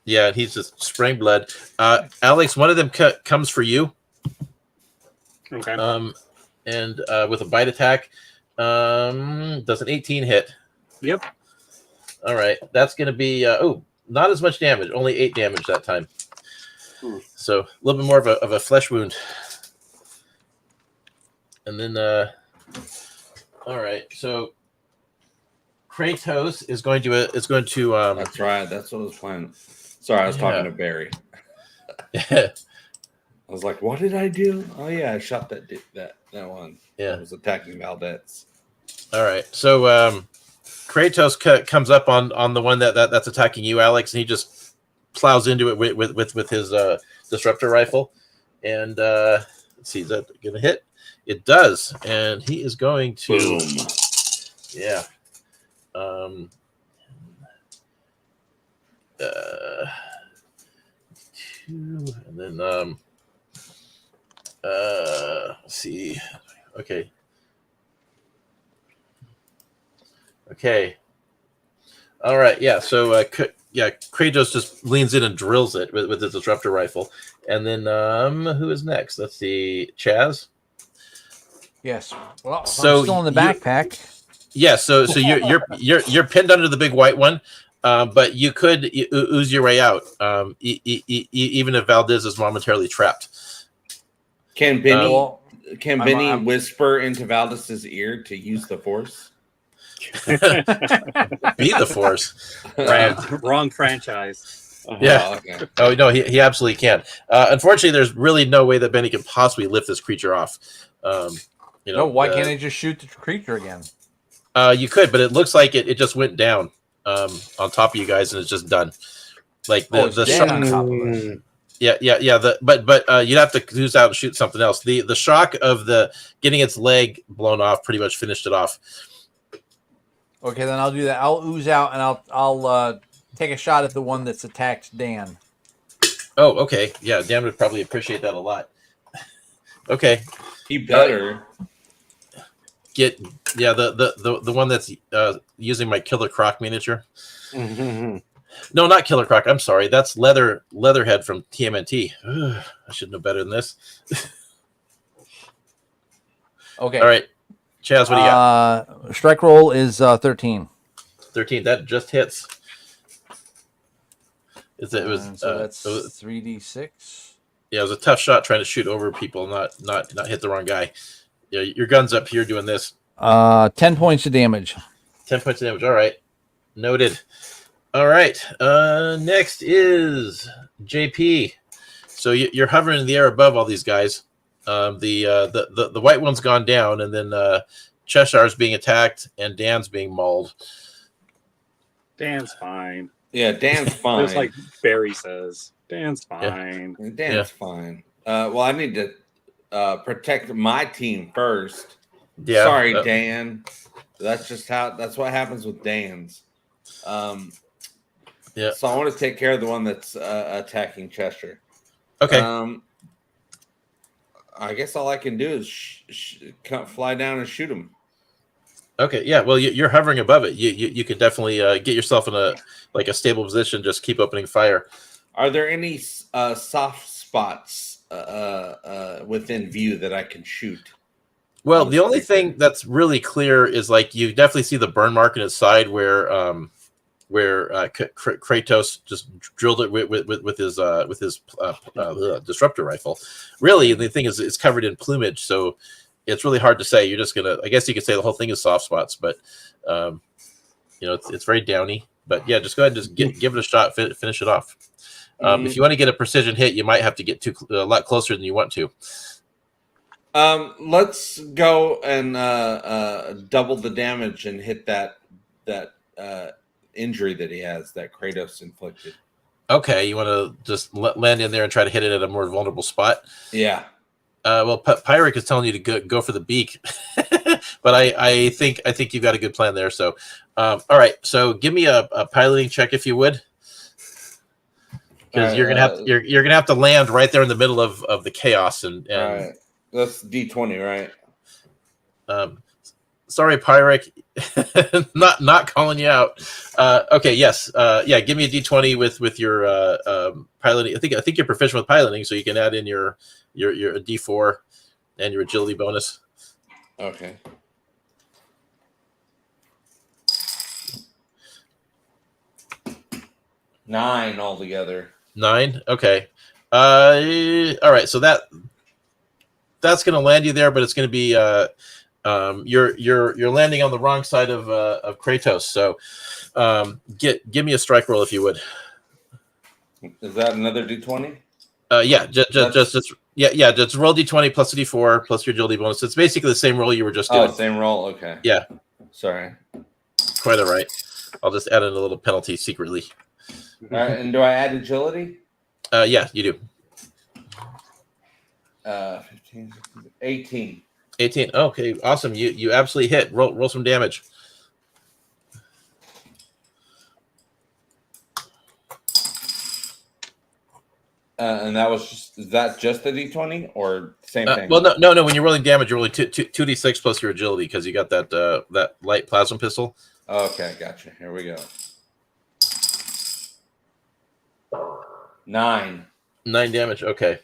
Yeah, and he's just spraying blood. Alex, one of them comes for you. Okay. And with a bite attack, does an 18 hit? Yep. All right, that's going to be not as much damage, only 8 damage that time. So a little bit more of a flesh wound. And then, all right, so Kratos is going to That's right. That's what I was playing. Sorry, I was talking to Barry. Yeah. I was like, "What did I do?" Oh yeah, I shot that one. Yeah, I was attacking Valdez. All right, so Kratos comes up on the one that's attacking you, Alex, and he just plows into it with his disruptor rifle. And let's see, is that gonna hit? It does, and he is going to. Boom. Yeah. Two, and then let's see. Okay. All right. Yeah. So Kratos just leans in and drills it with his disruptor rifle, and then who is next? Let's see. Chaz. Yes. Well, so I'm still in the backpack. Yeah. So you're pinned under the big white one. But you could ooze your way out, even if Valdez is momentarily trapped. Can Benny whisper into Valdez's ear to use the Force? Be the Force. Wrong franchise. Yeah. Okay. Oh no, he absolutely can. Unfortunately, there's really no way that Benny can possibly lift this creature off. Why can't I just shoot the creature again? You could, but it looks like it just went down. On top of you guys, and it's just done. Like the shock on top of it. Yeah. But you'd have to ooze out and shoot something else. The shock of the getting its leg blown off pretty much finished it off. Okay, then I'll do that. I'll ooze out and I'll take a shot at the one that's attacked Dan. Oh, okay. Yeah, Dan would probably appreciate that a lot. Okay. He better. The one that's using my Killer Croc miniature. Mm-hmm. No, not Killer Croc. I'm sorry. That's Leatherhead from TMNT. Ugh, I should know better than this. Okay. All right. Chaz, what do you got? Strike roll is 13. 13. That just hits. So that's 3d6. Yeah, it was a tough shot trying to shoot over people, not hit the wrong guy. Yeah, your gun's up here doing this. 10 points of damage. 10 points of damage. All right. Noted. All right. Next is JP. So you're hovering in the air above all these guys. The white one's gone down, and then Cheshire's being attacked, and Dan's being mauled. Dan's fine. Yeah, Dan's fine. Just like Barry says. Dan's fine. Yeah. Dan's fine. Well, I need to protect my team first. Yeah. Sorry, Dan. That's what happens with Dan's. Yeah. So I want to take care of the one that's attacking Cheshire. Okay. I guess all I can do is fly down and shoot him. Okay. Yeah. Well, you're hovering above it. You could definitely get yourself in a stable position. Just keep opening fire. Are there any soft spots within view that I can shoot? Well, the only thing that's really clear is like you definitely see the burn mark in his side where Kratos just drilled it with his disruptor rifle. Really, the thing is, it's covered in plumage, so it's really hard to say. You're just gonna, I guess you could say the whole thing is soft spots, but it's very downy. But yeah, just go ahead and just give it a shot, finish it off. If you want to get a precision hit, you might have to get a lot closer than you want to. Let's go and double the damage and hit that injury that he has, that Kratos inflicted. Okay, you want to just land in there and try to hit it at a more vulnerable spot? Yeah. Well, Pyric is telling you to go for the beak, but I think you've got a good plan there. So, all right. So, give me a piloting check if you would, because you're gonna have to land right there in the middle of the chaos and all right. That's D20, right? Sorry, Pyric, not calling you out. Okay, yes, yeah. Give me a D20 with your piloting. I think you're proficient with piloting, so you can add in your D4 and your agility bonus. Okay. Nine altogether. 9. Okay. All right. So that's going to land you there, but it's going to be you're landing on the wrong side of Kratos. So give me a strike roll if you would. Is that another D20? Yeah, just roll D20 plus a D4 plus your agility bonus. It's basically the same roll you were just doing. Oh, same roll. Okay. Yeah. Sorry. Quite all right. I'll just add in a little penalty secretly. All right, and do I add agility? Yeah, you do. 15, 18. 18. Okay, awesome. You absolutely hit. Roll some damage. And that was is that just the D20 or same thing? Well, no. When you're rolling damage, you're rolling 2d6 plus your agility because you got that light plasma pistol. Okay, gotcha. Here we go. 9 damage. Okay.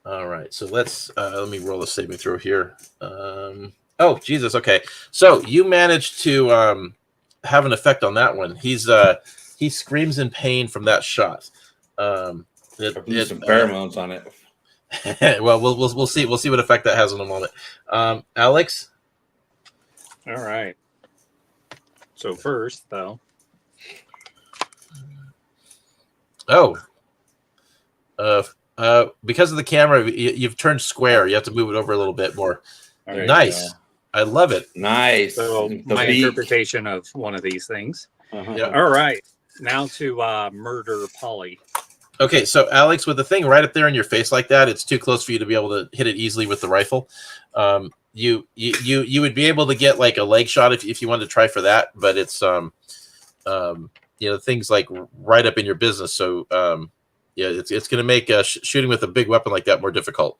All right. So let me roll a saving throw here. Oh Jesus. Okay. So you managed to have an effect on that one. He screams in pain from that shot. Some pheromones on it. Well, we'll see. We'll see what effect that has in a moment. Alex. All right. So first, though. Oh. Because of the camera, you've turned square. You have to move it over a little bit more. Right, nice. I love it. Nice. So my interpretation of one of these things. Yeah. All right. Now to murder Polly. Okay, so Alex, with the thing right up there in your face like that, it's too close for you to be able to hit it easily with the rifle. You would be able to get like a leg shot if you wanted to try for that, but it's things like right up in your business. So yeah, it's going to make shooting with a big weapon like that more difficult.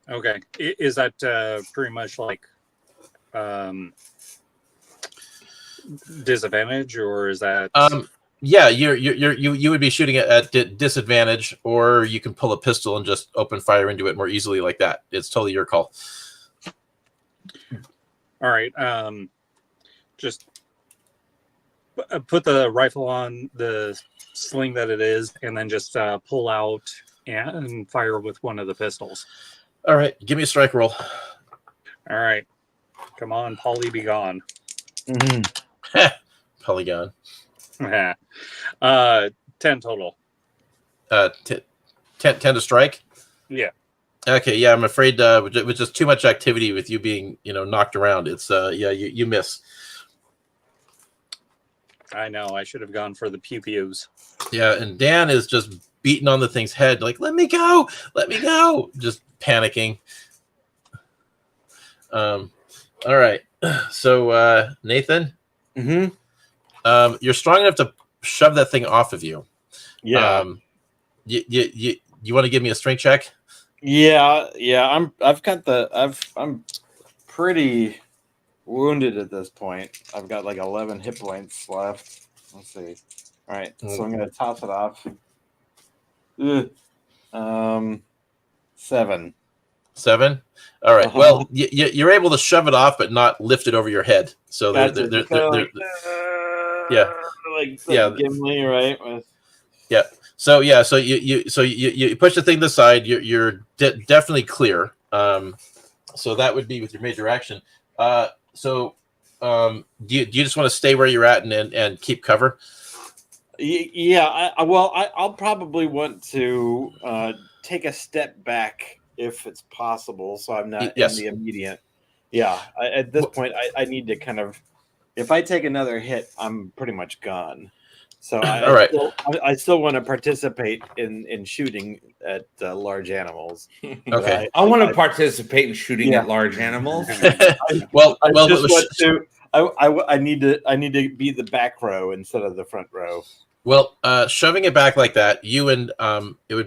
Okay, is that pretty much like disadvantage, or is that? Yeah, you would be shooting at disadvantage, or you can pull a pistol and just open fire into it more easily like that. It's totally your call. All right, just put the rifle on the sling that it is, and then just pull out and fire with one of the pistols. All right, give me a strike roll. All right, come on, Polly, be gone. Polygon. 10 total. 10 to strike. Yeah. Okay. Yeah, I'm afraid with just too much activity with you being knocked around, it's yeah, you miss. I know. I should have gone for the pew-pews. Yeah, and Dan is just beating on the thing's head, like, let me go, just panicking. All right. So Nathan, you're strong enough to shove that thing off of you. Yeah. You want to give me a strength check? Yeah. I'm pretty wounded at this point. I've got like 11 hit points left. Let's see. All right, so I'm going to toss it off. Ugh. 7. 7. All right. Well, you're able to shove it off, but not lift it over your head. So Gotcha. yeah, like Gimli, right? Yeah. So you push the thing to the side. You're definitely clear. So that would be with your major action. Do you just want to stay where you're at and keep cover? Yeah. I'll probably want to take a step back if it's possible, so I'm not in the immediate. Yeah. At this point, I need to kind of. If I take another hit, I'm pretty much gone. So I still want to participate in shooting at large animals. Okay. I want to participate in shooting at large animals. I need to be the back row instead of the front row. Well, shoving it back like that, it would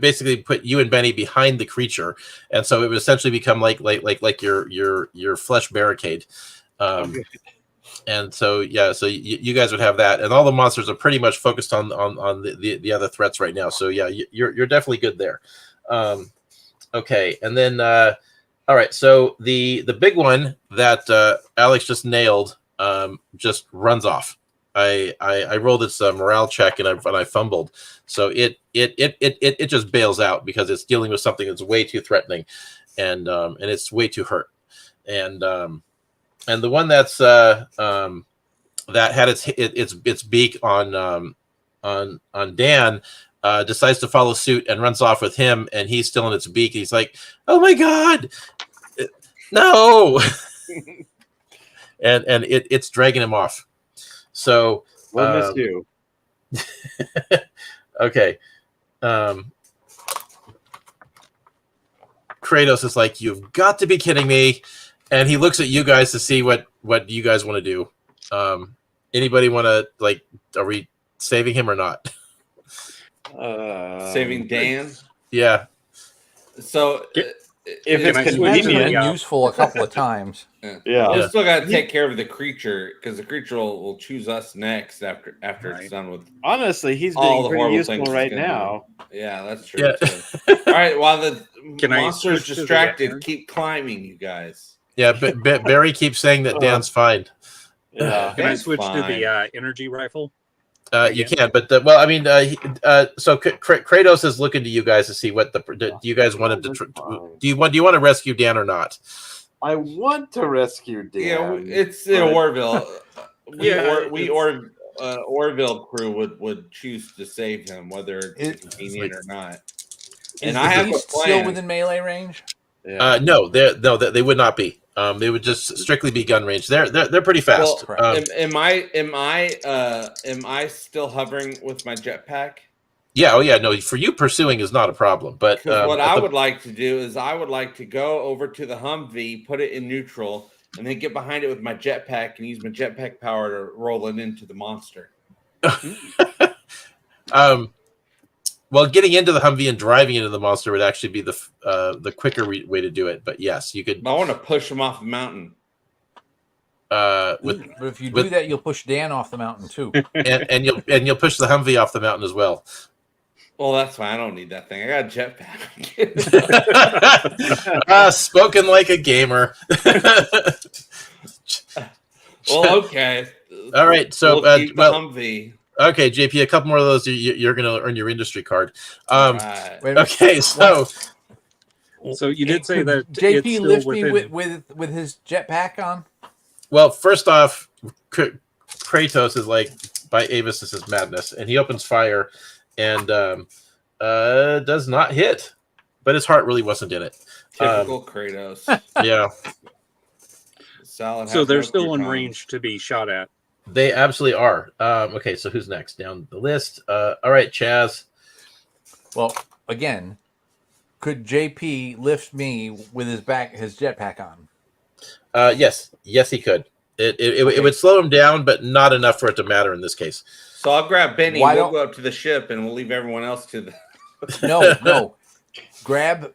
basically put you and Benny behind the creature, and so it would essentially become like your flesh barricade. And so you guys would have that, and all the monsters are pretty much focused on the other threats right now. So yeah, you're definitely good there. Okay, and then all right, so the big one that Alex just nailed just runs off. I rolled its morale check and I fumbled, so it just bails out because it's dealing with something that's way too threatening, and it's way too hurt, and the one that's that had its beak on Dan decides to follow suit and runs off with him, and he's still in its beak. He's like, "Oh my god, no!" and it's dragging him off. So we'll miss you. Okay. Kratos is like, "You've got to be kidding me." And he looks at you guys to see what you guys want to do. Anybody want to, like, are we saving him or not? Saving Dan? Yeah. So if it's convenient, been useful a couple of times. Yeah. We still got to take care of the creature because the creature will choose us next after it's done with. Honestly, he's all being the pretty useful things right now. Yeah, that's true. Yeah. Too. All right, while the Can monster's distracted, keep climbing, you guys. Yeah, Barry keeps saying that Dan's fine. Yeah. Can I switch to the energy rifle? You can, but well, I mean, so Kratos is looking to you guys to see what do you guys want him to? Do you want to rescue Dan or not? I want to rescue Dan. Yeah, it's Orville. Orville crew would choose to save him, whether it's convenient or not. And I have still within melee range. Yeah. No, they would not be. They would just strictly be gun range. They're pretty fast. Well, am I still hovering with my jetpack? Yeah. Oh yeah. No, for you pursuing is not a problem. But what I would like to do is I would like to go over to the Humvee, put it in neutral, and then get behind it with my jetpack and use my jetpack power to roll it into the monster. Well, getting into the Humvee and driving into the monster would actually be the quicker way to do it. But yes, you could. I want to push him off the mountain. But if you do that, you'll push Dan off the mountain too, and you'll push the Humvee off the mountain as well. Well, that's fine. I don't need that thing. I got a jetpack. Spoken like a gamer. Well, okay. All right. So, we'll keep the Humvee. Okay, JP, a couple more of those. You're going to earn your industry card. Right. Okay, so you did say that JP lift me with his jetpack on. Well, first off, Kratos is like, by Avis, this is madness, and he opens fire and does not hit, but his heart really wasn't in it. Typical Kratos. Yeah. Solid. So they're still in range to be shot at. They absolutely are. Okay, so who's next down the list? All right, Chaz. Well, again, could JP lift me with his jetpack on? Yes, he could. It would slow him down, but not enough for it to matter in this case. So I'll grab Benny. We'll go up to the ship, and we'll leave everyone else to the. No. Grab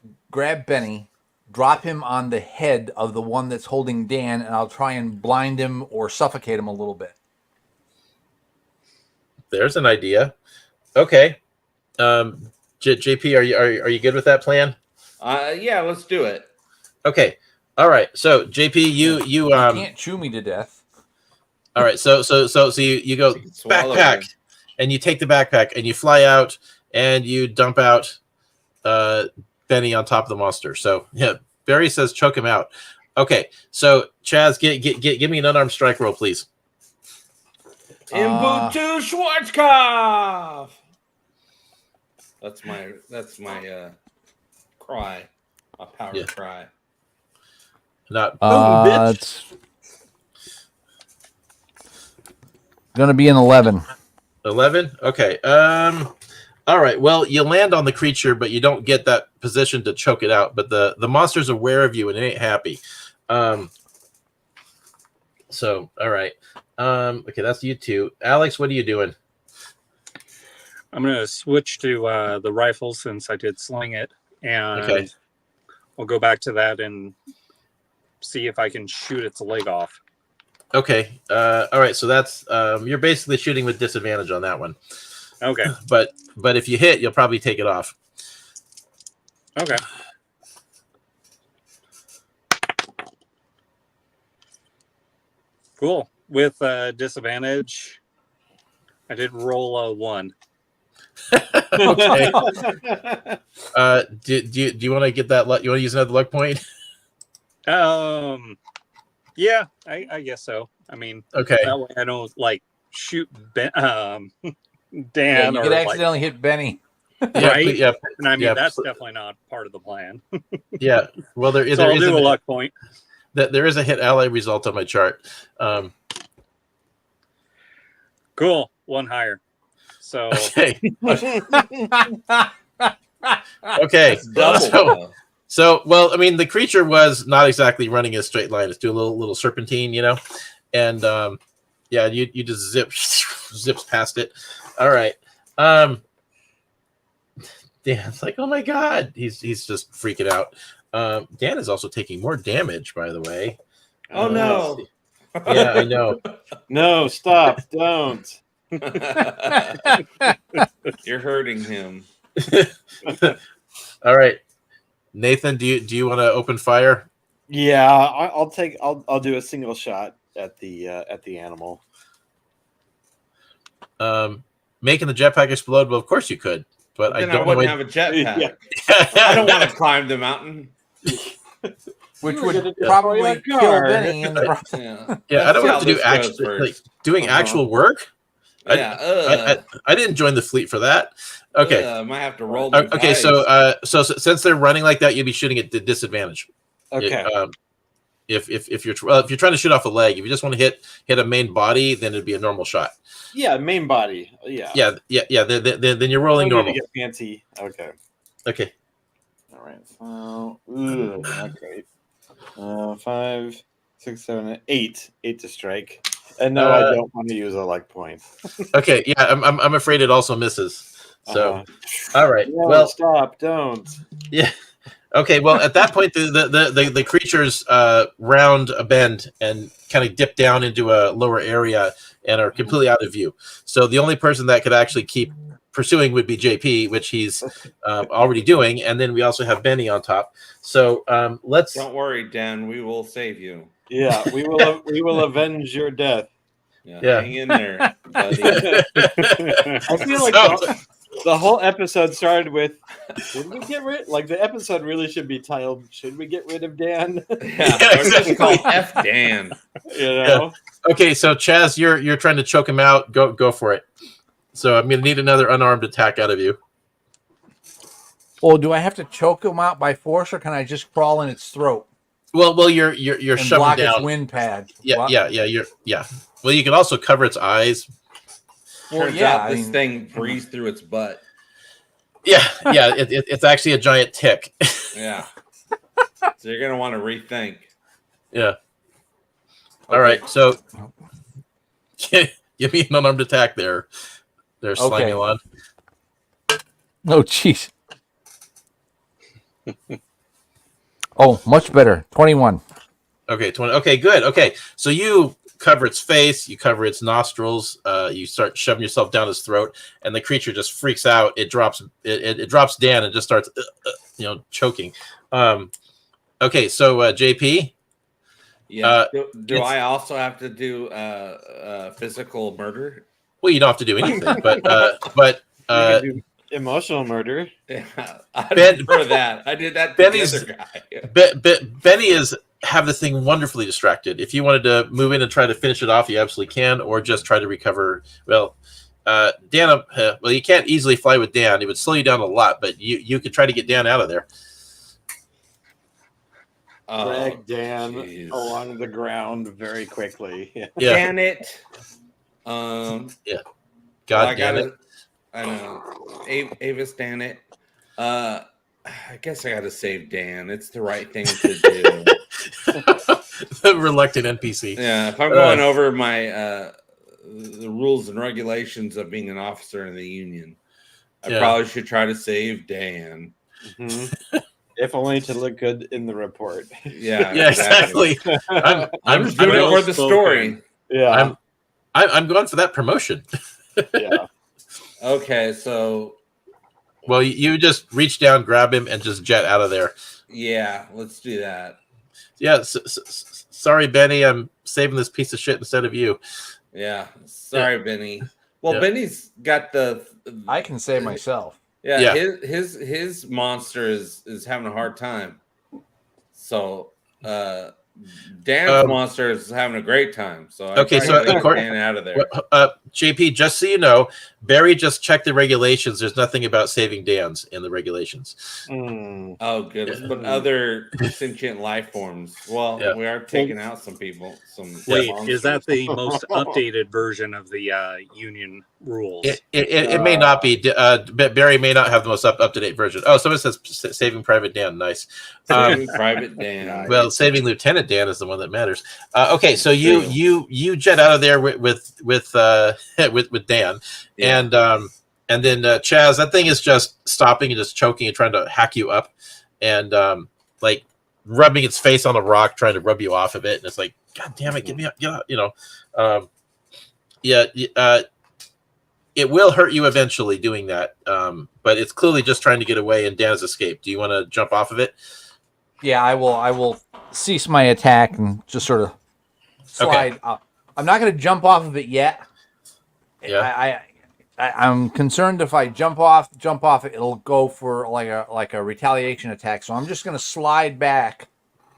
Benny. Drop him on the head of the one that's holding Dan, and I'll try and blind him or suffocate him a little bit. There's an idea. Okay. JP, are you good with that plan? Yeah, let's do it. Okay. All right. So JP, you can't chew me to death. All right. So you go backpack, and you take the backpack and you fly out and you dump out Benny on top of the monster. So yeah, Barry says choke him out. Okay. So Chaz, give me an unarmed strike roll, please. Input to Schwarzkopf. That's my cry, my power cry. Not bitch. It's gonna be an 11. 11. Okay. All right. Well, you land on the creature, but you don't get that position to choke it out. But the monster's aware of you and it ain't happy. So all right. Okay, that's you two. Alex, what are you doing? I'm going to switch to the rifle since I did sling it, and we'll go back to that and see if I can shoot its leg off. Okay. All right. So that's you're basically shooting with disadvantage on that one. Okay. But if you hit, you'll probably take it off. Okay. Cool. With disadvantage, I did roll a 1. Okay. Do you want to get that luck? You want to use another luck point? Yeah, I guess so. I mean, okay. That way I don't like shoot Dan. Yeah, you could accidentally hit Benny. Right? Yeah. And I mean, that's definitely not part of the plan. Yeah. Well, there is a luck point. There is a hit ally result on my chart. Cool. 1 higher. So okay. Okay. So well, I mean, the creature was not exactly running a straight line. It's doing a little serpentine, you know, and yeah, you just zips past it. All right. Dan's like, oh my god, he's just freaking out. Dan is also taking more damage, by the way. Oh no. Yeah, I know. No, stop! Don't. You're hurting him. All right, Nathan, do you want to open fire? Yeah, I'll do a single shot at the animal. Making the jetpack explode. Well, of course you could, but then I don't wouldn't have a jetpack. Yeah. I don't want to climb the mountain. Which would probably kill Benny in the process. Yeah, I don't have to do actual work. Yeah, I didn't join the fleet for that. Okay, might have to roll. Okay, so since they're running like that, you'd be shooting at the disadvantage. Okay. If you're trying to shoot off a leg, if you just want to hit a main body, then it'd be a normal shot. Yeah, main body. Yeah. Yeah. Then you're rolling normal. Get fancy. Okay. Okay. All right. So, not great. 5, 6, 7, 8. 8 to strike. And no, I don't want to use a luck point. Okay. Yeah, I'm afraid it also misses. So, all right. No, well, stop! Don't. Yeah. Okay. Well, at that point, the creatures round a bend and kind of dip down into a lower area and are completely out of view. So the only person that could actually keep pursuing would be JP, which he's already doing, and then we also have Benny on top. So let's. Don't worry, Dan. We will save you. Yeah, we will. We will avenge your death. Yeah. Hang in there, buddy. I feel like the whole episode started with, should we get rid? Like the episode really should be titled, "Should we get rid of Dan?" Yeah, exactly. Called F Dan. You know. Yeah. Okay, so Chaz, you're trying to choke him out. Go for it. So I'm gonna need another unarmed attack out of you. Well, do I have to choke him out by force, or can I just crawl in its throat? Well, you're shoving block down its wind pad. Yeah. Well, you can also cover its eyes. Well, this thing breathes through its butt. Yeah. It's actually a giant tick. Yeah. So you're gonna want to rethink. Yeah. Okay. All right. So give me an unarmed attack there. There's slimy one. Oh, jeez. Oh, much better. 21. Okay, 20. Okay, good. Okay, so you cover its face, you cover its nostrils, you start shoving yourself down his throat, and the creature just freaks out. It drops Dan and just starts choking. Okay, so JP. Yeah. Do I also have to do physical murder? Well, you don't have to do anything, but You can do emotional murder. Yeah, I prefer that. I did that to Benny's- the other guy. Benny have the thing wonderfully distracted. If you wanted to move in and try to finish it off, you absolutely can, or just try to recover. Well, Dan, well, you can't easily fly with Dan. It would slow you down a lot, but you could try to get Dan out of there. Drag Dan jeez. along the ground very quickly. Yeah. Damn it. God I damn it. I know. Avis, damn it. I guess I gotta save Dan. It's the right thing to do. The reluctant NPC. Yeah, if I'm going over my the rules and regulations of being an officer in the Union, I probably should try to save Dan. Mm-hmm. If only to look good in the report. Yeah, Yeah, exactly. I'm just doing it for the story. Yeah. I'm going for that promotion. Yeah. Okay, so Well, you just reach down, grab him, and just jet out of there. yeah, let's do that. Yeah, sorry, Benny. I'm saving this piece of shit instead of you. Yeah, sorry, Benny. Well, Yeah. Benny's got the. I can save myself. Yeah, Yeah. his monster is having a hard time. So Dan's monster is having a great time. So Okay, so I according- Dan out of there. JP, just so you know, Barry just checked the regulations. There's nothing about saving Dan's in the regulations. Mm. Oh, good. Yeah. But other sentient life forms. Well, Yeah. we are taking out some people. Wait, monsters. is that the most updated version of the Union rules? It may not be. Barry may not have the most up-to-date version. Oh, someone says Saving Private Dan. Nice. Saving Private Dan? Well, Saving Lieutenant Dan is the one that matters. Okay, so you jet out of there with Dan, Yeah. and then Chaz. That thing is just stopping and just choking and trying to hack you up, and like rubbing its face on a rock, trying to rub you off of it. And it's like, God damn it, get me up, get out, it will hurt you eventually doing that, but it's clearly just trying to get away, and Dan has escaped. Do you want to jump off of it? Yeah, I will cease my attack and just sort of slide. I'm not going to jump off of it yet. Yeah. I'm concerned if I jump off it, it'll go for like a retaliation attack. So I'm just going to slide back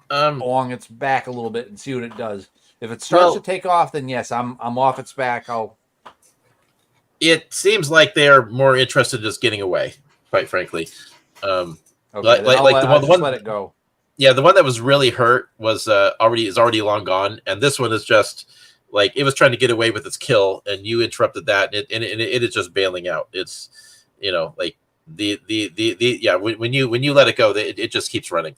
along its back a little bit and see what it does. If it starts to take off, then yes, I'm off its back. It seems like they are more interested in just getting away, quite frankly. Okay, the one let it go. Yeah, the one that was really hurt was already long gone, and this one is just like it was trying to get away with its kill, and you interrupted that, and it is just bailing out. It's like when you let it go, it just keeps running.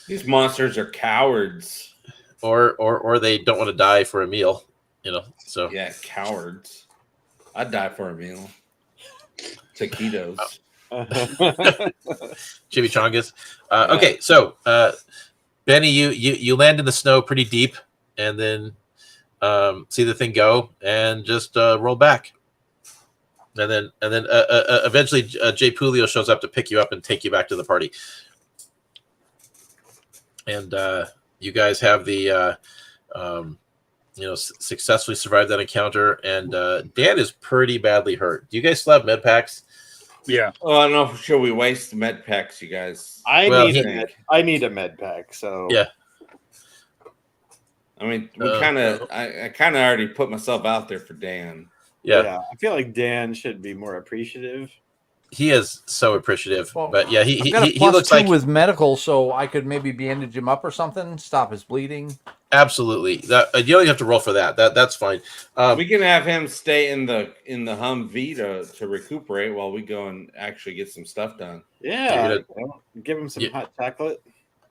These monsters are cowards. Or they don't want to die for a meal, So Yeah, cowards. I'd die for a meal. Taquitos. Chimichangas. Okay, so Benny, you land in the snow pretty deep, and then see the thing go, and just roll back, and then eventually Jay Pulio shows up to pick you up and take you back to the party, and you guys have the successfully survived that encounter, and Dan is pretty badly hurt. Do you guys still have med packs? Yeah. Oh, I don't know. Should we waste med packs, you guys? I need a med pack. So yeah. I mean, I kind of already put myself out there for Dan. Yeah. I feel like Dan should be more appreciative. He is so appreciative, Well, but yeah, he +2 looks like with medical, so I could maybe bandage him up or something, stop his bleeding. absolutely. That you don't even have to roll for that. That's fine. We can have him stay in the Humvee to recuperate while we go and actually get some stuff done. Yeah, give him some hot chocolate.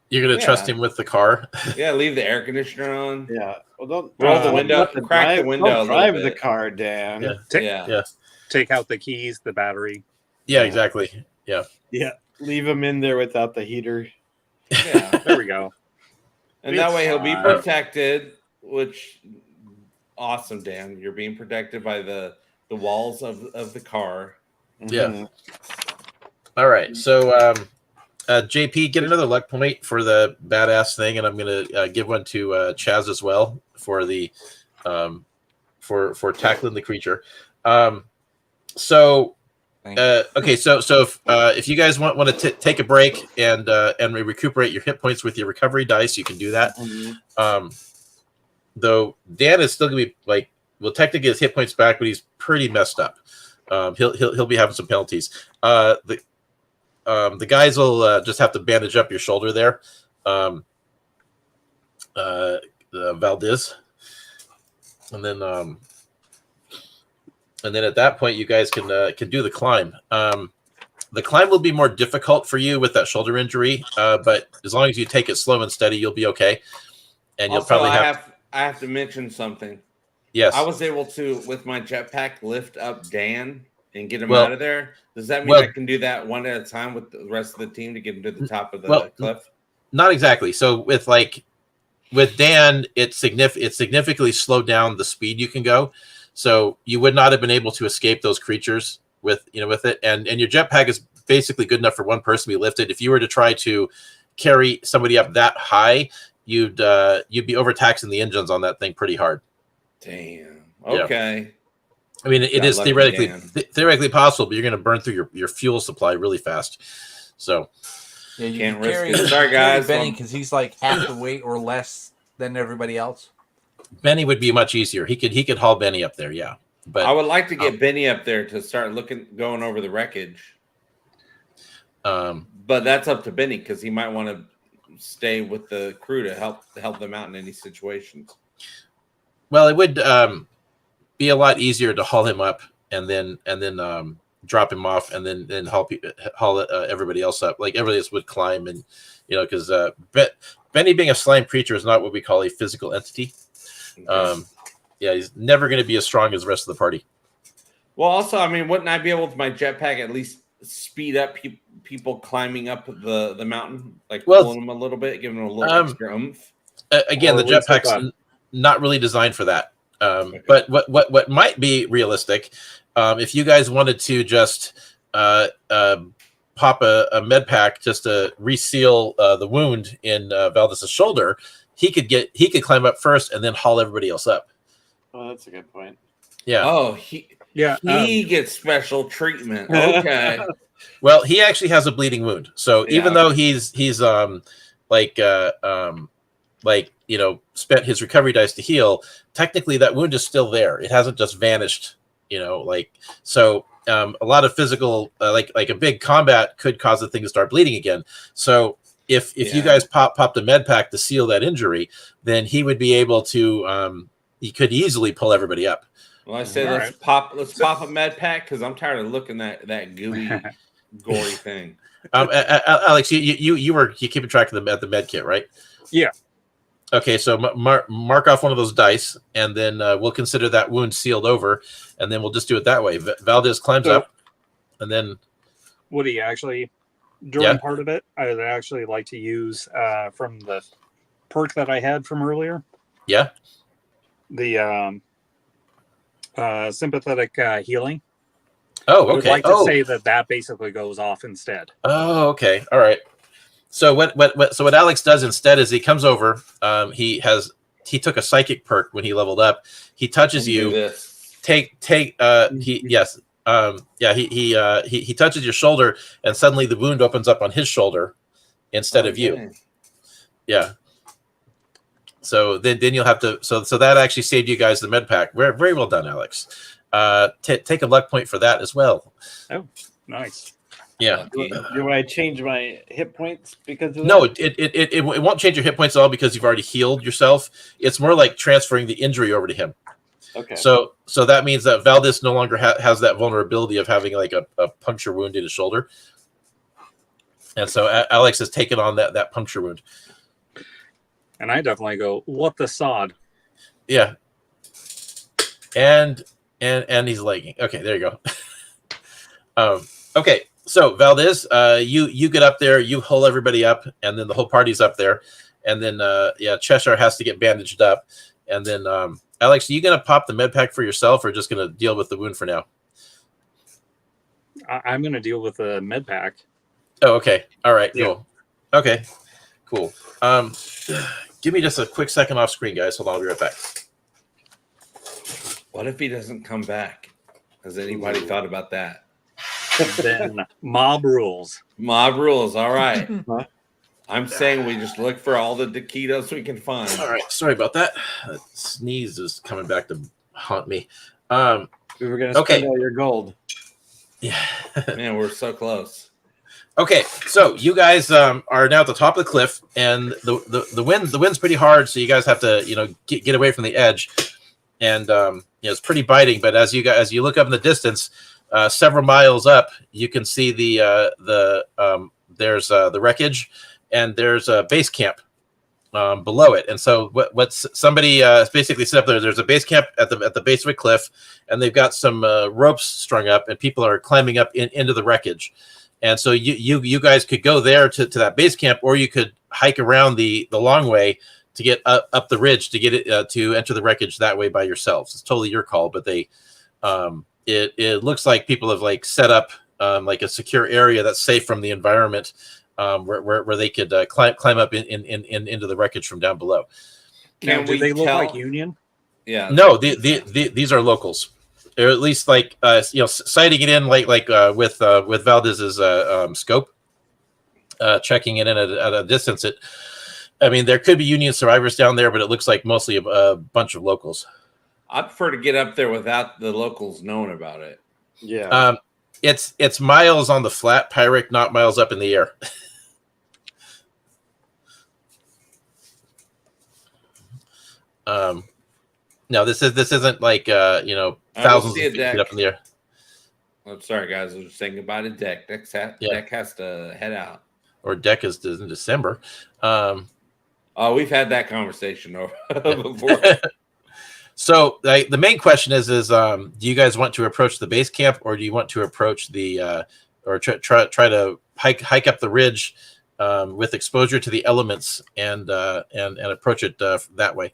You're gonna trust him with the car. Yeah, leave the air conditioner on. Yeah, well, don't roll the window, crack the window. Don't drive the car, Dan. Yeah. Take out the keys, the battery. Yeah, exactly. Yeah. Leave him in there without the heater. Yeah, there we go. And that way he'll be protected, which Awesome, Dan. You're being protected by the walls of the car. Yeah. All right. So JP, get another luck point for the badass thing, and I'm gonna give one to Chaz as well for the for tackling the creature. So okay, so if you guys want to take a break and recuperate your hit points with your recovery dice, you can do that. Though Dan is still gonna be like, well, technically get his hit points back, but he's pretty messed up. He'll be having some penalties. The guys will just have to bandage up your shoulder there. Valdez, and then at that point you guys can do the climb. The climb will be more difficult for you with that shoulder injury, but as long as you take it slow and steady, you'll be okay. And you'll Also, probably I have to mention something. Yes, I was able to, with my jetpack, lift up Dan and get him out of there. Does that mean I can do that one at a time with the rest of the team to get him to the top of the cliff? Not exactly. So with Dan, it significantly slowed down the speed you can go. So you would not have been able to escape those creatures with it. And your jetpack is basically good enough for one person to be lifted. If you were to try to carry somebody up that high, you'd be overtaxing the engines on that thing pretty hard. Damn. Okay. Yeah. I mean, it is theoretically possible, but you're going to burn through your fuel supply really fast. So yeah, you can't carry, risk it. Sorry, guys. Benny, because he's like half the weight or less than everybody else. Benny would be much easier. He could haul Benny up there. Yeah, but I would like to get Benny up there to start going over the wreckage. But that's up to Benny because he might want to stay with the crew to help them out in any situations. Well, it would be a lot easier to haul him up and then drop him off and then haul everybody else up. Like everybody else would climb, and because Benny being a slime creature is not what we call a physical entity. Okay. He's never going to be as strong as the rest of the party. Well, also, I mean, wouldn't I be able with my jetpack at least speed up people climbing up the mountain, pulling them a little bit, giving them a little extra oomph? Again, the jetpack's not really designed for that. Okay. But what might be realistic, if you guys wanted to just pop a med pack just to reseal the wound in Valdez's shoulder, he could climb up first and then haul everybody else up. Oh, that's a good point. Yeah. Oh, he gets special treatment. Okay. Well, he actually has a bleeding wound, so even though he's spent his recovery dice to heal, technically that wound is still there. It hasn't just vanished. So a lot of physical, like a big combat could cause the thing to start bleeding again. So if you guys popped a med pack to seal that injury, then he would be able to. He could easily pull everybody up. Well, I say let's pop a med pack because I'm tired of looking at that gooey, gory thing. Alex, you were keeping track of the med kit, right? Yeah. Okay, so mark off one of those dice, and then we'll consider that wound sealed over, and then we'll just do it that way. Valdez climbs up, and then would he actually during part of it? I would actually like to use from the perk that I had from earlier. Yeah. The sympathetic healing. Oh, okay. I would like to say that basically goes off instead. Oh, okay. All right. So what Alex does instead is he comes over. He took a psychic perk when he leveled up. He touches you. He touches your shoulder, and suddenly the wound opens up on his shoulder instead of you. Yeah. So then you'll have to. So that actually saved you guys the med pack. Very well done, Alex. Take a luck point for that as well. Oh, nice. Yeah. Do I change my hit points because of that? No, it won't change your hit points at all because you've already healed yourself. It's more like transferring the injury over to him. Okay. So that means that Valdez no longer has that vulnerability of having like a puncture wound in his shoulder. And so Alex has taken on that puncture wound. And I definitely go, what the sod? Yeah. And he's lagging. Okay, there you go. Okay. So Valdez, you get up there, you haul everybody up, and then the whole party's up there, and then Cheshire has to get bandaged up, And then, Alex, are you going to pop the med pack for yourself, or just going to deal with the wound for now? I'm going to deal with the med pack. Oh, okay. All right. Yeah. Cool. Okay. Cool. Give me just a quick second off screen, guys. Hold on. I'll be right back. What if he doesn't come back? Has anybody thought about that? Then mob rules. Mob rules. All right. Huh? I'm saying we just look for all the taquitos we can find. All right. Sorry about that. That sneeze is coming back to haunt me. We were going to spend all your gold. Yeah. Man, we're so close. Okay, so you guys are now at the top of the cliff, and the wind's pretty hard, so you guys have to get away from the edge, and it's pretty biting. But as you look up in the distance, several miles up, you can see there's the wreckage, and there's a base camp below it. And so what's somebody basically set up there? There's a base camp at the base of a cliff, and they've got some ropes strung up, and people are climbing up into the wreckage. And so you guys could go there to that base camp, or you could hike around the long way to get up the ridge to get it to enter the wreckage that way by yourselves. It's totally your call, but they it looks like people have set up like a secure area that's safe from the environment, where they could climb up into the wreckage from down below. Now, do they look like Union? Yeah. No, these are locals. Or at least sighting it in with Valdez's scope, checking it in at a distance. There could be Union survivors down there, but it looks like mostly a bunch of locals. I prefer to get up there without the locals knowing about it. Yeah. It's miles on the flat, Pyric, not miles up in the air. No, this isn't like thousands of feet up in the air. I'm sorry, guys. I was just saying goodbye to Deck. Deck has to head out. Or Deck is in December. We've had that conversation before. So the main question is do you guys want to approach the base camp, or do you want to approach the or try to hike up the ridge with exposure to the elements and approach it that way?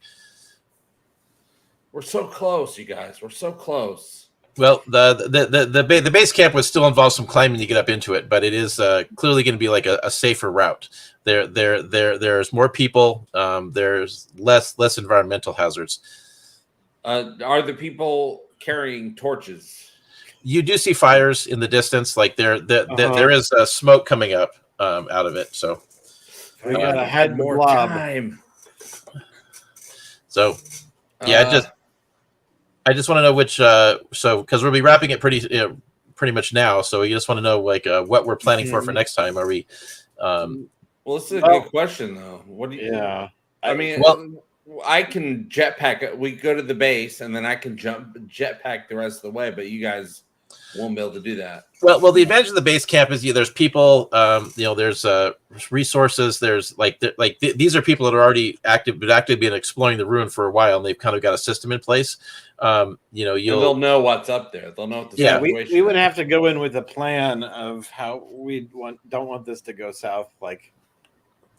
We're so close, you guys. We're so close. Well, the base camp would still involve some climbing to get up into it, but it is clearly going to be like a safer route. There's more people. There's less environmental hazards. Are the people carrying torches? You do see fires in the distance. Like there is smoke coming up out of it. So we gotta head more blob. time. So yeah, I just want to know which. So because we'll be wrapping it pretty much now. So we just want to know what we're planning for next time. Are we? Well, this is a good question though. What do you? Yeah. I mean, I can jetpack. We go to the base, and then I can jetpack the rest of the way. But you guys won't be able to do that. Well, the advantage of the base camp is there's people. There's resources. There's these are people that are already actively been exploring the ruin for a while, and they've kind of got a system in place. They'll know what's up there. They'll know what the situation. We would have to go in with a plan of how we don't want this to go south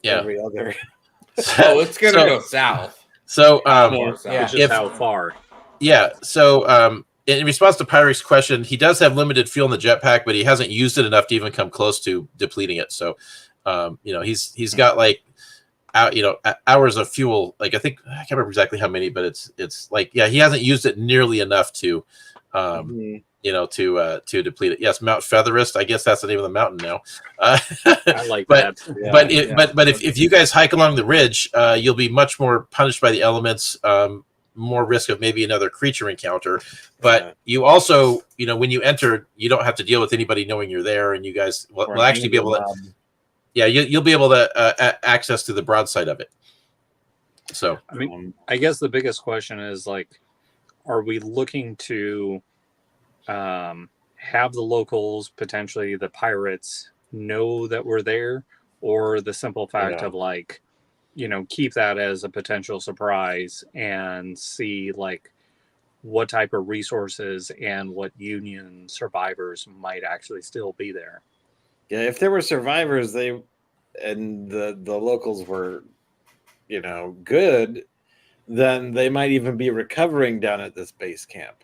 every other. It's gonna go south. So how far? Yeah. So in response to Pyric's question, he does have limited fuel in the jetpack, but he hasn't used it enough to even come close to depleting it. So he's got hours of fuel. I can't remember exactly how many, but it's he hasn't used it nearly enough to to deplete it. Yes, Mount Featherist. I guess that's the name of the mountain now. I like that. But if you guys hike along the ridge, you'll be much more punished by the elements. More risk of maybe another creature encounter. But you also, when you enter, you don't have to deal with anybody knowing you're there, and you guys will actually be able to. Yeah, you'll be able to access to the broadside of it. So I guess the biggest question is are we looking to have the locals, potentially the pirates, know that we're there, or the simple fact of keep that as a potential surprise and see what type of resources and what Union survivors might actually still be there. Yeah, if there were survivors, and the locals were, good, then they might even be recovering down at this base camp.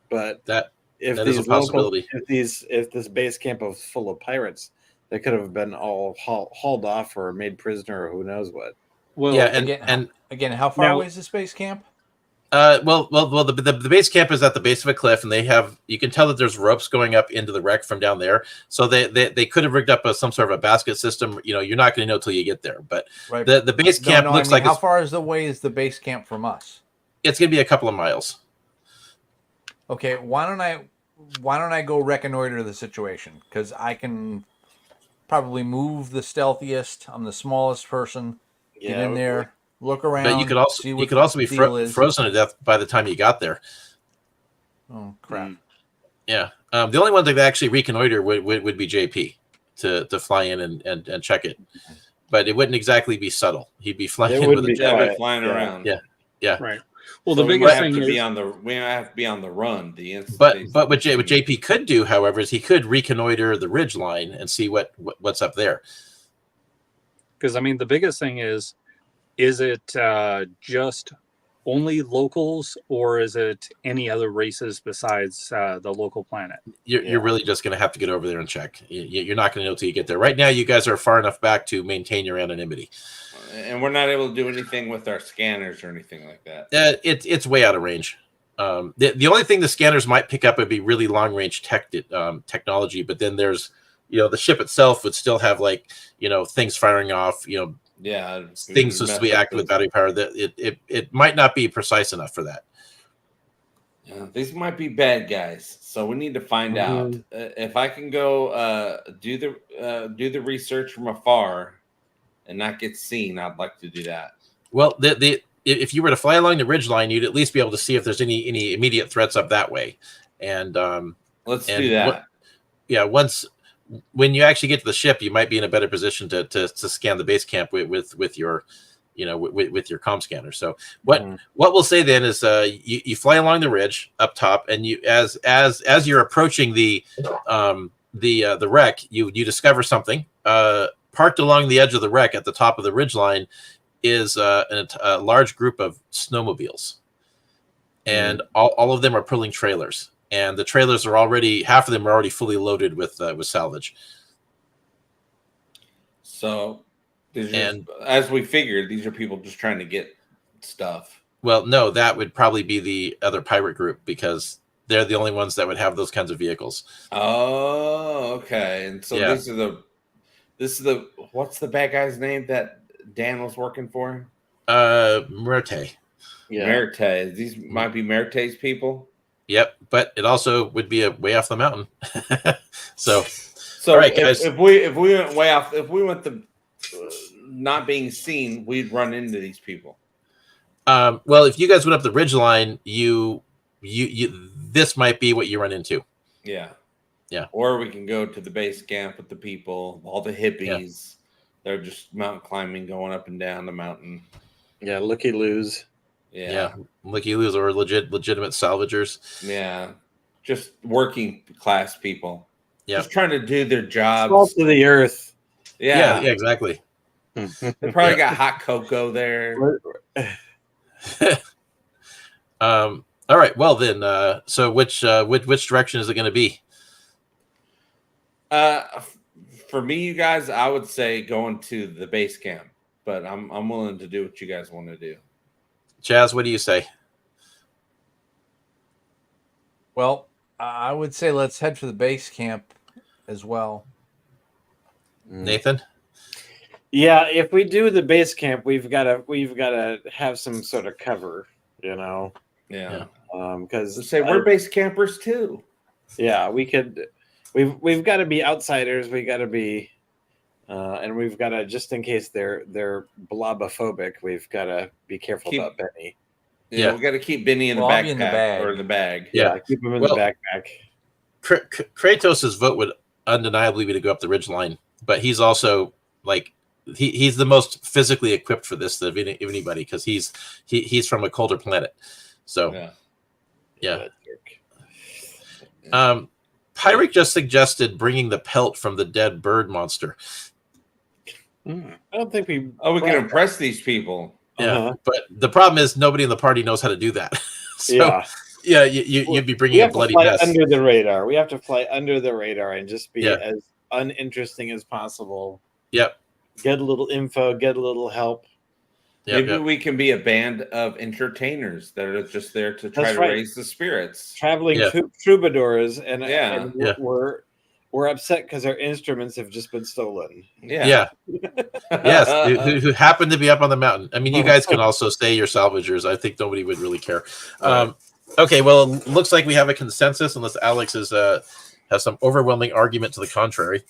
But That if is a these local, possibility. if this base camp was full of pirates, they could have been all hauled off or made prisoner or who knows what. Well, yeah, Again, how far Now- away is this base camp? The base camp is at the base of a cliff, and you can tell that there's ropes going up into the wreck from down there. So they could have rigged up some sort of a basket system. You know, you're not going to know till you get there. But Right. the base camp looks like how far is the base camp from us? it's going to be a couple of miles. Okay, why don't I go reconnoiter the situation? Because I can probably move the stealthiest. I'm the smallest person. Get in there, look around. But you could also be frozen to death by the time you got there. Oh crap! Yeah, the only one that actually reconnoiter would be JP to fly in and check it, but it wouldn't exactly be subtle. He'd be flying in with a flying around. Yeah. right. Well, So the we biggest might have thing to be is on the have to be on the run. But what JP could do, however, is he could reconnoiter the ridge line and see what's up there. because I mean the biggest thing is it just only locals or is it any other races besides the local planet? You're really just going to have to get over there and check. You're not going to know till you get there. Right now, you guys are far enough back to maintain your anonymity, and we're not able to do anything with our scanners or anything like that. It's way out of range. The only thing the scanners might pick up would be really long range technology, but then there's the ship itself would still have things firing off, things to be active with battery power. That it might not be precise enough for that. Yeah, these might be bad guys, so we need to find out. If I can go do the research from afar and not get seen, I'd like to do that. Well, if you were to fly along the ridgeline, you'd at least be able to see if there's any immediate threats up that way. And let's do that. When you actually get to the ship, you might be in a better position to scan the base camp with your with your comm scanner. So what we'll say then is you fly along the ridge up top, and you as you're approaching the wreck, you discover something parked along the edge of the wreck at the top of the ridgeline is a large group of snowmobiles, and all of them are pulling trailers. And the trailers are half of them are already fully loaded with salvage. So, as we figured, these are people just trying to get stuff. Well, no, that would probably be the other pirate group because they're the only ones that would have those kinds of vehicles. Oh, okay. And so this is the what's the bad guy's name that Dan was working for? Merte. Yeah. Merte. These might be Merte's people. Yep, but it also would be a way off the mountain. So all right, guys. If we went way off, if we went to not being seen, we'd run into these people. Well, if you guys went up the ridgeline, you this might be what you run into. Yeah. Yeah. Or we can go to the base camp with the people, all the hippies. Yeah. They're just mountain climbing, going up and down the mountain. Yeah, looky-loos. Yeah, looky-loos or legitimate salvagers. Yeah, just working class people. Yeah, just trying to do their jobs. Salt of the earth. Yeah, exactly. They probably got hot cocoa there. All right. Well, then, so which direction is it going to be? For me, you guys, I would say going to the base camp, but I'm willing to do what you guys want to do. Chaz, what do you say? Well, I would say let's head for the base camp as well. Nathan? Yeah, if we do the base camp, we've got to have some sort of cover, Yeah. Because say we're base campers too. Yeah, we could. We've got to be outsiders. We got to be. And we've got to, just in case they're blobophobic, we've got to be careful about Benny. Yeah, we got to keep Benny in the backpack or the bag. Yeah, keep him in the backpack. Kratos' vote would undeniably be to go up the ridgeline, but he's also he's the most physically equipped for this of anybody because he's from a colder planet. So yeah. Pyric just suggested bringing the pelt from the dead bird monster. I don't think we. Oh, we can impress these people. Yeah, but the problem is nobody in the party knows how to do that. So you'd be bringing a bloody mess under the radar. We have to fly under the radar and just be Yeah. as uninteresting as possible. Yep. Get a little info, get a little help. Maybe we can be a band of entertainers that are just there to try to raise the spirits. Traveling troubadours, and Yeah. we're upset because our instruments have just been stolen. Yes, who happen to be up on the mountain. I mean, you guys can also say you're salvagers. I think nobody would really care. Okay, well, it looks like we have a consensus, unless Alex has some overwhelming argument to the contrary.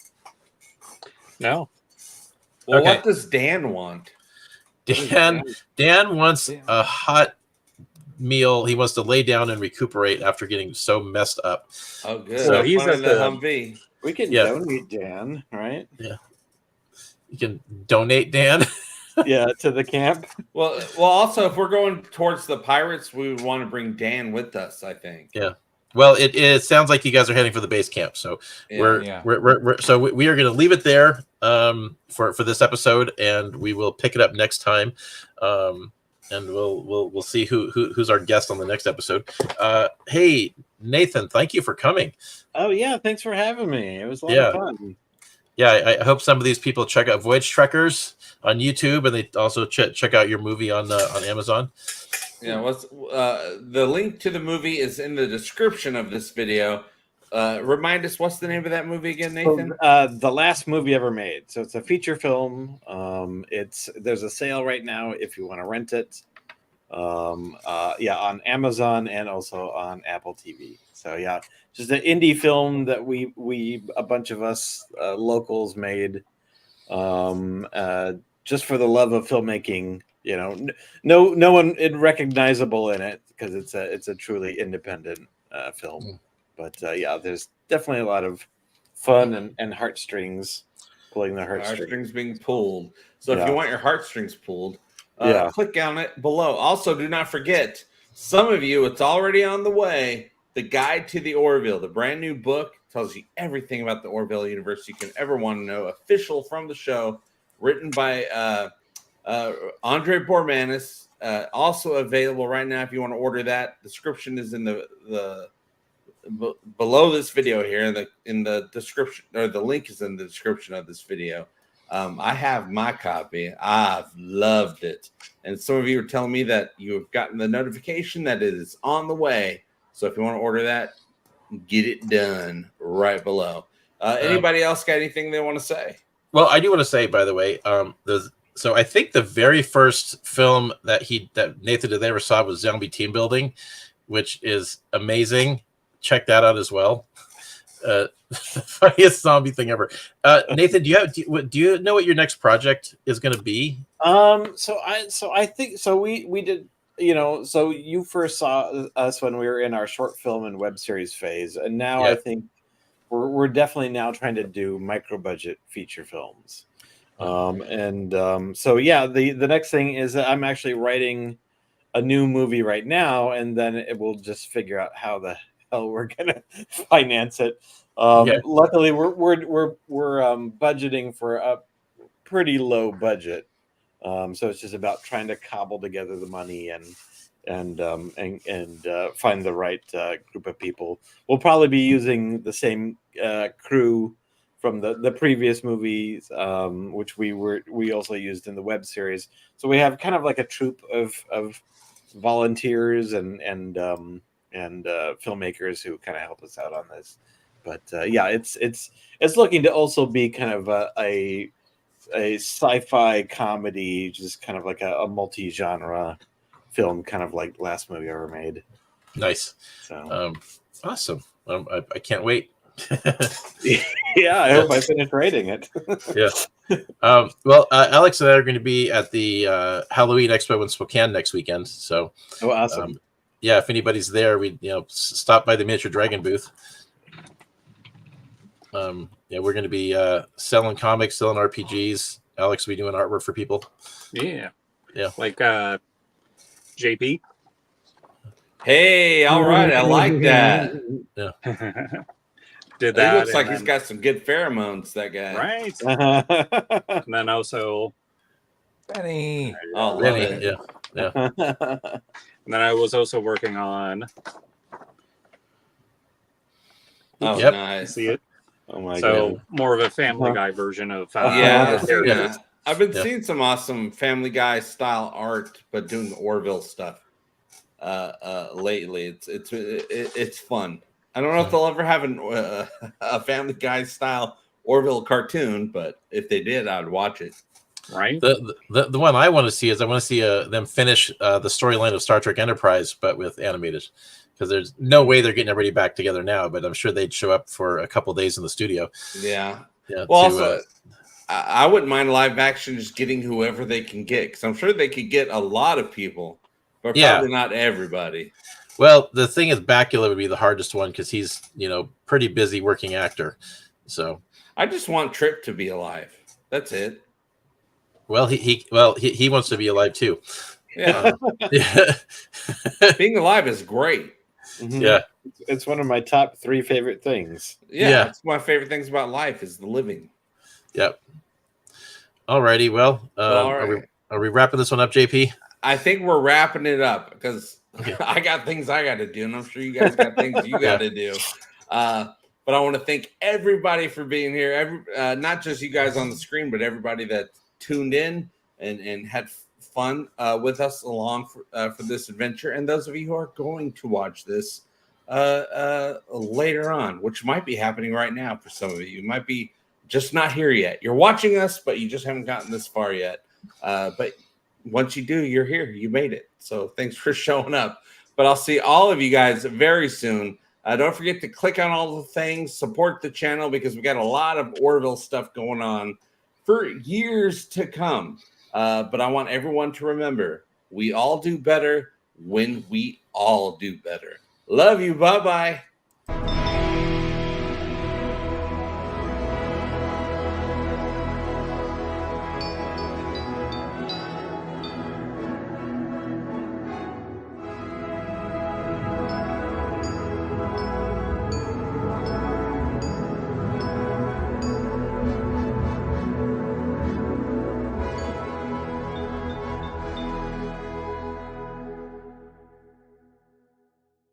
No. Well, what does Dan want? Dan wants a hot meal. He wants to lay down and recuperate after getting so messed up. Oh, good. So he's at the Humvee. We can donate Dan, right? Yeah. You can donate Dan. To the camp. Well, also, if we're going towards the pirates, we would want to bring Dan with us, I think. Yeah. Well, it sounds like you guys are heading for the base camp, so we're we are going to leave it there for this episode, and we will pick it up next time, and we'll see who's our guest on the next episode. Hey, Nathan, thank you for coming. Oh yeah, thanks for having me. It was a lot of fun. Yeah, I hope some of these people check out Voyage Trekkers on YouTube, and they also check out your movie on Amazon. Yeah, the link to the movie is in the description of this video. Remind us, what's the name of that movie again, Nathan? The last movie ever made. So it's a feature film. There's a sale right now if you want to rent it. On Amazon and also on Apple TV. So just an indie film that we a bunch of us locals made, just for the love of filmmaking. No one recognizable in it because it's a truly independent film. But there's definitely a lot of fun and heartstrings, pulling the heartstrings being pulled. So if you want your heartstrings pulled, click on it below. Also, do not forget, some of you, it's already on the way. The Guide to the Orville, the brand new book, tells you everything about the Orville universe you can ever want to know. Official from the show, written by Andre Bormanis. Also available right now if you want to order that. Description is in the below this video here. In the description, or the link is in the description of this video. I have my copy. I've loved it. And some of you are telling me that you have gotten the notification that it is on the way. So if you want to order that, get it done right below. Anybody else got anything they want to say? Well, I do want to say, by the way, so I think the very first film that Nathan did ever saw was Zombie Team Building, which is amazing. Check that out as well. Funniest zombie thing ever. Nathan, do you know what your next project is going to be? So I think we did. So you first saw us when we were in our short film and web series phase, and now I think we're definitely now trying to do micro budget feature films. The next thing is that I'm actually writing a new movie right now, and then it will just figure out how the hell we're gonna finance it. Luckily, we're budgeting for a pretty low budget, so it's just about trying to cobble together the money and find the right group of people. We'll probably be using the same crew from the previous movies, which we also used in the web series. So we have kind of like a troupe of volunteers and filmmakers who kind of help us out on this. But it's looking to also be kind of a sci-fi comedy, just kind of like a multi-genre film, kind of like last movie ever made. Nice. So awesome. I can't wait. I hope I finish writing it. Well, Alex and I are going to be at the Halloween Expo in Spokane next weekend. So awesome. If anybody's there, we stop by the Miniature Dragon booth. We're going to be selling comics, selling RPGs. Alex will be doing artwork for people. Yeah. Like JP. Hey, all right, I like that. Yeah. Did that. He looks like he's got some good pheromones, that guy. Right. And then also Benny. Oh, love Really? it. Yeah. And then I was also working on. Oh, Yep. nice. See it? Oh my So god. more of a Family Guy version of Yeah, I've seen characters. that. I've been Yeah. seeing some awesome Family Guy style art, but doing Orville stuff lately. It's fun. I don't know if they'll ever have a Family Guy style Orville cartoon, but if they did, I'd watch it. Right? The one I want to see is I want to see them finish the storyline of Star Trek Enterprise, but with animated, because there's no way they're getting everybody back together now. But I'm sure they'd show up for a couple days in the studio. Yeah. Yeah. Well, also, I wouldn't mind live action just getting whoever they can get, because I'm sure they could get a lot of people, but probably not everybody. Well, the thing is, Bakula would be the hardest one because he's pretty busy working actor. So I just want Trip to be alive. That's it. well, he wants to be alive too. Yeah. Yeah. Being alive is great. Mhm. Yeah. It's one of my top 3 favorite things. Yeah, it's my favorite things about life is the living. Yep. Alrighty. Well, All right. Are we wrapping this one up, JP? I think we're wrapping it up because Okay. I got things I got to do, and I'm sure you guys got things you got to do. But I want to thank everybody for being here. Not just you guys on the screen, but everybody that tuned in and had fun with us along for this adventure. And those of you who are going to watch this later on, which might be happening right now for some of you. You might be just not here yet. You're watching us, but you just haven't gotten this far yet. But once you do, you're here. You made it. So thanks for showing up. But I'll see all of you guys very soon. Don't forget to click on all the things, support the channel, because we got a lot of Orville stuff going on for years to come. But I want everyone to remember, we all do better when we all do better. Love you. Bye-bye.